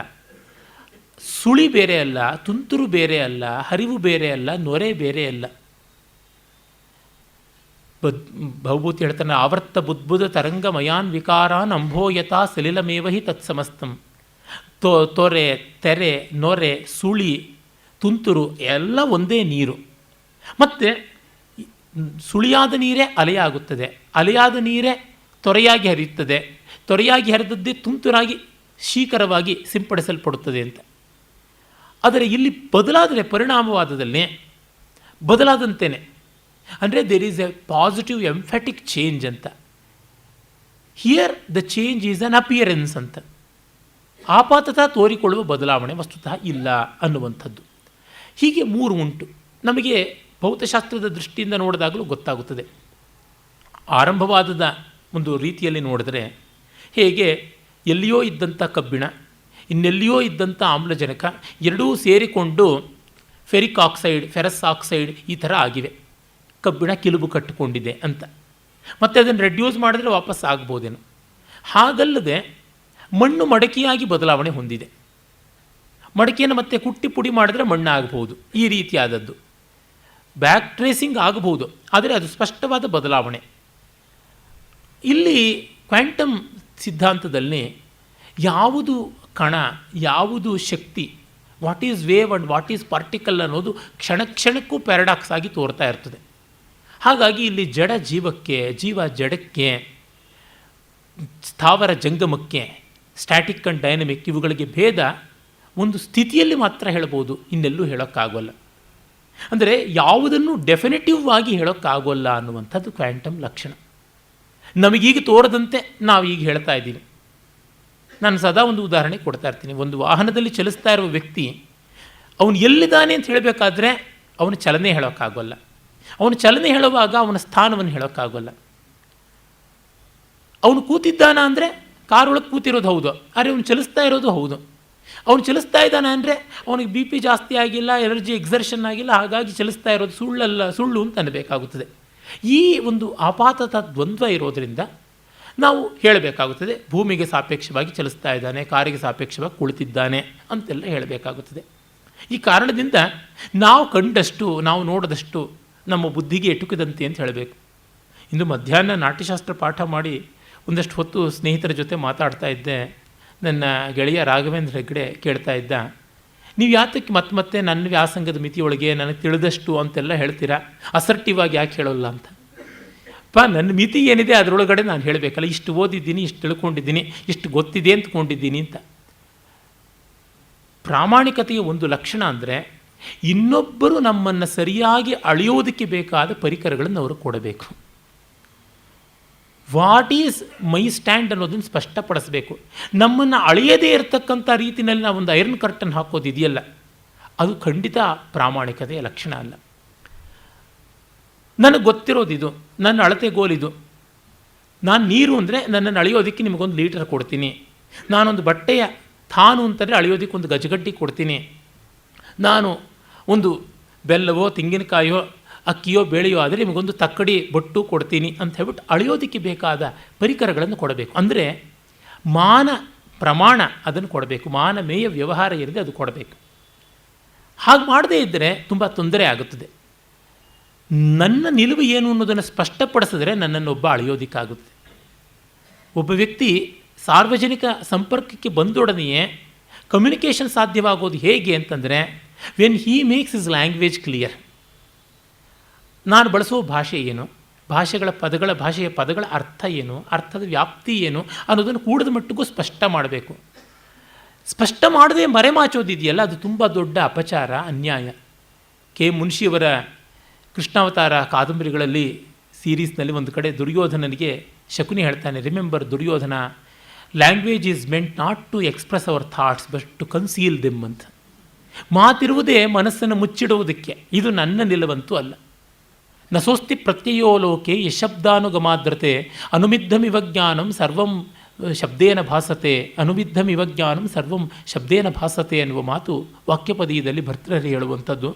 ಸುಳಿ ಬೇರೆ ಅಲ್ಲ, ತುಂತುರು ಬೇರೆ ಅಲ್ಲ, ಹರಿವು ಬೇರೆ ಅಲ್ಲ, ನೊರೆ ಬೇರೆ ಅಲ್ಲ. ಭವಭೂತಿ ಹೇಳ್ತಾನೆ, ಆವರ್ತ ಬುದ್ಬುದ ತರಂಗಮಯಾನ್ ವಿಕಾರಾನ್ ಅಂಭೋಯತಾ ಸಲಿಲಮೇವ ಹಿ ತತ್ಸಮಸ್ತಂ. ತೊರೆ, ತೆರೆ, ನೊರೆ, ಸುಳಿ, ತುಂತುರು ಎಲ್ಲ ಒಂದೇ ನೀರು. ಮತ್ತು ಸುಳಿಯಾದ ನೀರೇ ಅಲೆಯಾಗುತ್ತದೆ, ಅಲೆಯಾದ ನೀರೇ ತೊರೆಯಾಗಿ ಹರಿಯುತ್ತದೆ, ತೊರೆಯಾಗಿ ಹರಿದದ್ದೇ ತುಂತುರಾಗಿ ಶೀಕರವಾಗಿ ಸಿಂಪಡಿಸಲ್ಪಡುತ್ತದೆ ಅಂತ. ಆದರೆ ಇಲ್ಲಿ ಬದಲಾದರೆ ಪರಿಣಾಮವಾದದಲ್ಲಿ ಬದಲಾದಂತೇನೆ, ಅಂದರೆ there is a positive emphatic change ಅಂತ. Here the change is an appearance ಅಂತ. ಆಪಾತತಃ ತೋರಿಕೊಳ್ಳುವ ಬದಲಾವಣೆ ವಸ್ತುತಃ ಇಲ್ಲ ಅನ್ನುವಂಥದ್ದು. ಹೀಗೆ ಮೂರು ಉಂಟು. ನಮಗೆ ಭೌತಶಾಸ್ತ್ರದ ದೃಷ್ಟಿಯಿಂದ ನೋಡಿದಾಗಲೂ ಗೊತ್ತಾಗುತ್ತದೆ. ಆರಂಭವಾದದ ಒಂದು ರೀತಿಯಲ್ಲಿ ನೋಡಿದ್ರೆ ಹೇಗೆ ಎಲ್ಲಿಯೋ ಇದ್ದಂಥ ಕಬ್ಬಿಣ, ಇನ್ನೆಲ್ಲಿಯೋ ಇದ್ದಂಥ ಆಮ್ಲಜನಕ ಎರಡೂ ಸೇರಿಕೊಂಡು ಫೆರಿಕ್ ಆಕ್ಸೈಡ್, ಫೆರಸ್ ಆಕ್ಸೈಡ್ ಈ ಥರ ಆಗಿವೆ. ಕಬ್ಬಿಣ ಕಿಲುಬು ಕಟ್ಟಿಕೊಂಡಿದೆ ಅಂತ. ಮತ್ತು ಅದನ್ನು ರೆಡ್ಯೂಸ್ ಮಾಡಿದ್ರೆ ವಾಪಸ್ ಆಗ್ಬೋದೇನೋ. ಹಾಗಲ್ಲದೆ ಮಣ್ಣು ಮಡಕೆಯಾಗಿ ಬದಲಾವಣೆ ಹೊಂದಿದೆ. ಮಡಕೆಯನ್ನು ಮತ್ತೆ ಕುಟ್ಟಿ ಪುಡಿ ಮಾಡಿದ್ರೆ ಮಣ್ಣು ಆಗಬಹುದು. ಈ ರೀತಿಯಾದದ್ದು ಬ್ಯಾಕ್ ಟ್ರೇಸಿಂಗ್ ಆಗಬಹುದು, ಆದರೆ ಅದು ಸ್ಪಷ್ಟವಾದ ಬದಲಾವಣೆ. ಇಲ್ಲಿ ಕ್ವಾಂಟಮ್ ಸಿದ್ಧಾಂತದಲ್ಲಿ ಯಾವುದು ಕಣ, ಯಾವುದು ಶಕ್ತಿ, what is wave and what is particle ಅನ್ನೋದು ಕ್ಷಣ ಕ್ಷಣಕ್ಕೂ ಪ್ಯಾರಡಾಕ್ಸ್ ಆಗಿ ತೋರ್ತಾ ಇರ್ತದೆ. ಹಾಗಾಗಿ ಇಲ್ಲಿ ಜಡ ಜೀವಕ್ಕೆ, ಜೀವ ಜಡಕ್ಕೆ, ಸ್ಥಾವರ ಜಂಗಮಕ್ಕೆ, ಸ್ಟ್ಯಾಟಿಕ್ ಆ್ಯಂಡ್ ಡೈನಮಿಕ್ ಇವುಗಳಿಗೆ ಭೇದ ಒಂದು ಸ್ಥಿತಿಯಲ್ಲಿ ಮಾತ್ರ ಹೇಳ್ಬೋದು, ಇನ್ನೆಲ್ಲೂ ಹೇಳೋಕ್ಕಾಗೋಲ್ಲ. ಅಂದರೆ ಯಾವುದನ್ನು ಡೆಫಿನೆಟಿವ್ ಆಗಿ ಹೇಳೋಕ್ಕಾಗೋಲ್ಲ ಅನ್ನುವಂಥದ್ದು ಕ್ವಾಂಟಮ್ ಲಕ್ಷಣ. ನಮಗೀಗ ತೋರದಂತೆ ನಾವೀಗ ಹೇಳ್ತಾ ಇದ್ದೀವಿ. ನಾನು ಸದಾ ಒಂದು ಉದಾಹರಣೆ ಕೊಡ್ತಾ ಇರ್ತೀನಿ. ಒಂದು ವಾಹನದಲ್ಲಿ ಚಲಿಸ್ತಾ ಇರುವ ವ್ಯಕ್ತಿ ಅವನು ಎಲ್ಲಿದ್ದಾನೆ ಅಂತ ಹೇಳಬೇಕಾದ್ರೆ ಅವನು ಚಲನೆ ಹೇಳೋಕ್ಕಾಗೋಲ್ಲ. ಅವನು ಚಲನೆ ಹೇಳುವಾಗ ಅವನ ಸ್ಥಾನವನ್ನು ಹೇಳೋಕ್ಕಾಗೋಲ್ಲ. ಅವನು ಕೂತಿದ್ದಾನ ಅಂದರೆ ಕಾರೊಳಗೆ ಕೂತಿರೋದು ಹೌದು, ಆದರೆ ಅವನು ಚಲಿಸ್ತಾ ಇರೋದು ಹೌದು. ಅವನು ಚಲಿಸ್ತಾ ಇದ್ದಾನೆ ಅಂದರೆ ಅವನಿಗೆ ಬಿ ಪಿ ಜಾಸ್ತಿ ಆಗಿಲ್ಲ, ಎನರ್ಜಿ ಎಕ್ಸರ್ಷನ್ ಆಗಿಲ್ಲ, ಹಾಗಾಗಿ ಚಲಿಸ್ತಾ ಇರೋದು ಸುಳ್ಳು ಅಂತ ಅನ್ನಬೇಕಾಗುತ್ತದೆ. ಈ ಒಂದು ಆಪಾತದ ದ್ವಂದ್ವ ಇರೋದರಿಂದ ನಾವು ಹೇಳಬೇಕಾಗುತ್ತದೆ ಭೂಮಿಗೆ ಸಾಪೇಕ್ಷವಾಗಿ ಚಲಿಸ್ತಾ ಇದ್ದಾನೆ, ಕಾರಿಗೆ ಸಾಪೇಕ್ಷವಾಗಿ ಕುಳಿತಿದ್ದಾನೆ ಅಂತೆಲ್ಲ ಹೇಳಬೇಕಾಗುತ್ತದೆ. ಈ ಕಾರಣದಿಂದ ನಾವು ಕಂಡಷ್ಟು, ನಾವು ನೋಡಿದಷ್ಟು ನಮ್ಮ ಬುದ್ಧಿಗೆ ಎಟುಕಿದಂತೆ ಅಂತ ಹೇಳಬೇಕು. ಇಂದು ಮಧ್ಯಾಹ್ನ ನಾಟ್ಯಶಾಸ್ತ್ರ ಪಾಠ ಮಾಡಿ ಒಂದಷ್ಟು ಹೊತ್ತು ಸ್ನೇಹಿತರ ಜೊತೆ ಮಾತಾಡ್ತಾ ಇದ್ದೆ. ನನ್ನ ಗೆಳೆಯ ರಾಘವೇಂದ್ರ ಹೆಗ್ಡೆ ಕೇಳ್ತಾ ಇದ್ದ, ನೀವು ಯಾತಕ್ಕೆ ಮತ್ತೆ ನನ್ನ ವ್ಯಾಸಂಗದ ಮಿತಿಯೊಳಗೆ ನನಗೆ ತಿಳಿದಷ್ಟು ಅಂತೆಲ್ಲ ಹೇಳ್ತೀರಾ, ಅಸರ್ಟಿವ್ ಆಗಿ ಯಾಕೆ ಹೇಳೋಲ್ಲ ಅಂತ. ನನ್ನ ಮಿತಿ ಏನಿದೆ ಅದರೊಳಗಡೆ ನಾನು ಹೇಳಬೇಕಲ್ಲ, ಇಷ್ಟು ಓದಿದ್ದೀನಿ, ಇಷ್ಟು ತಿಳ್ಕೊಂಡಿದ್ದೀನಿ, ಇಷ್ಟು ಗೊತ್ತಿದೆ ಅಂದ್ಕೊಂಡಿದ್ದೀನಿ ಅಂತ. ಪ್ರಾಮಾಣಿಕತೆಯ ಒಂದು ಲಕ್ಷಣ ಅಂದರೆ ಇನ್ನೊಬ್ಬರು ನಮ್ಮನ್ನು ಸರಿಯಾಗಿ ಅಳೆಯೋದಕ್ಕೆ ಬೇಕಾದ ಪರಿಕರಗಳನ್ನು ಅವರು ಕೊಡಬೇಕು. ವಾಟ್ ಈಸ್ ಮೈ ಸ್ಟ್ಯಾಂಡ್ ಅನ್ನೋದನ್ನು ಸ್ಪಷ್ಟಪಡಿಸಬೇಕು. ನಮ್ಮನ್ನು ಅಳೆಯದೇ ಇರತಕ್ಕಂಥ ರೀತಿಯಲ್ಲಿ ನಾವು ಒಂದು ಐರನ್ ಕರ್ಟನ್ ಹಾಕೋದಿದೆಯಲ್ಲ, ಅದು ಖಂಡಿತ ಪ್ರಾಮಾಣಿಕತೆಯ ಲಕ್ಷಣ ಅಲ್ಲ. ನನಗೆ ಗೊತ್ತಿರೋದಿದು, ನನ್ನ ಅಳತೆಗೋಲಿದು. ನಾನು ನೀರು ಅಂದರೆ ನನ್ನನ್ನು ಅಳೆಯೋದಕ್ಕೆ ನಿಮಗೊಂದು ಲೀಟರ್ ಕೊಡ್ತೀನಿ. ನಾನೊಂದು ಬಟ್ಟೆಯ ಥಾನು ಅಂತಂದರೆ ಅಳೆಯೋದಕ್ಕೆ ಒಂದು ಗಜಗಡ್ಡಿ ಕೊಡ್ತೀನಿ. ನಾನು ಒಂದು ಬೆಲ್ಲವೋ ತೆಂಗಿನಕಾಯೋ ಅಕ್ಕಿಯೋ ಬೇಳೆಯೋ ಆದರೆ ನಿಮಗೊಂದು ತಕ್ಕಡಿ ಬೊಟ್ಟು ಕೊಡ್ತೀನಿ ಅಂತ ಹೇಳ್ಬಿಟ್ಟು ಅಳೆಯೋದಕ್ಕೆ ಬೇಕಾದ ಪರಿಕರಗಳನ್ನು ಕೊಡಬೇಕು. ಅಂದರೆ ಮಾನ ಪ್ರಮಾಣ ಅದನ್ನು ಕೊಡಬೇಕು, ಮಾನಮೇಯ ವ್ಯವಹಾರ ಏನಿದೆ ಅದು ಕೊಡಬೇಕು. ಹಾಗೆ ಮಾಡದೇ ಇದ್ದರೆ ತುಂಬ ತೊಂದರೆ ಆಗುತ್ತದೆ. ನನ್ನ ನಿಲುವು ಏನು ಅನ್ನೋದನ್ನು ಸ್ಪಷ್ಟಪಡಿಸಿದ್ರೆ ನನ್ನನ್ನು ಒಬ್ಬ ಅಳೆಯೋದಕ್ಕಾಗುತ್ತೆ. ಒಬ್ಬ ವ್ಯಕ್ತಿ ಸಾರ್ವಜನಿಕ ಸಂಪರ್ಕಕ್ಕೆ ಬಂದೊಡನೆಯೇ ಕಮ್ಯುನಿಕೇಷನ್ ಸಾಧ್ಯವಾಗೋದು ಹೇಗೆ ಅಂತಂದರೆ when he makes is language clear. ನಾನು ಬಳಸುವ ಭಾಷೆ ಏನು, ಭಾಷೆಯ ಪದಗಳ ಅರ್ಥ ಏನು, ಅರ್ಥದ ವ್ಯಾಪ್ತಿ ಏನು ಅನ್ನೋದನ್ನು ಕೂಡದ ಮಟ್ಟಿಗೂ ಸ್ಪಷ್ಟ ಮಾಡಬೇಕು. ಸ್ಪಷ್ಟ ಮಾಡದೆ ಮರೆಮಾಚೋದಿದೆಯಲ್ಲ, ಅದು ತುಂಬ ದೊಡ್ಡ ಅಪಚಾರ, ಅನ್ಯಾಯ. ಕೆ ಮುನ್ಷಿಯವರ ಕೃಷ್ಣಾವತಾರ ಕಾದಂಬರಿಗಳಲ್ಲಿ ಸೀರೀಸ್ನಲ್ಲಿ ಒಂದು ಕಡೆ ದುರ್ಯೋಧನನಿಗೆ ಶಕುನಿ ಹೇಳ್ತಾನೆ, remember Duryodhana, language is meant not to express our thoughts but to conceal them ಅಂತ. ಮಾತಿರುವುದೇ ಮನಸ್ಸನ್ನು ಮುಚ್ಚಿಡುವುದಕ್ಕೆ, ಇದು ನನ್ನ ನಿಲುವಂತೂ ಅಲ್ಲ. ನಸೋಸ್ತಿ ಪ್ರತ್ಯಯೋ ಲೋಕೆ ಯಶಬ್ದಾನುಗಮಾದ್ರತೆ ಅನುಮಿದ್ಧಮಿವ ಜ್ಞಾನಂ ಸರ್ವಂ ಶಬ್ದೇನ ಭಾಸತೆ, ಅನುಮಿದ್ಧಮಿವ ಜ್ಞಾನಂ ಸರ್ವಂ ಶಬ್ದೇನ ಭಾಸತೆ ಎನ್ನುವ ಮಾತು ವಾಕ್ಯಪದೀಯದಲ್ಲಿ ಭರ್ತೃಹರಿ ಹೇಳುವಂಥದ್ದು.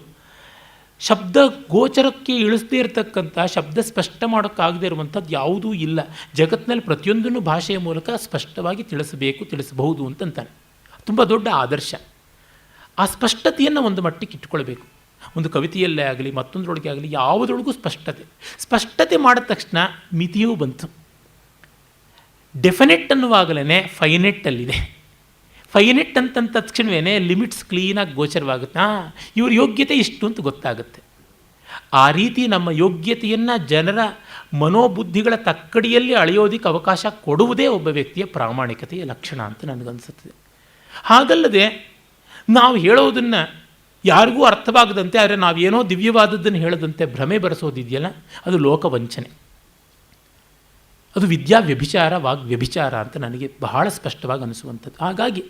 ಶಬ್ದ ಗೋಚರಕ್ಕೆ ಇಳಿಸದೇ ಇರತಕ್ಕಂಥ, ಶಬ್ದ ಸ್ಪಷ್ಟ ಮಾಡೋಕ್ಕಾಗದೇ ಇರುವಂಥದ್ದು ಯಾವುದೂ ಇಲ್ಲ ಜಗತ್ತಿನಲ್ಲಿ. ಪ್ರತಿಯೊಂದನ್ನು ಭಾಷೆಯ ಮೂಲಕ ಸ್ಪಷ್ಟವಾಗಿ ತಿಳಿಸಬಹುದು ಅಂತಂತಾನೆ. ತುಂಬ ದೊಡ್ಡ ಆದರ್ಶ. ಆ ಸ್ಪಷ್ಟತೆಯನ್ನು ಒಂದು ಮಟ್ಟಿಗೆ ಇಟ್ಟುಕೊಳ್ಬೇಕು. ಒಂದು ಕವಿತೆಯಲ್ಲೇ ಆಗಲಿ ಮತ್ತೊಂದರೊಳಗೆ ಆಗಲಿ ಯಾವುದ್ರೊಳಗೂ ಸ್ಪಷ್ಟತೆ ಮಾಡಿದ ತಕ್ಷಣ ಮಿತಿಯೂ ಬಂತು. ಡೆಫಿನೆಟ್ ಅನ್ನುವಾಗಲೇ ಫೈನೆಟ್ಟಲ್ಲಿದೆ. ಫೈನೆಟ್ ಅಂತಂದ ತಕ್ಷಣವೇ ಲಿಮಿಟ್ಸ್ ಕ್ಲೀನಾಗಿ ಗೋಚರವಾಗುತ್ತೆ. ಇವ್ರ ಯೋಗ್ಯತೆ ಇಷ್ಟು ಅಂತ ಗೊತ್ತಾಗುತ್ತೆ. ಆ ರೀತಿ ನಮ್ಮ ಯೋಗ್ಯತೆಯನ್ನು ಜನರ ಮನೋಬುದ್ಧಿಗಳ ತಕ್ಕಡಿಯಲ್ಲಿ ಅಳೆಯೋದಕ್ಕೆ ಅವಕಾಶ ಕೊಡುವುದೇ ಒಬ್ಬ ವ್ಯಕ್ತಿಯ ಪ್ರಾಮಾಣಿಕತೆಯ ಲಕ್ಷಣ ಅಂತ ನನಗನ್ಸುತ್ತದೆ. ಹಾಗಲ್ಲದೆ ನಾವು ಹೇಳೋದನ್ನು ಯಾರಿಗೂ ಅರ್ಥವಾಗದಂತೆ, ಆದರೆ ನಾವೇನೋ ದಿವ್ಯವಾದದ್ದನ್ನು ಹೇಳದಂತೆ ಭ್ರಮೆ ಬರೆಸೋದಿದೆಯಲ್ಲ, ಅದು ಲೋಕವಂಚನೆ, ಅದು ವಿದ್ಯಾ ವ್ಯಭಿಚಾರ, ವಾಗ್ವ್ಯಭಿಚಾರ ಅಂತ ನನಗೆ ಬಹಳ ಸ್ಪಷ್ಟವಾಗಿ ಅನಿಸುವಂಥದ್ದು. ಹಾಗಾಗಿ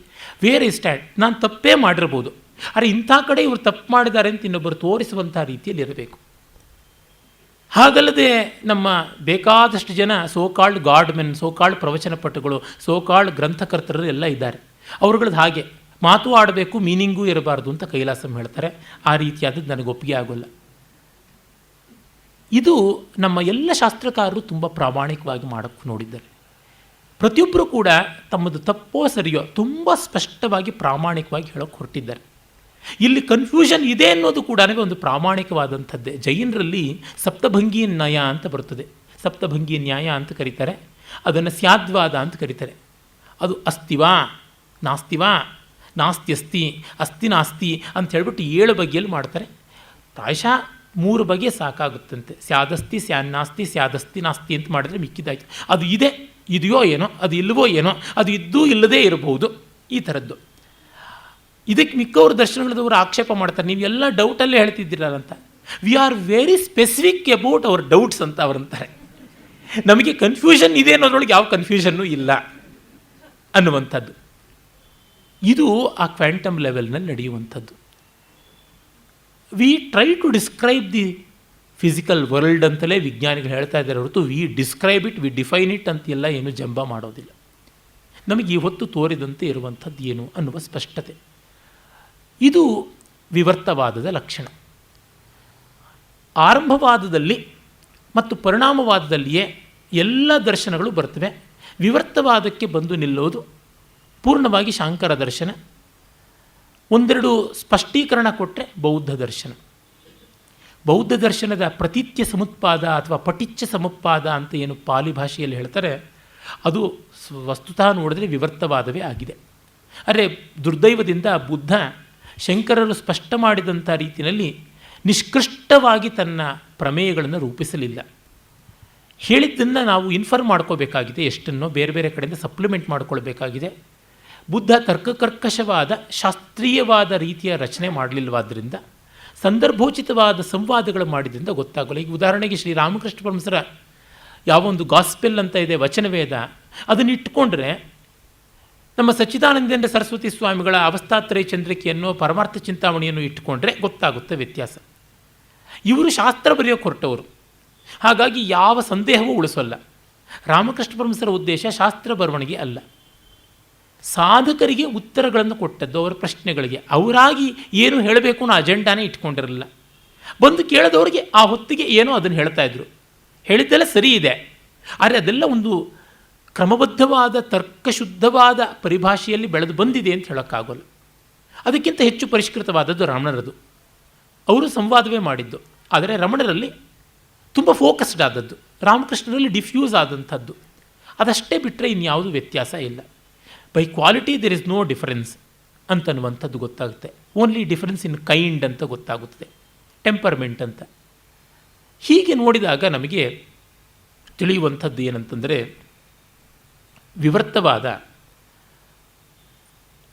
ವೇರ್ ಇಸ್ ಸ್ಟ್ಯಾಂಡ್, ನಾನು ತಪ್ಪೇ ಮಾಡಿರ್ಬೋದು, ಆದರೆ ಇಂಥ ಕಡೆ ಇವರು ತಪ್ಪು ಮಾಡಿದ್ದಾರೆ ಅಂತ ಇನ್ನೊಬ್ಬರು ತೋರಿಸುವಂಥ ರೀತಿಯಲ್ಲಿ ಇರಬೇಕು. ಹಾಗಲ್ಲದೆ ನಮ್ಮ ಬೇಕಾದಷ್ಟು ಜನ ಸೋಕಾಲ್ಡ್ ಗಾಡ್ಮೆನ್, ಸೋಕಾಲ್ಡ್ ಪ್ರವಚನ ಪಟುಗಳು, ಸೋಕಾಲ್ಡ್ ಗ್ರಂಥಕರ್ತರು ಎಲ್ಲ ಇದ್ದಾರೆ. ಅವ್ರುಗಳದ್ದು ಹಾಗೆ ಮಾತು ಆಡಬೇಕು, ಮೀನಿಂಗೂ ಇರಬಾರ್ದು ಅಂತ ಕೈಲಾಸಂ ಹೇಳ್ತಾರೆ. ಆ ರೀತಿಯಾದದ್ದು ನನಗೆ ಒಪ್ಪಿಗೆ ಆಗೋಲ್ಲ. ಇದು ನಮ್ಮ ಎಲ್ಲ ಶಾಸ್ತ್ರಕಾರರು ತುಂಬ ಪ್ರಾಮಾಣಿಕವಾಗಿ ಮಾಡೋಕ್ಕೆ ನೋಡಿದ್ದಾರೆ. ಪ್ರತಿಯೊಬ್ಬರು ಕೂಡ ತಮ್ಮದು ತಪ್ಪೋ ಸರಿಯೋ ತುಂಬ ಸ್ಪಷ್ಟವಾಗಿ ಪ್ರಾಮಾಣಿಕವಾಗಿ ಹೇಳೋಕ್ಕೆ ಹೊರಟಿದ್ದಾರೆ. ಇಲ್ಲಿ ಕನ್ಫ್ಯೂಷನ್ ಇದೆ ಅನ್ನೋದು ಕೂಡ ಒಂದು ಪ್ರಾಮಾಣಿಕವಾದಂಥದ್ದೇ. ಜೈನರಲ್ಲಿ ಸಪ್ತಭಂಗಿ ನ್ಯಾಯ ಅಂತ ಬರ್ತದೆ, ಸಪ್ತಭಂಗಿ ನ್ಯಾಯ ಅಂತ ಕರೀತಾರೆ. ಅದನ್ನು ಸ್ಯಾದ್ವಾದ ಅಂತ ಕರೀತಾರೆ. ಅದು ಅಸ್ತಿವಾ ನಾಸ್ತಿವಾ, ನಾಸ್ತಿ ಅಸ್ತಿ ನಾಸ್ತಿ ಅಂತ ಹೇಳ್ಬಿಟ್ಟು 7 ಬಗೆಯಲ್ಲಿ ಮಾಡ್ತಾರೆ. ಪ್ರಾಯಶಃ 3 ಬಗೆ ಸಾಕಾಗುತ್ತಂತೆ. ಸ್ಯಾದಸ್ತಿ, ಸ್ಯಾನ್ನಾಸ್ತಿ, ಸ್ಯಾದಸ್ತಿ ನಾಸ್ತಿ ಅಂತ ಮಾಡಿದ್ರೆ ಮಿಕ್ಕಿದಾಯ್ತು. ಅದು ಇದೆ, ಇದೆಯೋ ಏನೋ, ಅದು ಇಲ್ಲವೋ ಏನೋ, ಅದು ಇದ್ದೂ ಇಲ್ಲದೇ ಇರಬಹುದು, ಈ ಥರದ್ದು. ಇದಕ್ಕೆ ಮಿಕ್ಕವ್ರ ದರ್ಶನಗಳದವರು ಆಕ್ಷೇಪ ಮಾಡ್ತಾರೆ, ನೀವು ಎಲ್ಲ ಡೌಟಲ್ಲೇ ಹೇಳ್ತಿದ್ದೀರಲ್ಲ ಅಂತ. We are very specific about our doubts ಅಂತ ಅವರಂತಾರೆ. ನಮಗೆ ಕನ್ಫ್ಯೂಷನ್ ಇದೆ ಅನ್ನೋದ್ರೊಳಗೆ ಯಾವ ಕನ್ಫ್ಯೂಷನ್ನೂ ಇಲ್ಲ ಅನ್ನುವಂಥದ್ದು. ಇದು ಆ ಕ್ವಾಂಟಮ್ ಲೆವೆಲ್ನಲ್ಲಿ ನಡೆಯುವಂಥದ್ದು. We try to describe the physical world ಅಂತಲೇ ವಿಜ್ಞಾನಿಗಳು ಹೇಳ್ತಾ ಇದ್ದಾರೆ ಹೊರತು we describe it, we define it ಅಂತೆಲ್ಲ ಏನು ಜಂಬ ಮಾಡೋದಿಲ್ಲ. ನಮಗೆ ಈ ಹೊತ್ತು ತೋರಿದಂತೆ ಇರುವಂಥದ್ದು ಏನು ಅನ್ನುವ ಸ್ಪಷ್ಟತೆ, ಇದು ವಿವರ್ತವಾದದ ಲಕ್ಷಣ. ಆರಂಭವಾದದಲ್ಲಿ ಮತ್ತು ಪರಿಣಾಮವಾದದಲ್ಲಿಯೇ ಎಲ್ಲ ದರ್ಶನಗಳು ಬರ್ತವೆ. ವಿವರ್ತವಾದಕ್ಕೆ ಬಂದು ನಿಲ್ಲೋದು ಪೂರ್ಣವಾಗಿ ಶಾಂಕರ ದರ್ಶನ. ಒಂದೆರಡು ಸ್ಪಷ್ಟೀಕರಣ ಕೊಟ್ಟರೆ ಬೌದ್ಧ ದರ್ಶನ. ಬೌದ್ಧ ದರ್ಶನದ ಪ್ರತೀತ್ಯ ಸಮುತ್ಪಾದ ಅಥವಾ ಪಟಿಚ್ಯ ಸಮುತ್ಪಾದ ಅಂತ ಏನು ಪಾಲಿ ಭಾಷೆಯಲ್ಲಿ ಹೇಳ್ತಾರೆ, ಅದು ವಸ್ತುತಃ ನೋಡಿದ್ರೆ ವಿವರ್ತವಾದವೇ ಆಗಿದೆ. ಆದರೆ ದುರ್ದೈವದಿಂದ ಬುದ್ಧ ಶಂಕರರು ಸ್ಪಷ್ಟ ಮಾಡಿದಂಥ ರೀತಿಯಲ್ಲಿ ನಿಷ್ಕೃಷ್ಟವಾಗಿ ತನ್ನ ಪ್ರಮೇಯಗಳನ್ನು ರೂಪಿಸಲಿಲ್ಲ. ಹೇಳಿದ್ದನ್ನು ನಾವು ಇನ್ಫರ್ ಮಾಡ್ಕೋಬೇಕಾಗಿದೆ, ಎಷ್ಟನ್ನೋ ಬೇರೆ ಬೇರೆ ಕಡೆಯಿಂದ ಸಪ್ಲಿಮೆಂಟ್ ಮಾಡ್ಕೊಳ್ಬೇಕಾಗಿದೆ. ಬುದ್ಧ ತರ್ಕಕರ್ಕಶವಾದ ಶಾಸ್ತ್ರೀಯವಾದ ರೀತಿಯ ರಚನೆ ಮಾಡಲಿಲ್ಲವಾದ್ದರಿಂದ, ಸಂದರ್ಭೋಚಿತವಾದ ಸಂವಾದಗಳು ಮಾಡಿದ್ರಿಂದ ಗೊತ್ತಾಗಲ್ಲ. ಈಗ ಉದಾಹರಣೆಗೆ ಶ್ರೀರಾಮಕೃಷ್ಣ ಪರಮಹಂಸರ ಯಾವೊಂದು ಗಾಸ್ಪೆಲ್ ಅಂತ ಇದೆ, ವಚನವೇದ, ಅದನ್ನು ಇಟ್ಕೊಂಡ್ರೆ ನಮ್ಮ ಸಚ್ಚಿದಾನಂದೇಂದ್ರ ಸರಸ್ವತಿ ಸ್ವಾಮಿಗಳ ಅವಸ್ಥಾತ್ರಯ ಚಂದ್ರಿಕೆಯನ್ನು, ಪರಮಾರ್ಥ ಚಿಂತಾಮಣಿಯನ್ನು ಇಟ್ಟುಕೊಂಡ್ರೆ ಗೊತ್ತಾಗುತ್ತೆ ವ್ಯತ್ಯಾಸ. ಇವರು ಶಾಸ್ತ್ರ ಬರೆಯೋಕೆ ಹೊರಟವರು, ಹಾಗಾಗಿ ಯಾವ ಸಂದೇಹವೂ ಉಳಿಸೋಲ್ಲ. ರಾಮಕೃಷ್ಣ ಪರಮಹಂಸರ ಉದ್ದೇಶ ಶಾಸ್ತ್ರ ಬರವಣಿಗೆ ಅಲ್ಲ, ಸಾಧಕರಿಗೆ ಉತ್ತರಗಳನ್ನು ಕೊಟ್ಟದ್ದು ಅವರ ಪ್ರಶ್ನೆಗಳಿಗೆ. ಅವರಾಗಿ ಏನು ಹೇಳಬೇಕು ಅನ್ನೋ ಅಜೆಂಡಾನೇ ಇಟ್ಕೊಂಡಿರಲಿಲ್ಲ. ಬಂದು ಕೇಳಿದವರಿಗೆ ಆ ಹೊತ್ತಿಗೆ ಏನೋ ಅದನ್ನು ಹೇಳ್ತಾಯಿದ್ರು. ಹೇಳಿದ್ದೆಲ್ಲ ಸರಿ ಇದೆ, ಆದರೆ ಅದೆಲ್ಲ ಒಂದು ಕ್ರಮಬದ್ಧವಾದ ತರ್ಕಶುದ್ಧವಾದ ಪರಿಭಾಷೆಯಲ್ಲಿ ಬೆಳೆದು ಬಂದಿದೆ ಅಂತ ಹೇಳೋಕ್ಕಾಗೋಲ್ಲ. ಅದಕ್ಕಿಂತ ಹೆಚ್ಚು ಪರಿಷ್ಕೃತವಾದದ್ದು ರಮಣರದು. ಅವರು ಸಂವಾದವೇ ಮಾಡಿದ್ದು, ಆದರೆ ರಮಣರಲ್ಲಿ ತುಂಬ ಫೋಕಸ್ಡ್ ಆದದ್ದು, ರಾಮಕೃಷ್ಣರಲ್ಲಿ ಡಿಫ್ಯೂಸ್ ಆದಂಥದ್ದು. ಅದಷ್ಟೇ ಬಿಟ್ಟರೆ ಇನ್ಯಾವುದು ವ್ಯತ್ಯಾಸ ಇಲ್ಲ. By quality there is no difference ಅಂತನ್ನುವಂಥದ್ದು ಗೊತ್ತಾಗುತ್ತೆ. ಓನ್ಲಿ ಡಿಫರೆನ್ಸ್ ಇನ್ ಕೈಂಡ್ ಅಂತ ಗೊತ್ತಾಗುತ್ತದೆ, ಟೆಂಪರ್ಮೆಂಟ್ ಅಂತ. ಹೀಗೆ ನೋಡಿದಾಗ ನಮಗೆ ತಿಳಿಯುವಂಥದ್ದು ಏನಂತಂದರೆ, ವಿವರ್ತವಾದ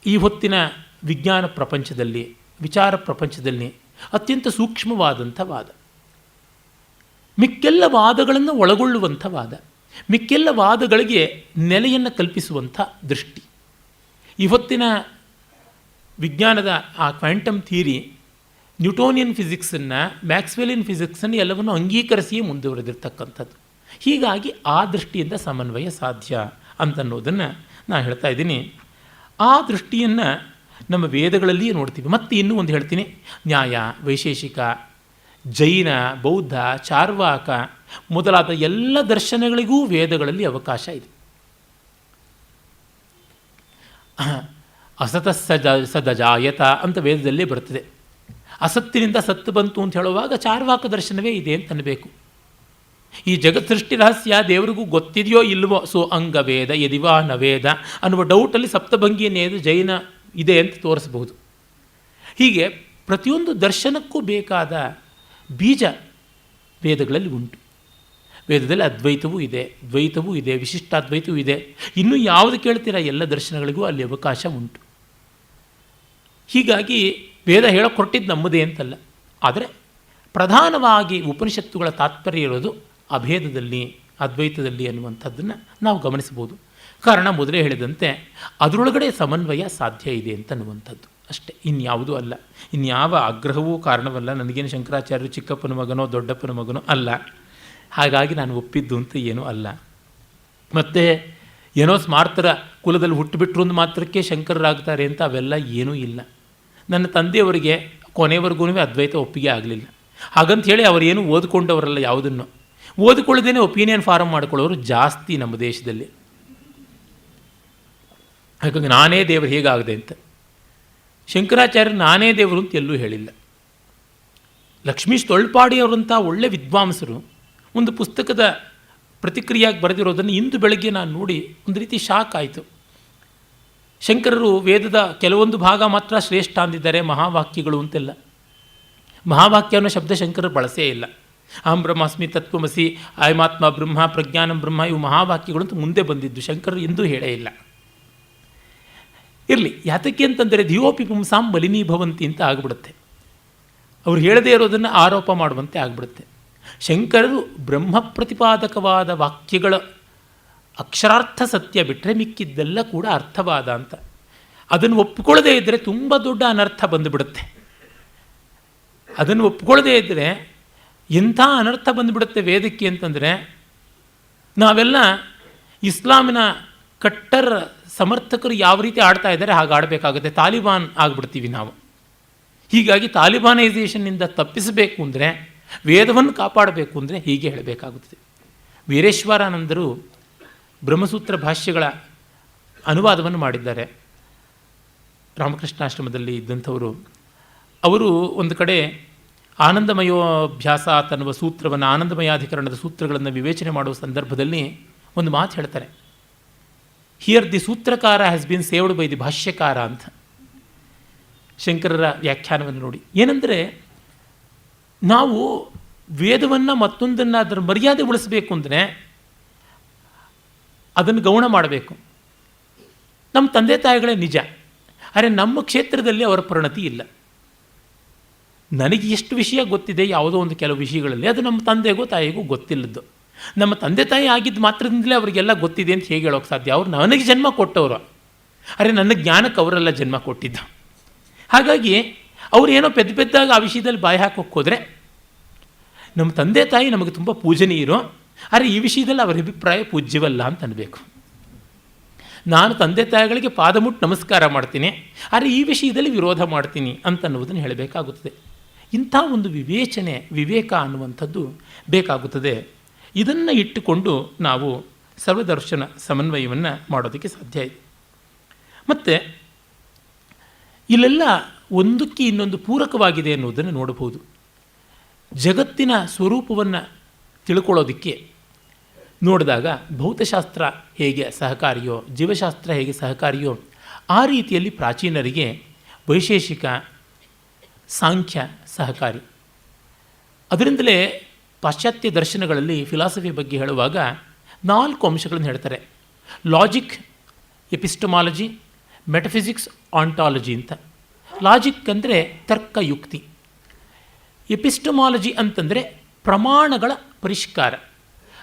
ಈ ಹೊತ್ತಿನ ವಿಜ್ಞಾನ ಪ್ರಪಂಚದಲ್ಲಿ, ವಿಚಾರ ಪ್ರಪಂಚದಲ್ಲಿ ಅತ್ಯಂತ ಸೂಕ್ಷ್ಮವಾದಂಥ ವಾದ, ಮಿಕ್ಕೆಲ್ಲ ವಾದಗಳನ್ನು ಒಳಗೊಳ್ಳುವಂಥ ವಾದ, ಮಿಕ್ಕೆಲ್ಲ ವಾದಗಳಿಗೆ ನೆಲೆಯನ್ನು ಕಲ್ಪಿಸುವಂಥ ದೃಷ್ಟಿ. ಇವತ್ತಿನ ವಿಜ್ಞಾನದ ಆ ಕ್ವಾಂಟಮ್ ಥಿಯರಿ ನ್ಯೂಟೋನಿಯನ್ ಫಿಸಿಕ್ಸನ್ನು, ಮ್ಯಾಕ್ಸ್ವೆಲಿಯನ್ ಫಿಸಿಕ್ಸನ್ನು ಎಲ್ಲವನ್ನು ಅಂಗೀಕರಿಸಿಯೇ ಮುಂದುವರೆದಿರ್ತಕ್ಕಂಥದ್ದು. ಹೀಗಾಗಿ ಆ ದೃಷ್ಟಿಯಿಂದ ಸಮನ್ವಯ ಸಾಧ್ಯ ಅಂತನ್ನೋದನ್ನು ನಾನು ಹೇಳ್ತಾ ಇದ್ದೀನಿ. ಆ ದೃಷ್ಟಿಯನ್ನು ನಮ್ಮ ವೇದಗಳಲ್ಲಿಯೇ ನೋಡ್ತೀವಿ. ಮತ್ತು ಇನ್ನೂ ಒಂದು ಹೇಳ್ತೀನಿ, ನ್ಯಾಯ, ವೈಶೇಷಿಕ, ಜೈನ, ಬೌದ್ಧ, ಚಾರ್ವಾಕ ಮೊದಲಾದ ಎಲ್ಲ ದರ್ಶನಗಳಿಗೂ ವೇದಗಳಲ್ಲಿ ಅವಕಾಶ ಇದೆ. ಅಸತ ಸದಜಾಯತ ಅಂತ ವೇದದಲ್ಲೇ ಬರ್ತದೆ. ಅಸತ್ತಿನಿಂದ ಸತ್ತು ಬಂತು ಅಂತ ಹೇಳುವಾಗ ಚಾರ್ವಾಕ ದರ್ಶನವೇ ಇದೆ ಅಂತ ಅನ್ನಬೇಕು. ಈ ಜಗತ್ ಸೃಷ್ಟಿ ರಹಸ್ಯ ದೇವರಿಗೂ ಗೊತ್ತಿದೆಯೋ ಇಲ್ವೋ, ಸೊ ಅಂಗವೇದ ಯದಿವಾ ನವೇದ ಅನ್ನುವ ಡೌಟಲ್ಲಿ ಸಪ್ತಭಂಗಿಯನ್ನೇದು ಜೈನ ಇದೆ ಅಂತ ತೋರಿಸಬಹುದು. ಹೀಗೆ ಪ್ರತಿಯೊಂದು ದರ್ಶನಕ್ಕೂ ಬೇಕಾದ ಬೀಜ ವೇದಗಳಲ್ಲಿ ಉಂಟು. ವೇದದಲ್ಲಿ ಅದ್ವೈತವೂ ಇದೆ, ದ್ವೈತವೂ ಇದೆ, ವಿಶಿಷ್ಟಾದ್ವೈತವೂ ಇದೆ. ಇನ್ನೂ ಯಾವುದು ಕೇಳ್ತೀರಾ ಎಲ್ಲ ದರ್ಶನಗಳಿಗೂ ಅಲ್ಲಿ ಅವಕಾಶ ಉಂಟು. ಹೀಗಾಗಿ ವೇದ ಹೇಳಕೊಟ್ಟಿದ್ದು ನಮ್ಮದೇ ಅಂತಲ್ಲ, ಆದರೆ ಪ್ರಧಾನವಾಗಿ ಉಪನಿಷತ್ತುಗಳ ತಾತ್ಪರ್ಯ ಇರೋದು ಅಭೇದದಲ್ಲಿ, ಅದ್ವೈತದಲ್ಲಿ ಅನ್ನುವಂಥದ್ದನ್ನು ನಾವು ಗಮನಿಸಬಹುದು. ಕಾರಣ ಮೊದಲೇ ಹೇಳಿದಂತೆ ಅದರೊಳಗಡೆ ಸಮನ್ವಯ ಸಾಧ್ಯ ಇದೆ ಅಂತ ಅನ್ನುವಂಥದ್ದು ಅಷ್ಟೇ, ಇನ್ಯಾವುದೂ ಅಲ್ಲ. ಇನ್ಯಾವ ಆಗ್ರಹವೂ ಕಾರಣವಲ್ಲ. ನನಗೇನು ಶಂಕರಾಚಾರ್ಯರು ಚಿಕ್ಕಪ್ಪನ ಮಗನೋ ದೊಡ್ಡಪ್ಪನ ಮಗನೋ ಅಲ್ಲ, ಹಾಗಾಗಿ ನಾನು ಒಪ್ಪಿದ್ದು ಅಂತ ಏನೂ ಅಲ್ಲ. ಮತ್ತು ಏನೋ ಸ್ಮಾರ್ತರ ಕುಲದಲ್ಲಿ ಹುಟ್ಟುಬಿಟ್ರು ಒಂದು ಮಾತ್ರಕ್ಕೆ ಶಂಕರರಾಗ್ತಾರೆ ಅಂತ ಅವೆಲ್ಲ ಏನೂ ಇಲ್ಲ. ನನ್ನ ತಂದೆಯವರಿಗೆ ಕೊನೆಯವರೆಗೂ ಅದ್ವೈತ ಒಪ್ಪಿಗೆ ಆಗಲಿಲ್ಲ. ಹಾಗಂತ ಹೇಳಿ ಅವರೇನು ಓದ್ಕೊಂಡವರಲ್ಲ, ಯಾವುದನ್ನು ಓದಿಕೊಳ್ಳದೇನೆ ಒಪಿನಿಯನ್ ಫಾರಮ್ ಮಾಡ್ಕೊಳ್ಳೋರು ಜಾಸ್ತಿ ನಮ್ಮ ದೇಶದಲ್ಲಿ. ಹಾಗಾಗಿ ನಾನೇ ದೇವರು ಹೇಗಾಗದೆ ಅಂತ. ಶಂಕರಾಚಾರ್ಯರು ನಾನೇ ದೇವರು ಅಂತ ಎಲ್ಲೂ ಹೇಳಿಲ್ಲ. ಲಕ್ಷ್ಮೀಶ್ ತೊಳ್ಪಾಡಿಯವರಂಥ ಒಳ್ಳೆ ವಿದ್ವಾಂಸರು ಒಂದು ಪುಸ್ತಕದ ಪ್ರತಿಕ್ರಿಯೆಯಾಗಿ ಬರೆದಿರೋದನ್ನು ಇಂದು ಬೆಳಗ್ಗೆ ನಾನು ನೋಡಿ ಒಂದು ರೀತಿ ಶಾಕ್ ಆಯಿತು. ಶಂಕರರು ವೇದದ ಕೆಲವೊಂದು ಭಾಗ ಮಾತ್ರ ಶ್ರೇಷ್ಠ ಅಂದಿದ್ದಾರೆ, ಮಹಾವಾಕ್ಯಗಳು ಅಂತೆಲ್ಲ. ಮಹಾವಾಕ್ಯ ಅನ್ನೋ ಶಬ್ದ ಶಂಕರರು ಬಳಸೇ ಇಲ್ಲ. ಅಹಂ ಬ್ರಹ್ಮಾಸ್ಮಿ, ತತ್ವಮಸಿ, ಆಯಮಾತ್ಮ ಬ್ರಹ್ಮ, ಪ್ರಜ್ಞಾನಂ ಬ್ರಹ್ಮ, ಇವು ಮಹಾವಾಕ್ಯಗಳು ಅಂತ ಮುಂದೆ ಬಂದಿದ್ದು. ಶಂಕರರು ಎಂದೂ ಹೇಳೇ ಇಲ್ಲ. ಇರಲಿ, ಯಾತಕ್ಕೆ ಅಂತಂದರೆ ಧಿಯೋಪಿ ಪುಂಸಾಂ ಬಲಿನೀಭವಂತಿ ಅಂತ ಆಗಿಬಿಡುತ್ತೆ. ಅವ್ರು ಹೇಳದೇ ಇರೋದನ್ನು ಆರೋಪ ಮಾಡುವಂತೆ ಆಗಿಬಿಡುತ್ತೆ. ಶಂಕರರು ಬ್ರಹ್ಮ ಪ್ರತಿಪಾದಕವಾದ ವಾಕ್ಯಗಳ ಅಕ್ಷರಾರ್ಥ ಸತ್ಯ ಬಿಟ್ಟರೆ ಮಿಕ್ಕಿದ್ದೆಲ್ಲ ಕೂಡ ಅರ್ಥವಾದ ಅಂತ. ಅದನ್ನು ಒಪ್ಪಿಕೊಳ್ಳದೇ ಇದ್ದರೆ ತುಂಬ ದೊಡ್ಡ ಅನರ್ಥ ಬಂದುಬಿಡುತ್ತೆ. ಅದನ್ನು ಒಪ್ಪಿಕೊಳ್ಳದೇ ಇದ್ದರೆ ಎಂಥ ಅನರ್ಥ ಬಂದುಬಿಡುತ್ತೆ ವೇದಕ್ಕೆ ಅಂತಂದರೆ, ನಾವೆಲ್ಲ ಇಸ್ಲಾಮಿನ ಕಟ್ಟರ್ ಸಮರ್ಥಕರು ಯಾವ ರೀತಿ ಆಡ್ತಾ ಇದ್ದಾರೆ ಹಾಗೆ ಆಡಬೇಕಾಗುತ್ತೆ. ತಾಲಿಬಾನ್ ಆಗಿಬಿಡ್ತೀವಿ ನಾವು. ಹೀಗಾಗಿ ತಾಲಿಬಾನೈಸೇಷನ್ನಿಂದ ತಪ್ಪಿಸಬೇಕು ಅಂದರೆ, ವೇದವನ್ನು ಕಾಪಾಡಬೇಕು ಅಂದರೆ ಹೀಗೆ ಹೇಳಬೇಕಾಗುತ್ತದೆ. ವೀರೇಶ್ವರಾನಂದರು ಬ್ರಹ್ಮಸೂತ್ರ ಭಾಷ್ಯಗಳ ಅನುವಾದವನ್ನು ಮಾಡಿದ್ದಾರೆ. ರಾಮಕೃಷ್ಣಾಶ್ರಮದಲ್ಲಿ ಇದ್ದಂಥವರು. ಅವರು ಒಂದು ಕಡೆ ಆನಂದಮಯೋಭ್ಯಾಸ ಅನ್ನುವ ಸೂತ್ರವನ್ನು, ಆನಂದಮಯಾಧಿಕರಣದ ಸೂತ್ರಗಳನ್ನು ವಿವೇಚನೆ ಮಾಡುವ ಸಂದರ್ಭದಲ್ಲಿ ಒಂದು ಮಾತು ಹೇಳ್ತಾರೆ. Here the sutrakara has been saved by the bhashyakara ಅಂತ. ಶಂಕರರ ವ್ಯಾಖ್ಯಾನವನ್ನು ನೋಡಿ. ಏನಂದರೆ, ನಾವು ವೇದವನ್ನು ಮತ್ತೊಂದನ್ನು ಅದರ ಮರ್ಯಾದೆ ಉಳಿಸಬೇಕು ಅಂದರೆ ಅದನ್ನು ಗೌಣ ಮಾಡಬೇಕು. ನಮ್ಮ ತಂದೆ ತಾಯಿಗಳೇ ನಿಜ, ಆದರೆ ನಮ್ಮ ಕ್ಷೇತ್ರದಲ್ಲಿ ಅವರ ಪರಿಣತಿ ಇಲ್ಲ. ನನಗೆ ಎಷ್ಟು ವಿಷಯ ಗೊತ್ತಿದೆ ಯಾವುದೋ ಒಂದು ಕೆಲವು ವಿಷಯಗಳಲ್ಲಿ, ಅದು ನಮ್ಮ ತಂದೆಗೂ ತಾಯಿಗೂ ಗೊತ್ತಿಲ್ಲದ್ದು. ನಮ್ಮ ತಂದೆ ತಾಯಿ ಆಗಿದ್ದು ಮಾತ್ರದಿಂದಲೇ ಅವರಿಗೆಲ್ಲ ಗೊತ್ತಿದೆ ಅಂತ ಹೇಗೆ ಹೇಳೋಕ್ಕೆ ಸಾಧ್ಯ? ಅವ್ರು ನನಗೆ ಜನ್ಮ ಕೊಟ್ಟವರು, ಆದರೆ ನನ್ನ ಜ್ಞಾನಕ್ಕೆ ಅವರೆಲ್ಲ ಜನ್ಮ ಕೊಟ್ಟಿದ್ದು. ಹಾಗಾಗಿ ಅವರೇನೋ ಪೆದ್ದಾಗಿ ಆ ವಿಷಯದಲ್ಲಿ ಬಾಯಿ ಹಾಕೋಕ್ಕೆ ಹೋದರೆ, ನಮ್ಮ ತಂದೆ ತಾಯಿ ನಮಗೆ ತುಂಬ ಪೂಜನೀಯರು, ಆದರೆ ಈ ವಿಷಯದಲ್ಲಿ ಅವರ ಅಭಿಪ್ರಾಯ ಪೂಜ್ಯವಲ್ಲ ಅಂತ ಅನ್ನಬೇಕು. ನಾನು ತಂದೆ ತಾಯಿಗಳಿಗೆ ಪಾದ ಮುಟ್ಟು ನಮಸ್ಕಾರ ಮಾಡ್ತೀನಿ, ಆದರೆ ಈ ವಿಷಯದಲ್ಲಿ ವಿರೋಧ ಮಾಡ್ತೀನಿ ಅಂತನ್ನುವುದನ್ನು ಹೇಳಬೇಕಾಗುತ್ತದೆ. ಇಂಥ ಒಂದು ವಿವೇಚನೆ, ವಿವೇಕ ಅನ್ನುವಂಥದ್ದು ಬೇಕಾಗುತ್ತದೆ. ಇದನ್ನು ಇಟ್ಟುಕೊಂಡು ನಾವು ಸರ್ವದರ್ಶನ ಸಮನ್ವಯವನ್ನು ಮಾಡೋದಕ್ಕೆ ಸಾಧ್ಯ ಇದೆ. ಮತ್ತು ಇಲ್ಲೆಲ್ಲ ಒಂದಕ್ಕೆ ಇನ್ನೊಂದು ಪೂರಕವಾಗಿದೆ ಅನ್ನೋದನ್ನು ನೋಡಬಹುದು. ಜಗತ್ತಿನ ಸ್ವರೂಪವನ್ನು ತಿಳ್ಕೊಳ್ಳೋದಕ್ಕೆ ನೋಡಿದಾಗ ಭೌತಶಾಸ್ತ್ರ ಹೇಗೆ ಸಹಕಾರಿಯೋ, ಜೀವಶಾಸ್ತ್ರ ಹೇಗೆ ಸಹಕಾರಿಯೋ, ಆ ರೀತಿಯಲ್ಲಿ ಪ್ರಾಚೀನರಿಗೆ ವೈಶೇಷಿಕ, ಸಾಂಖ್ಯ ಸಹಕಾರಿ. ಅದರಿಂದಲೇ ಪಾಶ್ಚಾತ್ಯ ದರ್ಶನಗಳಲ್ಲಿ ಫಿಲಾಸಫಿ ಬಗ್ಗೆ ಹೇಳುವಾಗ 4 ಅಂಶಗಳನ್ನು ಹೇಳ್ತಾರೆ. ಲಾಜಿಕ್, ಎಪಿಸ್ಟಮಾಲಜಿ, ಮೆಟಫಿಸಿಕ್ಸ್, ಆಂಟಾಲಜಿ ಅಂತ. ಲಾಜಿಕ್ ಅಂದರೆ ತರ್ಕಯುಕ್ತಿ. ಎಪಿಸ್ಟಮಾಲಜಿ ಅಂತಂದರೆ ಪ್ರಮಾಣಗಳ ಪರಿಷ್ಕಾರ.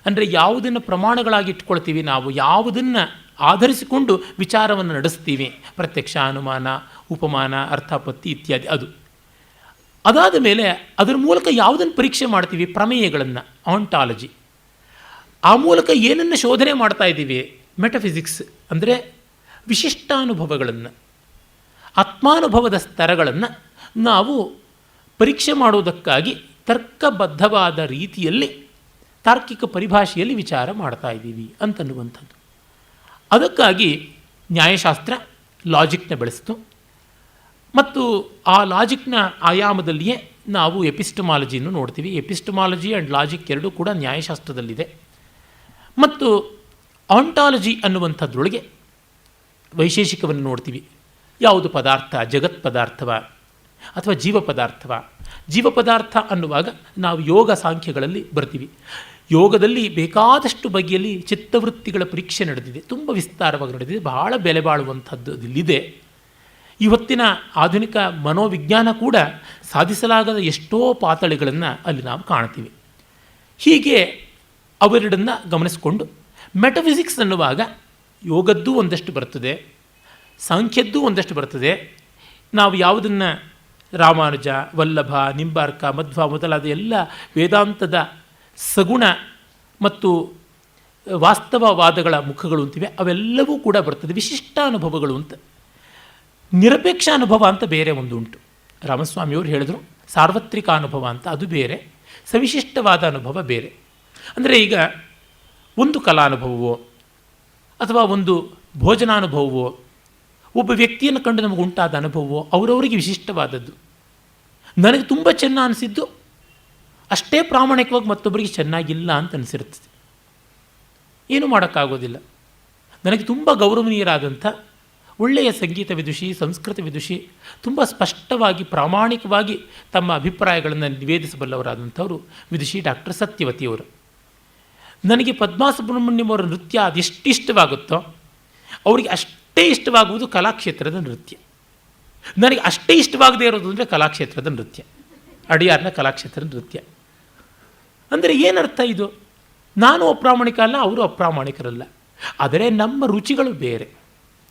ಅಂದರೆ ಯಾವುದನ್ನು ಪ್ರಮಾಣಗಳಾಗಿ ಇಟ್ಕೊಳ್ತೀವಿ ನಾವು, ಯಾವುದನ್ನು ಆಧರಿಸಿಕೊಂಡು ವಿಚಾರವನ್ನು ನಡೆಸ್ತೀವಿ, ಪ್ರತ್ಯಕ್ಷ, ಅನುಮಾನ, ಉಪಮಾನ, ಅರ್ಥಾಪತ್ತಿ ಇತ್ಯಾದಿ. ಅದಾದ ಮೇಲೆ ಅದರ ಮೂಲಕ ಯಾವುದನ್ನು ಪರೀಕ್ಷೆ ಮಾಡ್ತೀವಿ, ಪ್ರಮೇಯಗಳನ್ನು, ಆಂಟಾಲಜಿ. ಆ ಮೂಲಕ ಏನನ್ನು ಶೋಧನೆ ಮಾಡ್ತಾ ಇದ್ದೀವಿ, ಮೆಟಫಿಸಿಕ್ಸ್ ಅಂದರೆ ವಿಶಿಷ್ಟಾನುಭವಗಳನ್ನು, ಆತ್ಮಾನುಭವದ ಸ್ತರಗಳನ್ನು ನಾವು ಪರೀಕ್ಷೆ ಮಾಡುವುದಕ್ಕಾಗಿ ತರ್ಕಬದ್ಧವಾದ ರೀತಿಯಲ್ಲಿ, ತಾರ್ಕಿಕ ಪರಿಭಾಷೆಯಲ್ಲಿ ವಿಚಾರ ಮಾಡ್ತಾ ಇದ್ದೀವಿ ಅಂತನ್ನುವಂಥದ್ದು. ಅದಕ್ಕಾಗಿ ನ್ಯಾಯಶಾಸ್ತ್ರ ಲಾಜಿಕ್ನ ಬೆಳೆಸ್ತು. ಮತ್ತು ಆ ಲಾಜಿಕ್ನ ಆಯಾಮದಲ್ಲಿಯೇ ನಾವು ಎಪಿಸ್ಟಮಾಲಜಿಯನ್ನು ನೋಡ್ತೀವಿ. ಎಪಿಸ್ಟಮಾಲಜಿ ಆ್ಯಂಡ್ ಲಾಜಿಕ್ ಎರಡೂ ಕೂಡ ನ್ಯಾಯಶಾಸ್ತ್ರದಲ್ಲಿದೆ. ಮತ್ತು ಆಂಟಾಲಜಿ ಅನ್ನುವಂಥದ್ರೊಳಗೆ ವೈಶೇಷಿಕವನ್ನು ನೋಡ್ತೀವಿ. ಯಾವುದು ಪದಾರ್ಥ, ಜಗತ್ ಪದಾರ್ಥವ ಅಥವಾ ಜೀವ ಪದಾರ್ಥವ? ಜೀವ ಪದಾರ್ಥ ಅನ್ನುವಾಗ ನಾವು ಯೋಗ ಸಾಂಖ್ಯಗಳಲ್ಲಿ ಬರ್ತೀವಿ. ಯೋಗದಲ್ಲಿ ಬೇಕಾದಷ್ಟು ಬಗೆಯಲ್ಲಿ ಚಿತ್ತವೃತ್ತಿಗಳ ಪರೀಕ್ಷೆ ನಡೆದಿದೆ, ತುಂಬ ವಿಸ್ತಾರವಾಗಿ ನಡೆದಿದೆ, ಬಹಳ ಬೆಲೆ ಬಾಳುವಂಥದ್ದು ಇಲ್ಲಿದೆ. ಇವತ್ತಿನ ಆಧುನಿಕ ಮನೋವಿಜ್ಞಾನ ಕೂಡ ಸಾಧಿಸಲಾಗದ ಎಷ್ಟೋ ಪಾತಳಿಗಳನ್ನು ಅಲ್ಲಿ ನಾವು ಕಾಣ್ತೀವಿ. ಹೀಗೆ ಅವೆರಡನ್ನು ಗಮನಿಸಿಕೊಂಡು ಮೆಟಫಿಸಿಕ್ಸ್ ಅನ್ನುವಾಗ ಯೋಗದ್ದೂ ಒಂದಷ್ಟು ಬರ್ತದೆ, ಸಾಂಖ್ಯದ್ದೂ ಒಂದಷ್ಟು ಬರ್ತದೆ. ನಾವು ಯಾವುದನ್ನು ರಾಮಾನುಜ, ವಲ್ಲಭ, ನಿಂಬಾರ್ಕ, ಮಧ್ವ ಮೊದಲಾದ ಎಲ್ಲ ವೇದಾಂತದ ಸಗುಣ ಮತ್ತು ವಾಸ್ತವವಾದಗಳ ಮುಖಗಳು ಅಂತಿವೆ, ಅವೆಲ್ಲವೂ ಕೂಡ ಬರ್ತದೆ. ವಿಶಿಷ್ಟ ಅನುಭವಗಳು ಅಂತ, ನಿರಪೇಕ್ಷ ಅನುಭವ ಅಂತ ಬೇರೆ ಒಂದು ಉಂಟು. ರಾಮಸ್ವಾಮಿಯವರು ಹೇಳಿದರು ಸಾರ್ವತ್ರಿಕ ಅನುಭವ ಅಂತ, ಅದು ಬೇರೆ, ಸವಿಶಿಷ್ಟವಾದ ಅನುಭವ ಬೇರೆ. ಅಂದರೆ ಈಗ ಒಂದು ಕಲಾನುಭವವೋ ಅಥವಾ ಒಂದು ಭೋಜನಾನುಭವವೋ ಒಬ್ಬ ವ್ಯಕ್ತಿಯನ್ನು ಕಂಡು ನಮಗೆ ಉಂಟಾದ ಅನುಭವವೋ ಅವರವರಿಗೆ ವಿಶಿಷ್ಟವಾದದ್ದು. ನನಗೆ ತುಂಬ ಚೆನ್ನಾಗಿ ಅನಿಸಿದ್ದು ಅಷ್ಟೇ ಪ್ರಾಮಾಣಿಕವಾಗಿ ಮತ್ತೊಬ್ಬರಿಗೆ ಚೆನ್ನಾಗಿಲ್ಲ ಅಂತ ಅನಿಸಿರುತ್ತದೆ. ಏನೂ ಮಾಡೋಕ್ಕಾಗೋದಿಲ್ಲ. ನನಗೆ ತುಂಬ ಗೌರವನೀಯರಾದಂಥ ಒಳ್ಳೆಯ ಸಂಗೀತ ವಿದುಷಿ, ಸಂಸ್ಕೃತ ವಿದುಷಿ, ತುಂಬ ಸ್ಪಷ್ಟವಾಗಿ ಪ್ರಾಮಾಣಿಕವಾಗಿ ತಮ್ಮ ಅಭಿಪ್ರಾಯಗಳನ್ನು ನಿವೇದಿಸಬಲ್ಲವರಾದಂಥವರು ವಿದುಷಿ ಡಾಕ್ಟರ್ ಸತ್ಯವತಿಯವರು. ನನಗೆ ಪದ್ಮಾ ಸುಬ್ರಹ್ಮಣ್ಯಂ ಅವರ ನೃತ್ಯ ಅದೆಷ್ಟು ಇಷ್ಟವಾಗುತ್ತೋ ಅವರಿಗೆ ಅಷ್ಟೇ ಇಷ್ಟವಾಗುವುದು ಕಲಾಕ್ಷೇತ್ರದ ನೃತ್ಯ. ನನಗೆ ಅಷ್ಟೇ ಇಷ್ಟವಾಗದೇ ಇರೋದು ಅಂದರೆ ಕಲಾಕ್ಷೇತ್ರದ ನೃತ್ಯ, ಅಡಿಯಾರ್ನ ಕಲಾಕ್ಷೇತ್ರದ ನೃತ್ಯ. ಅಂದರೆ ಏನರ್ಥ ಇದು? ನಾನು ಅಪ್ರಾಮಾಣಿಕ ಅಲ್ಲ, ಅವರು ಅಪ್ರಾಮಾಣಿಕರಲ್ಲ, ಆದರೆ ನಮ್ಮ ರುಚಿಗಳು ಬೇರೆ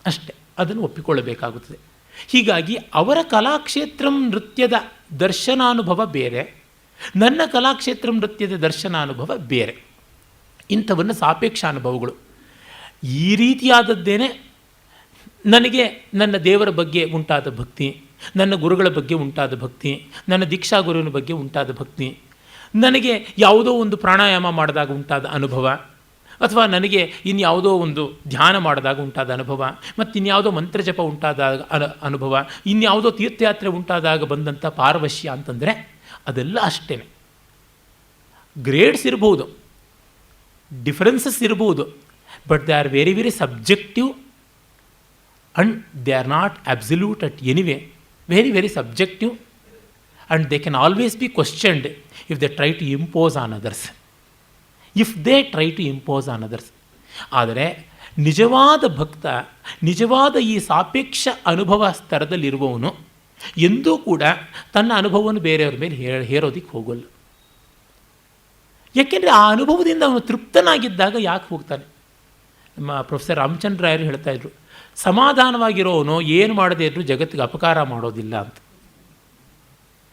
ಅಷ್ಟೇ, ಅದನ್ನು ಒಪ್ಪಿಕೊಳ್ಳಬೇಕಾಗುತ್ತದೆ. ಹೀಗಾಗಿ ಅವರ ಕಲಾಕ್ಷೇತ್ರಂ ನೃತ್ಯದ ದರ್ಶನಾನುಭವ ಬೇರೆ, ನನ್ನ ಕಲಾಕ್ಷೇತ್ರಂ ನೃತ್ಯದ ದರ್ಶನಾನುಭವ ಬೇರೆ. ಇಂಥವನ್ನು ಸಾಪೇಕ್ಷ ಅನುಭವಗಳು. ಈ ರೀತಿಯಾದದ್ದೇನೆ ನನಗೆ ನನ್ನ ದೇವರ ಬಗ್ಗೆ ಉಂಟಾದ ಭಕ್ತಿ, ನನ್ನ ಗುರುಗಳ ಬಗ್ಗೆ ಉಂಟಾದ ಭಕ್ತಿ, ನನ್ನ ದೀಕ್ಷಾ ಗುರುವಿನ ಬಗ್ಗೆ ಉಂಟಾದ ಭಕ್ತಿ, ನನಗೆ ಯಾವುದೋ ಒಂದು ಪ್ರಾಣಾಯಾಮ ಮಾಡಿದಾಗ ಉಂಟಾದ ಅನುಭವ, ಅಥವಾ ನನಗೆ ಇನ್ಯಾವುದೋ ಒಂದು ಧ್ಯಾನ ಮಾಡಿದಾಗ ಉಂಟಾದ ಅನುಭವ, ಮತ್ತು ಇನ್ಯಾವುದೋ ಮಂತ್ರಜಪ ಉಂಟಾದಾಗ ಅನುಭವ, ಇನ್ಯಾವುದೋ ತೀರ್ಥಯಾತ್ರೆ ಉಂಟಾದಾಗ ಬಂದಂಥ ಪಾರವಶ್ಯ ಅಂತಂದರೆ ಅದೆಲ್ಲ ಅಷ್ಟೇ. ಗ್ರೇಡ್ಸ್ ಇರ್ಬೋದು, ಡಿಫರೆನ್ಸಸ್ ಇರ್ಬೋದು, but they are very very subjective and they are not absolute at any way, very very subjective, and they can always be questioned if they try to impose on others. ಆದರೆ ನಿಜವಾದ ಭಕ್ತ, ನಿಜವಾದ ಈ ಸಾಪೇಕ್ಷ ಅನುಭವ ಸ್ತರದಲ್ಲಿರುವವನು ಎಂದೂ ಕೂಡ ತನ್ನ ಅನುಭವವನ್ನು ಬೇರೆಯವ್ರ ಮೇಲೆ ಹೇರೋದಕ್ಕೆ ಹೋಗೋಲ್ಲ. ಯಾಕೆಂದರೆ ಆ ಅನುಭವದಿಂದ ಅವನು ತೃಪ್ತನಾಗಿದ್ದಾಗ ಯಾಕೆ ಹೋಗ್ತಾನೆ? ನಮ್ಮ ಪ್ರೊಫೆಸರ್ ರಾಮಚಂದ್ರ ರಾಯರು ಹೇಳ್ತಾ ಇದ್ರು, ಸಮಾಧಾನವಾಗಿರೋನು ಏನು ಮಾಡದೇ ಇದ್ರೂ ಜಗತ್ತಿಗೆ ಅಪಕಾರ ಮಾಡೋದಿಲ್ಲ ಅಂತ.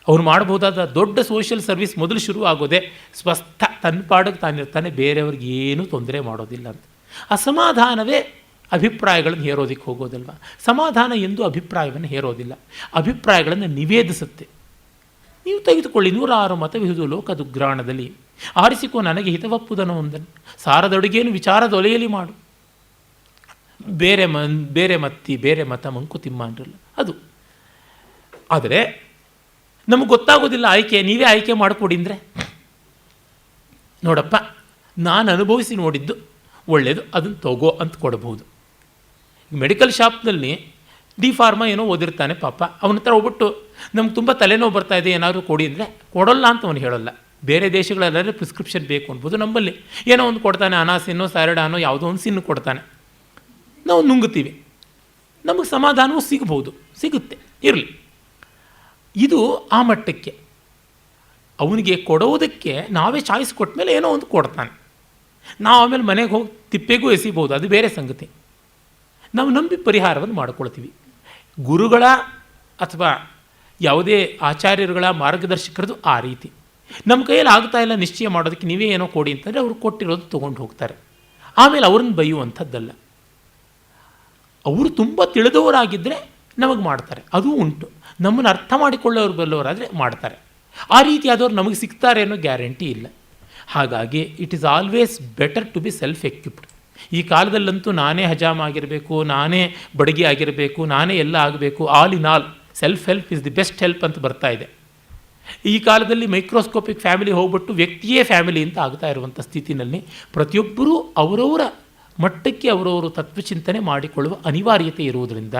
ಅವನು ಮಾಡಬಹುದಾದ ದೊಡ್ಡ ಸೋಷಿಯಲ್ ಸರ್ವಿಸ್ ಮೊದಲು ಶುರು ಆಗೋದೇ ಸ್ವಸ್ಥ, ತನ್ನ ಪಾಡಿಗೆ ತಾನಿರ್ತಾನೆ, ಬೇರೆಯವ್ರಿಗೆ ಏನೂ ತೊಂದರೆ ಮಾಡೋದಿಲ್ಲ ಅಂತ. ಅಸಮಾಧಾನವೇ ಅಭಿಪ್ರಾಯಗಳನ್ನು ಹೇರೋದಕ್ಕೆ ಹೋಗೋದಲ್ವ. ಸಮಾಧಾನ ಎಂದು ಅಭಿಪ್ರಾಯವನ್ನು ಹೇರೋದಿಲ್ಲ, ಅಭಿಪ್ರಾಯಗಳನ್ನು ನಿವೇದಿಸುತ್ತೆ. ನೀವು ತೆಗೆದುಕೊಳ್ಳಿ, 106 ಮತವಿಹುದು ಲೋಕದುಗ್ರಾಣದಲ್ಲಿ, ಆರಿಸಿಕೋ ನನಗೆ ಹಿತವಪ್ಪುದನು ಒಂದನ್ನು, ಸಾರದೊಡಗೇನು ವಿಚಾರದೊಲೆಯಲ್ಲಿ ಮಾಡು, ಬೇರೆ ಮತ ಮಂಕುತಿಮ್ಮ ಅಂದ್ರಲ್ಲ ಅದು. ಆದರೆ ನಮಗೆ ಗೊತ್ತಾಗೋದಿಲ್ಲ ಆಯ್ಕೆ, ನೀವೇ ಆಯ್ಕೆ ಮಾಡಿಕೊಡಿ ಅಂದರೆ, ನೋಡಪ್ಪ ನಾನು ಅನುಭವಿಸಿ ನೋಡಿದ್ದು ಒಳ್ಳೆಯದು, ಅದನ್ನು ತಗೋ ಅಂತ ಕೊಡಬಹುದು. ಮೆಡಿಕಲ್ ಶಾಪ್ನಲ್ಲಿ ಡಿ ಫಾರ್ಮಾ ಏನೋ ಓದಿರ್ತಾನೆ ಪಾಪ, ಅವನ ಹತ್ರ ಹೋಗ್ಬಿಟ್ಟು ನಮ್ಗೆ ತುಂಬ ತಲೆನೋವು ಬರ್ತಾ ಇದೆ ಏನಾದರೂ ಕೊಡಿ ಅಂದರೆ ಕೊಡೋಲ್ಲ ಅಂತ ಅವನು ಹೇಳೋಲ್ಲ. ಬೇರೆ ದೇಶಗಳಲ್ಲಾದರೆ ಪ್ರಿಸ್ಕ್ರಿಪ್ಷನ್ ಬೇಕು ಅನ್ಬೋದು, ನಮ್ಮಲ್ಲಿ ಏನೋ ಒಂದು ಕೊಡ್ತಾನೆ, ಅನಾಸಿನೋ ಸ್ಯಾರಡಾನೋ ಯಾವುದೋ ಒಂದು ಸಿನ್ನು ಕೊಡ್ತಾನೆ, ನಾವು ನುಂಗುತ್ತೀವಿ, ನಮಗೆ ಸಮಾಧಾನವೂ ಸಿಗುತ್ತೆ, ಇರಲಿ. ಇದು ಆ ಮಟ್ಟಕ್ಕೆ. ಅವನಿಗೆ ಕೊಡೋದಕ್ಕೆ ನಾವೇ ಚಾಯ್ಸ್ ಕೊಟ್ಟ ಮೇಲೆ ಏನೋ ಒಂದು ಕೊಡ್ತಾನೆ, ನಾವು ಆಮೇಲೆ ಮನೆಗೆ ಹೋಗಿ ತಿಪ್ಪೆಗೂ ಎಸಿಬೋದು, ಅದು ಬೇರೆ ಸಂಗತಿ. ನಾವು ನಂಬಿ ಪರಿಹಾರವನ್ನು ಮಾಡ್ಕೊಳ್ತೀವಿ. ಗುರುಗಳ ಅಥವಾ ಯಾವುದೇ ಆಚಾರ್ಯರುಗಳ ಮಾರ್ಗದರ್ಶಕರದು ಆ ರೀತಿ. ನಮ್ಮ ಕೈಯಲ್ಲಿ ಆಗ್ತಾ ಇಲ್ಲ ನಿಶ್ಚಯ ಮಾಡೋದಕ್ಕೆ ನೀವೇ ಏನೋ ಕೊಡಿ ಅಂತಂದರೆ ಅವರು ಕೊಟ್ಟಿರೋದು ತೊಗೊಂಡು ಹೋಗ್ತಾರೆ, ಆಮೇಲೆ ಅವ್ರನ್ನ ಬೈಯುವಂಥದ್ದಲ್ಲ. ಅವರು ತುಂಬ ತಿಳಿದವರಾಗಿದ್ದರೆ ನಮಗೆ ಮಾಡ್ತಾರೆ, ಅದೂ ಉಂಟು. ನಮ್ಮನ್ನು ಅರ್ಥ ಮಾಡಿಕೊಳ್ಳೋರು ಬಲ್ಲವರಾದರೆ ಮಾಡ್ತಾರೆ. ಆ ರೀತಿಯಾದವ್ರು ನಮಗೆ ಸಿಗ್ತಾರೆ ಅನ್ನೋ ಗ್ಯಾರಂಟಿ ಇಲ್ಲ. ಹಾಗಾಗಿ it is always better to be self equipped. ಈ ಕಾಲದಲ್ಲಂತೂ ನಾನೇ ಹಜಾಮ್ ಆಗಿರಬೇಕು, ನಾನೇ ಬಡಗಿ ಆಗಿರಬೇಕು, ನಾನೇ ಎಲ್ಲ ಆಗಬೇಕು, all in all self help is the best help ಅಂತ ಬರ್ತಾ ಇದೆ. ಈ ಕಾಲದಲ್ಲಿ ಮೈಕ್ರೋಸ್ಕೋಪಿಕ್ ಫ್ಯಾಮಿಲಿ ಹೋಗ್ಬಿಟ್ಟು ವ್ಯಕ್ತಿಯೇ ಫ್ಯಾಮಿಲಿ ಅಂತ ಆಗ್ತಾ ಇರುವಂಥ ಸ್ಥಿತಿನಲ್ಲಿ ಪ್ರತಿಯೊಬ್ಬರೂ ಅವರವರ ಮಟ್ಟಕ್ಕೆ ಅವರವರು ತತ್ವಚಿಂತನೆ ಮಾಡಿಕೊಳ್ಳುವ ಅನಿವಾರ್ಯತೆ ಇರುವುದರಿಂದ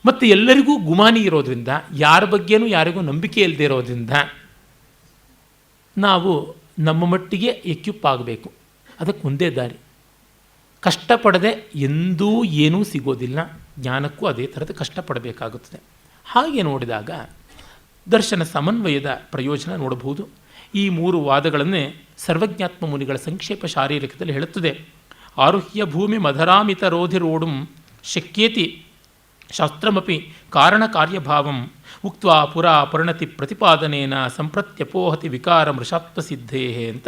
ಮತ್ತು ಎಲ್ಲರಿಗೂ ಗುಮಾನಿ ಇರೋದರಿಂದ, ಯಾರ ಬಗ್ಗೆನೂ ಯಾರಿಗೂ ನಂಬಿಕೆ ಇಲ್ಲದೆ ಇರೋದ್ರಿಂದ ನಾವು ನಮ್ಮ ಮಟ್ಟಿಗೆ ಎಕ್ಯುಪ್ ಆಗಬೇಕು. ಅದಕ್ಕೆ ಒಂದೇ ದಾರಿ, ಕಷ್ಟಪಡದೆ ಎಂದೂ ಏನೂ ಸಿಗೋದಿಲ್ಲ. ಜ್ಞಾನಕ್ಕೂ ಅದೇ ಥರದ ಕಷ್ಟಪಡಬೇಕಾಗುತ್ತದೆ. ಹಾಗೆ ನೋಡಿದಾಗ ದರ್ಶನ ಸಮನ್ವಯದ ಪ್ರಯೋಜನ ನೋಡಬಹುದು. ಈ 3 ವಾದಗಳನ್ನೇ ಸರ್ವಜ್ಞಾತ್ಮ ಮುನಿಗಳ ಸಂಕ್ಷೇಪ ಶಾರೀರಿಕದಲ್ಲಿ ಹೇಳುತ್ತದೆ. ಆರುಹ್ಯ ಭೂಮಿ ಮಧರಾಮಿತ ರೋಧಿರೋಡುಂ ಶಕ್ಯೇತಿ ಶಾಸ್ತ್ರಮಪಿ ಕಾರಣ ಕಾರ್ಯಭಾವಂ ಉಕ್ತ್ವಾ ಪುರಾ ಪರಿಣತಿ ಪ್ರತಿಪಾದನೇನ ಸಂಪ್ರತ್ಯಪೋಹತಿ ವಿಕಾರ ಮೃಷಾತ್ವಸಿದ್ಧೇ ಅಂತ.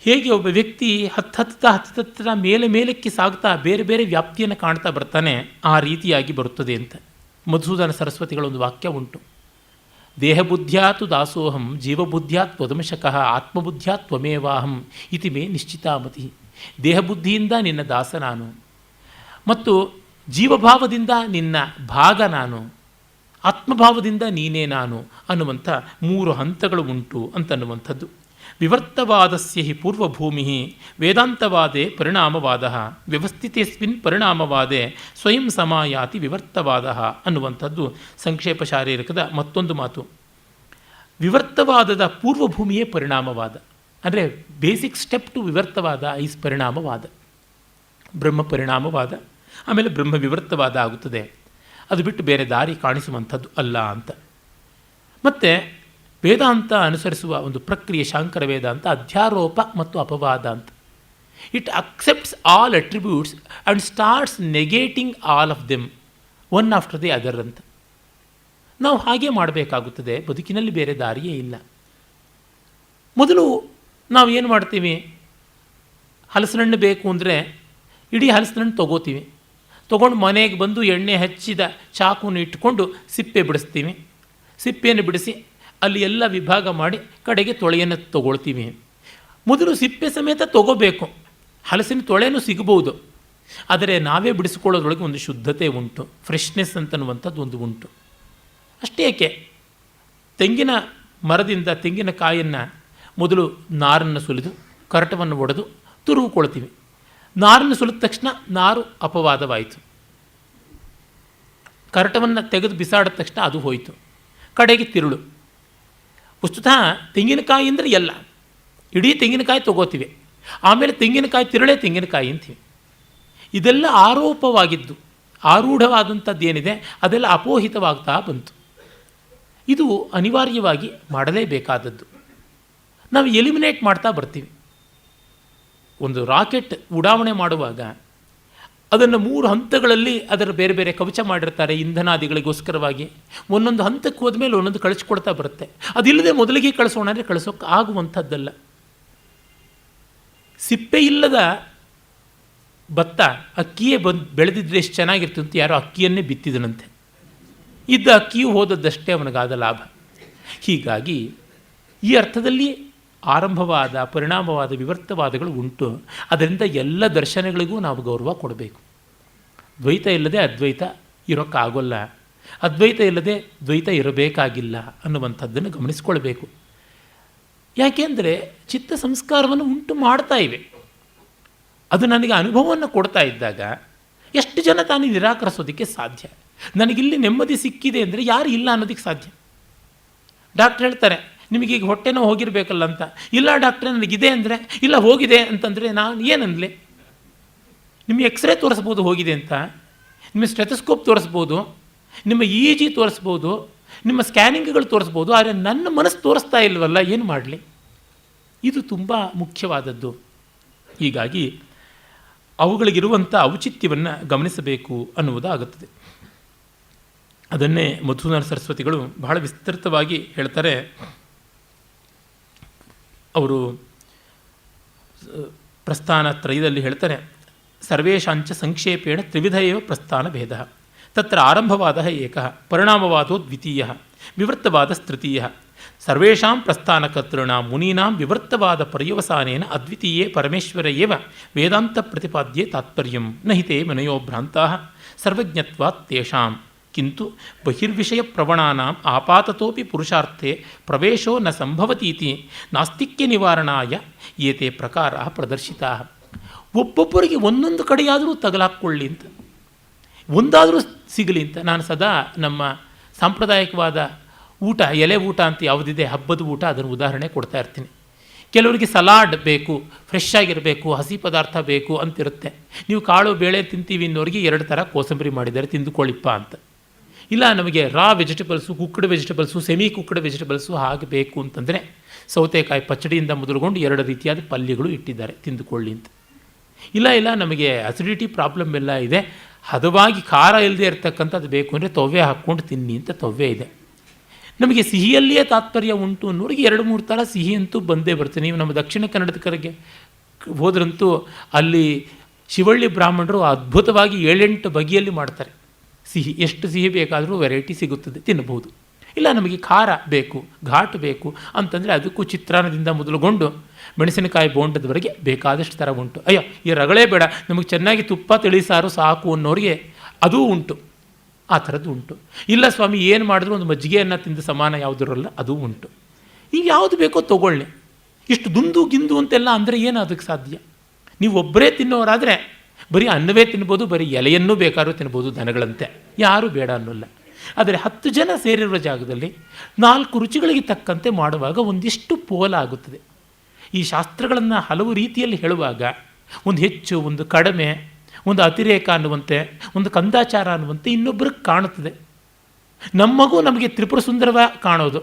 ಹೇಗೆ ಒಬ್ಬ ವ್ಯಕ್ತಿ ಹತ್ತತ್ರ ಮೇಲಕ್ಕೆ ಸಾಗ್ತಾ ಬೇರೆ ಬೇರೆ ವ್ಯಾಪ್ತಿಯನ್ನು ಕಾಣ್ತಾ ಬರ್ತಾನೆ, ಆ ರೀತಿಯಾಗಿ ಬರುತ್ತದೆ ಅಂತ ಮಧುಸೂದನ ಸರಸ್ವತಿಗಳೊಂದು ವಾಕ್ಯ ಉಂಟು. ದೇಹಬುದ್ಧ್ಯಾತು ದಾಸೋಹಂ ಜೀವಬುದ್ಧ್ಯಾತ್ ತ್ವದಮಶಕಃ ಆತ್ಮಬುದ್ಧ್ಯಾತ್ ತ್ವಮೇವಾಹಂ ಇತಿ ಮೇ ನಿಶ್ಚಿತಾಮತಿ. ದೇಹಬುದ್ಧಿಯಿಂದ ನಿನ್ನ ದಾಸ ನಾನು, ಮತ್ತು ಜೀವಭಾವದಿಂದ ನಿನ್ನ ಭಾಗ ನಾನು, ಆತ್ಮಭಾವದಿಂದ ನೀನೇ ನಾನು ಅನ್ನುವಂಥ 3 ಹಂತಗಳು ಉಂಟು ಅಂತನ್ನುವಂಥದ್ದು. ವಿವರ್ತವಾದಸ್ಯ ಹಿ ಪೂರ್ವಭೂಮಿ ವೇದಾಂತವಾದೇ ಪರಿಣಾಮವಾದ ವ್ಯವಸ್ಥಿತೇಸ್ಮಿನ್ ಪರಿಣಾಮವಾದೇ ಸ್ವಯಂ ಸಮಾಯಾತಿ ವಿವರ್ತವಾದ ಅನ್ನುವಂಥದ್ದು ಸಂಕ್ಷೇಪ ಶಾರೀರಿಕದ ಮತ್ತೊಂದು ಮಾತು. ವಿವರ್ತವಾದದ ಪೂರ್ವಭೂಮಿಯೇ ಪರಿಣಾಮವಾದ, ಅಂದರೆ ಬೇಸಿಕ್ ಸ್ಟೆಪ್ ಟು ವಿವರ್ತವಾದ ಈಸ್ ಪರಿಣಾಮವಾದ. ಬ್ರಹ್ಮ ಪರಿಣಾಮವಾದ, ಆಮೇಲೆ ಬ್ರಹ್ಮ ವಿವರ್ತವಾದ ಆಗುತ್ತದೆ. ಅದು ಬಿಟ್ಟು ಬೇರೆ ದಾರಿ ಕಾಣಿಸುವಂಥದ್ದು ಅಲ್ಲ ಅಂತ. ಮತ್ತು ವೇದಾಂತ ಅನುಸರಿಸುವ ಒಂದು ಪ್ರಕ್ರಿಯೆ ಶಾಂಕರ ವೇದಾಂತ ಅಧ್ಯಾರೋಪ ಮತ್ತು ಅಪವಾದ ಅಂತ. It accepts all attributes and starts negating all of them one after the other ಅಂತ. ನಾವು ಹಾಗೆ ಮಾಡಬೇಕಾಗುತ್ತದೆ, ಬದುಕಿನಲ್ಲಿ ಬೇರೆ ದಾರಿಯೇ ಇಲ್ಲ. ಮೊದಲು ನಾವು ಏನು ಮಾಡ್ತೀವಿ, ಹಲಸಿನಣ್ಣು ಬೇಕು ಅಂದರೆ ಇಡೀ ಹಲಸಿನಣ್ಣು ತೊಗೋತೀವಿ. ತೊಗೊಂಡು ಮನೆಗೆ ಬಂದು ಎಣ್ಣೆ ಹಚ್ಚಿದ ಚಾಕುವನ್ನು ಇಟ್ಕೊಂಡು ಸಿಪ್ಪೆ ಬಿಡಿಸ್ತೀವಿ. ಸಿಪ್ಪೆಯನ್ನು ಬಿಡಿಸಿ ಅಲ್ಲಿ ಎಲ್ಲ ವಿಭಾಗ ಮಾಡಿ ಕಡೆಗೆ ತೊಳೆಯನ್ನು ತೊಗೊಳ್ತೀವಿ. ಮೊದಲು ಸಿಪ್ಪೆ ಸಮೇತ ತೊಗೋಬೇಕು. ಹಲಸಿನ ತೊಳೆನೂ ಸಿಗಬಹುದು, ಆದರೆ ನಾವೇ ಬಿಡಿಸ್ಕೊಳ್ಳೋದ್ರೊಳಗೆ ಒಂದು ಶುದ್ಧತೆ ಉಂಟು, ಫ್ರೆಶ್ನೆಸ್ ಅಂತನ್ನುವಂಥದ್ದು ಒಂದು ಉಂಟು. ಅಷ್ಟೇ ಏಕೆ, ತೆಂಗಿನ ಮರದಿಂದ ತೆಂಗಿನಕಾಯನ್ನು ಮೊದಲು ನಾರನ್ನು ಸುಲಿದು ಕರಟವನ್ನು ಒಡೆದು ತುರುವುಕೊಳ್ತೀವಿ. ನಾರನ್ನು ಸುಲಿದ ತಕ್ಷಣ ನಾರು ಅಪವಾದವಾಯಿತು. ಕರಟವನ್ನು ತೆಗೆದು ಬಿಸಾಡಿದ ತಕ್ಷಣ ಅದು ಹೋಯಿತು. ಕಡೆಗೆ ತಿರುಳು. ವಸ್ತುತಃ ತೆಂಗಿನಕಾಯಿ ಅಂದರೆ ಎಲ್ಲ, ಇಡೀ ತೆಂಗಿನಕಾಯಿ ತೊಗೋತೀವಿ, ಆಮೇಲೆ ತೆಂಗಿನಕಾಯಿ ತಿರುಳೇ ತೆಂಗಿನಕಾಯಿ ಅಂತೀವಿ. ಇದೆಲ್ಲ ಆರೋಪವಾಗಿದ್ದು, ಆರೂಢವಾದಂಥದ್ದು ಏನಿದೆ ಅದೆಲ್ಲ ಅಪೋಹಿತವಾಗ್ತಾ ಬಂತು. ಇದು ಅನಿವಾರ್ಯವಾಗಿ ಮಾಡಲೇಬೇಕಾದದ್ದು. ನಾವು ಎಲಿಮಿನೇಟ್ ಮಾಡ್ತಾ ಬರ್ತೀವಿ. ಒಂದು ರಾಕೆಟ್ ಉಡಾವಣೆ ಮಾಡುವಾಗ ಅದನ್ನು 3 ಹಂತಗಳಲ್ಲಿ ಅದರ ಬೇರೆ ಬೇರೆ ಕವಚ ಮಾಡಿರ್ತಾರೆ ಇಂಧನಾದಿಗಳಿಗೋಸ್ಕರವಾಗಿ. ಒಂದೊಂದು ಹಂತಕ್ಕೆ ಹೋದ್ಮೇಲೆ ಒಂದೊಂದು ಕಳಿಸ್ಕೊಡ್ತಾ ಬರುತ್ತೆ. ಅದಿಲ್ಲದೆ ಮೊದಲಿಗೆ ಕಳಿಸೋಣ ಅಂದರೆ ಕಳಿಸೋಕ್ಕೆ ಆಗುವಂಥದ್ದಲ್ಲ. ಸಿಪ್ಪೆ ಇಲ್ಲದ ಭತ್ತ ಅಕ್ಕಿಯೇ ಬೆಳೆದಿದ್ರೆ ಎಷ್ಟು ಚೆನ್ನಾಗಿರ್ತಿತ್ತು ಅಂತ ಯಾರೋ ಅಕ್ಕಿಯನ್ನೇ ಬಿತ್ತಿದನಂತೆ. ಇದ್ದ ಅಕ್ಕಿಯೂ ಹೋದದ್ದಷ್ಟೇ ಅವನಿಗಾದ ಲಾಭ. ಹೀಗಾಗಿ ಈ ಅರ್ಥದಲ್ಲಿ ಆರಂಭವಾದ ಪರಿಣಾಮವಾದ ವಿವರ್ತವಾದಗಳು ಉಂಟು. ಅದರಿಂದ ಎಲ್ಲ ದರ್ಶನಗಳಿಗೂ ನಾವು ಗೌರವ ಕೊಡಬೇಕು. ದ್ವೈತ ಇಲ್ಲದೆ ಅದ್ವೈತ ಇರೋಕ್ಕಾಗೋಲ್ಲ, ಅದ್ವೈತ ಇಲ್ಲದೆ ದ್ವೈತ ಇರಬೇಕಾಗಿಲ್ಲ ಅನ್ನುವಂಥದ್ದನ್ನು ಗಮನಿಸ್ಕೊಳ್ಬೇಕು. ಯಾಕೆಂದರೆ ಚಿತ್ತ ಸಂಸ್ಕಾರವನ್ನು ಉಂಟು ಮಾಡ್ತಾ ಇವೆ. ಅದು ನನಗೆ ಅನುಭವವನ್ನು ಕೊಡ್ತಾ ಇದ್ದಾಗ ಎಷ್ಟು ಜನ ತಾನು ನಿರಾಕರಿಸೋದಕ್ಕೆ ಸಾಧ್ಯ? ನನಗಿಲ್ಲಿ ನೆಮ್ಮದಿ ಸಿಕ್ಕಿದೆ ಅಂದರೆ ಯಾರು ಇಲ್ಲ ಅನ್ನೋದಕ್ಕೆ ಸಾಧ್ಯ? ಡಾಕ್ಟ್ರ್ ಹೇಳ್ತಾರೆ ನಿಮಗೀಗ ಹೊಟ್ಟೆನೋ ಹೋಗಿರಬೇಕಲ್ಲ ಅಂತ. ಇಲ್ಲ ಡಾಕ್ಟ್ರೆ ನನಗಿದೆ ಅಂದರೆ, ಇಲ್ಲ ಹೋಗಿದೆ ಅಂತಂದರೆ ನಾನು ಏನಂದಲೆ? ನಿಮಗೆ ಎಕ್ಸ್ರೇ ತೋರಿಸ್ಬೋದು ಹೋಗಿದೆ ಅಂತ, ನಿಮ್ಮ ಸ್ಟೆಥೋಸ್ಕೋಪ್ ತೋರಿಸ್ಬೋದು, ನಿಮ್ಮ EEG ತೋರಿಸ್ಬೋದು, ನಿಮ್ಮ ಸ್ಕ್ಯಾನಿಂಗ್ಗಳು ತೋರಿಸ್ಬೋದು, ಆದರೆ ನನ್ನ ಮನಸ್ಸು ತೋರಿಸ್ತಾ ಇಲ್ವಲ್ಲ, ಏನು ಮಾಡಲಿ? ಇದು ತುಂಬ ಮುಖ್ಯವಾದದ್ದು. ಹೀಗಾಗಿ ಅವುಗಳಿಗಿರುವಂಥ ಔಚಿತ್ಯವನ್ನು ಗಮನಿಸಬೇಕು ಅನ್ನುವುದಾಗುತ್ತದೆ. ಅದನ್ನೇ ಮಧುಸೂದನ ಸರಸ್ವತಿಗಳು ಬಹಳ ವಿಸ್ತೃತವಾಗಿ ಹೇಳ್ತಾರೆ. ಅವರು ಪ್ರಸ್ಥಾನ ತ್ರಯದಲ್ಲಿ ಹೇಳ್ತಾರೆ, ಸರ್ವೇಷಾಂಚ ಸಂಕ್ಷೇಪೇಣ ತ್ರಿವಿಧ ಏವ ಪ್ರಸ್ಥಾನ ಭೇದ ತತ್ರ ಆರಂಭವಾದ ಏಕಃ ಪರಿಣಾಮವಾದೋ ದ್ವಿತೀಯ ವಿವರ್ತವಾದಸ್ತೃತೀಯ ಸರ್ವೇಷಾಂ ಪ್ರಸ್ಥಾನಕರ್ತॄಣಾಂ ಮುನೀನಾಂ ವಿವರ್ತವಾದ ಪರ್ಯವಸಾನೇನ ಅದ್ವಿತೀಯೇ ಪರಮೇಶ್ವರ ಏವ ವೇದಾಂತ ಪ್ರತಿಪಾದ್ಯೆ ತಾತ್ಪರ್ಯಂ ನಹಿತೆ ಮನಯೋ ಭ್ರಾಂತಾಃ ಸರ್ವಜ್ಞತ್ವಾತ್ ತೇಷಾಂ ಕಿಂತು ಬಹಿರ್ವಿಷಯ ಪ್ರವಣಾನಾಂ ಆಪಾತತೋಪಿ ಪುರುಷಾರ್ಥೆ ಪ್ರವೇಶೋ ನ ಸಂಭವತೀತಿ ನಾಸ್ತಿಕ್ಯ ನಿವಾರಣಾಯ ಏತೆ ಪ್ರಕಾರ ಪ್ರದರ್ಶಿತಾ. ಒಬ್ಬೊಬ್ಬರಿಗೆ ಒಂದೊಂದು ಕಡೆಯಾದರೂ ತಗಲಾಕ್ಕೊಳ್ಳಿ ಅಂತ, ಒಂದಾದರೂ ಸಿಗಲಿ ಅಂತ ನಾನು ಸದಾ ನಮ್ಮ ಸಾಂಪ್ರದಾಯಿಕವಾದ ಊಟ, ಎಲೆ ಊಟ ಅಂತ ಯಾವುದಿದೆ, ಹಬ್ಬದ ಊಟ, ಅದನ್ನು ಉದಾಹರಣೆ ಕೊಡ್ತಾ ಇರ್ತೀನಿ. ಕೆಲವರಿಗೆ ಸಲಾಡ್ ಬೇಕು, ಫ್ರೆಶ್ ಆಗಿರಬೇಕು, ಹಸಿ ಪದಾರ್ಥ ಬೇಕು ಅಂತಿರುತ್ತೆ. ನೀವು ಕಾಳು ಬೇಳೆ ತಿಂತೀವಿ ಅನ್ನೋರಿಗೆ 2 ಥರ ಕೋಸಂಬರಿ ಮಾಡಿದ್ದಾರೆ, ತಿಂದುಕೊಳ್ಳಿಪ್ಪ ಅಂತ. ಇಲ್ಲ ನಮಗೆ raw vegetables, cooked vegetables, semi cooked vegetables ಹಾಗೆ ಬೇಕು ಅಂತಂದರೆ ಸೌತೆಕಾಯಿ ಪಚ್ಚಡಿಯಿಂದ ಮೊದಲುಗೊಂಡು 2 ರೀತಿಯಾದ ಪಲ್ಯಗಳು ಇಟ್ಟಿದ್ದಾರೆ, ತಿಂದುಕೊಳ್ಳಿ ಅಂತ. ಇಲ್ಲ ನಮಗೆ ಅಸಿಡಿಟಿ ಪ್ರಾಬ್ಲಮ್ ಎಲ್ಲ ಇದೆ, ಹದವಾಗಿ ಖಾರ ಇಲ್ಲದೆ ಇರತಕ್ಕಂಥದ್ದು ಬೇಕು ಅಂದರೆ ತೊವ್ವೆ ಹಾಕ್ಕೊಂಡು ತಿನ್ನಿ ಅಂತ ತೊವ್ವೆ ಇದೆ. ನಮಗೆ ಸಿಹಿಯಲ್ಲಿಯೇ ತಾತ್ಪರ್ಯ ಉಂಟು ಅನ್ನೋರಿಗೆ 2-3 ಥರ ಸಿಹಿ ಅಂತೂ ಬಂದೇ ಬರ್ತದೆ. ನೀವು ನಮ್ಮ ದಕ್ಷಿಣ ಕನ್ನಡದ ಕಡೆಗೆ ಹೋದ್ರಂತೂ ಅಲ್ಲಿ ಶಿವಳ್ಳಿ ಬ್ರಾಹ್ಮಣರು ಅದ್ಭುತವಾಗಿ 7-8 ಬಗೆಯಲ್ಲಿ ಮಾಡ್ತಾರೆ ಸಿಹಿ. ಎಷ್ಟು ಸಿಹಿ ಬೇಕಾದರೂ ವೆರೈಟಿ ಸಿಗುತ್ತದೆ, ತಿನ್ನಬಹುದು. ಇಲ್ಲ ನಮಗೆ ಖಾರ ಬೇಕು, ಘಾಟ್ ಬೇಕು ಅಂತಂದರೆ ಅದಕ್ಕೂ ಚಿತ್ರಾನ್ನದಿಂದ ಮೊದಲುಗೊಂಡು ಮೆಣಸಿನಕಾಯಿ ಬೋಂಡದವರೆಗೆ ಬೇಕಾದಷ್ಟು ಥರ ಉಂಟು. ಅಯ್ಯೋ ಈ ರಗಳೇ ಬೇಡ, ನಮಗೆ ಚೆನ್ನಾಗಿ ತುಪ್ಪ ತಿಳಿಸಾರು ಸಾಕು ಅನ್ನೋರಿಗೆ ಅದೂ ಉಂಟು, ಆ ಥರದ್ದು ಉಂಟು. ಇಲ್ಲ ಸ್ವಾಮಿ ಏನು ಮಾಡಿದ್ರು ಒಂದು ಮಜ್ಜಿಗೆಯನ್ನು ತಿಂದು ಸಮಾನ ಯಾವುದರಲ್ಲ, ಅದೂ ಉಂಟು. ಈಗ ಯಾವುದು ಬೇಕೋ ತೊಗೊಳ್ಳಿ. ಇಷ್ಟು ದುಂದು ಗಿಂದು ಅಂತೆಲ್ಲ ಅಂದರೆ ಏನು ಅದಕ್ಕೆ ಸಾಧ್ಯ? ನೀವು ಒಬ್ಬರೇ ತಿನ್ನೋರಾದರೆ ಬರೀ ಅನ್ನವೇ ತಿನ್ಬೋದು, ಬರೀ ಎಲೆಯನ್ನೂ ಬೇಕಾದ್ರೂ ತಿನ್ಬೋದು ದನಗಳಂತೆ, ಯಾರೂ ಬೇಡ ಅನ್ನೋಲ್ಲ. ಆದರೆ 10 ಜನ ಸೇರಿರುವ ಜಾಗದಲ್ಲಿ 4 ರುಚಿಗಳಿಗೆ ತಕ್ಕಂತೆ ಮಾಡುವಾಗ ಒಂದಿಷ್ಟು ಪೋಲ ಆಗುತ್ತದೆ. ಈ ಶಾಸ್ತ್ರಗಳನ್ನು ಹಲವು ರೀತಿಯಲ್ಲಿ ಹೇಳುವಾಗ ಒಂದು ಹೆಚ್ಚು, ಒಂದು ಕಡಿಮೆ, ಒಂದು ಅತಿರೇಕ ಅನ್ನುವಂತೆ, ಒಂದು ಕಂದಾಚಾರ ಅನ್ನುವಂತೆ ಇನ್ನೊಬ್ಬರಿಗೆ ಕಾಣುತ್ತದೆ. ನಮಗೂ ನಮಗೆ ತ್ರಿಪುರ ಸುಂದರವಾಗಿ ಕಾಣೋದು,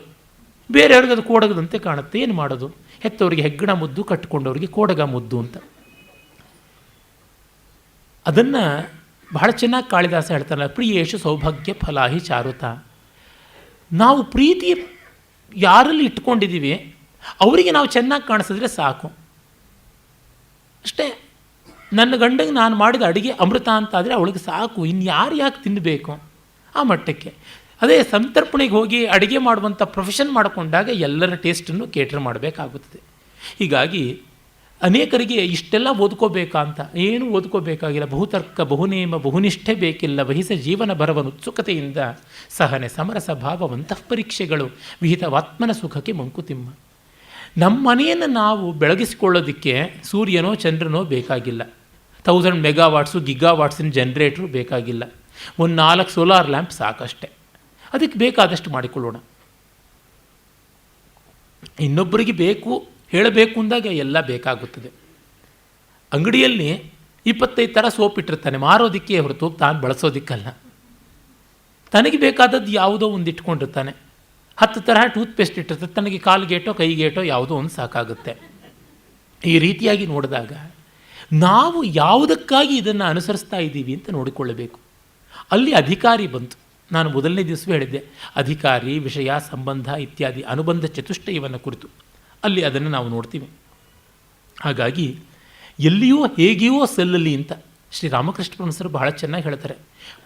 ಬೇರೆಯವ್ರಿಗೆ ಅದು ಕೋಡಗದಂತೆ ಕಾಣುತ್ತೆ. ಏನು ಮಾಡೋದು? ಹೆತ್ತವರಿಗೆ ಹೆಗ್ಗಣ ಮುದ್ದು, ಕಟ್ಟಿಕೊಂಡವರಿಗೆ ಕೋಡಗ ಮುದ್ದು ಅಂತ. ಅದನ್ನು ಬಹಳ ಚೆನ್ನಾಗಿ ಕಾಳಿದಾಸ ಹೇಳ್ತಾರಲ್ಲ, ಪ್ರಿಯೇಶು ಸೌಭಾಗ್ಯ ಫಲಾಹಿ ಚಾರುತ. ನಾವು ಪ್ರೀತಿ ಯಾರಲ್ಲಿ ಇಟ್ಕೊಂಡಿದ್ದೀವಿ ಅವರಿಗೆ ನಾವು ಚೆನ್ನಾಗಿ ಕಾಣಿಸಿದ್ರೆ ಸಾಕು ಅಷ್ಟೇ. ನನ್ನ ಗಂಡಗೆ ನಾನು ಮಾಡಿದ ಅಡುಗೆ ಅಮೃತ ಅಂತಾದರೆ ಅವಳಿಗೆ ಸಾಕು, ಇನ್ಯಾರು ಯಾಕೆ ತಿನ್ನಬೇಕು ಆ ಮಟ್ಟಕ್ಕೆ. ಅದೇ ಸಂತರ್ಪಣೆಗೆ ಹೋಗಿ ಅಡುಗೆ ಮಾಡುವಂಥ ಪ್ರೊಫೆಷನ್ ಮಾಡಿಕೊಂಡಾಗ ಎಲ್ಲರ ಟೇಸ್ಟನ್ನು ಕೇಟರ್ ಮಾಡಬೇಕಾಗುತ್ತದೆ. ಹೀಗಾಗಿ ಅನೇಕರಿಗೆ ಇಷ್ಟೆಲ್ಲ ಓದ್ಕೋಬೇಕಾ ಅಂತ ಏನು ಓದ್ಕೋಬೇಕಾಗಿಲ್ಲ. ಬಹುತರ್ಕ ಬಹುನೇಮ ಬಹುನಿಷ್ಠೆ ಬೇಕಿಲ್ಲ, ವಹಿಸ ಜೀವನ ಬರವನು ಉತ್ಸುಕತೆಯಿಂದ ಸಹನೆ ಸಮರಸ ಭಾವವಂತಃ ಪರೀಕ್ಷೆಗಳು ವಿಹಿತವಾತ್ಮನ ಸುಖಕ್ಕೆ ಮಂಕುತಿಮ್ಮ. ನಮ್ಮ ಮನೆಯನ್ನು ನಾವು ಬೆಳಗಿಸಿಕೊಳ್ಳೋದಕ್ಕೆ ಸೂರ್ಯನೋ ಚಂದ್ರನೋ ಬೇಕಾಗಿಲ್ಲ, 1000 ಮೆಗಾವಾಟ್ಸು ಗಿಗಾವಾಟ್ಸಿನ ಜನ್ರೇಟ್ರು ಬೇಕಾಗಿಲ್ಲ, ಒಂದು 4 ಸೋಲಾರ್ ಲ್ಯಾಂಪ್ ಸಾಕಷ್ಟೆ. ಅದಕ್ಕೆ ಬೇಕಾದಷ್ಟು ಮಾಡಿಕೊಳ್ಳೋಣ. ಇನ್ನೊಬ್ಬರಿಗೆ ಬೇಕು ಹೇಳಬೇಕು ಅಂದಾಗ ಎಲ್ಲ ಬೇಕಾಗುತ್ತದೆ. ಅಂಗಡಿಯಲ್ಲಿ 25 ಥರ ಸೋಪ್ ಇಟ್ಟಿರ್ತಾನೆ, ಮಾರೋದಕ್ಕೆ ಹೊರತು ತಾನು ಬಳಸೋದಕ್ಕಲ್ಲ. ತನಗೆ ಬೇಕಾದದ್ದು ಯಾವುದೋ ಒಂದು ಇಟ್ಕೊಂಡಿರ್ತಾನೆ. 10 ತರಹ ಟೂತ್ಪೇಸ್ಟ್ ಇಟ್ಟಿರ್ತಾರೆ, ತನಗೆ ಕಾಲ್ಗೇಟೋ ಕೈಗೇಟೋ ಯಾವುದೋ ಒಂದು ಸಾಕಾಗುತ್ತೆ. ಈ ರೀತಿಯಾಗಿ ನೋಡಿದಾಗ ನಾವು ಯಾವುದಕ್ಕಾಗಿ ಇದನ್ನು ಅನುಸರಿಸ್ತಾ ಇದ್ದೀವಿ ಅಂತ ನೋಡಿಕೊಳ್ಳಬೇಕು. ಅಲ್ಲಿ ಅಧಿಕಾರಿ ಬಂತು. ನಾನು ಮೊದಲನೇ ದಿವಸವೇ ಹೇಳಿದ್ದೆ, ಅಧಿಕಾರಿ, ವಿಷಯ, ಸಂಬಂಧ ಇತ್ಯಾದಿ ಅನುಬಂಧ ಚತುಷ್ಟಯವನ್ನು ಕುರಿತು ಅಲ್ಲಿ ಅದನ್ನು ನಾವು ನೋಡ್ತೀವಿ. ಹಾಗಾಗಿ ಎಲ್ಲಿಯೂ ಹೇಗೆಯೋ ಸಲ್ಲಲಿ ಅಂತ ಶ್ರೀರಾಮಕೃಷ್ಣ ಪರಮಹಂಸರು ಬಹಳ ಚೆನ್ನಾಗಿ ಹೇಳ್ತಾರೆ.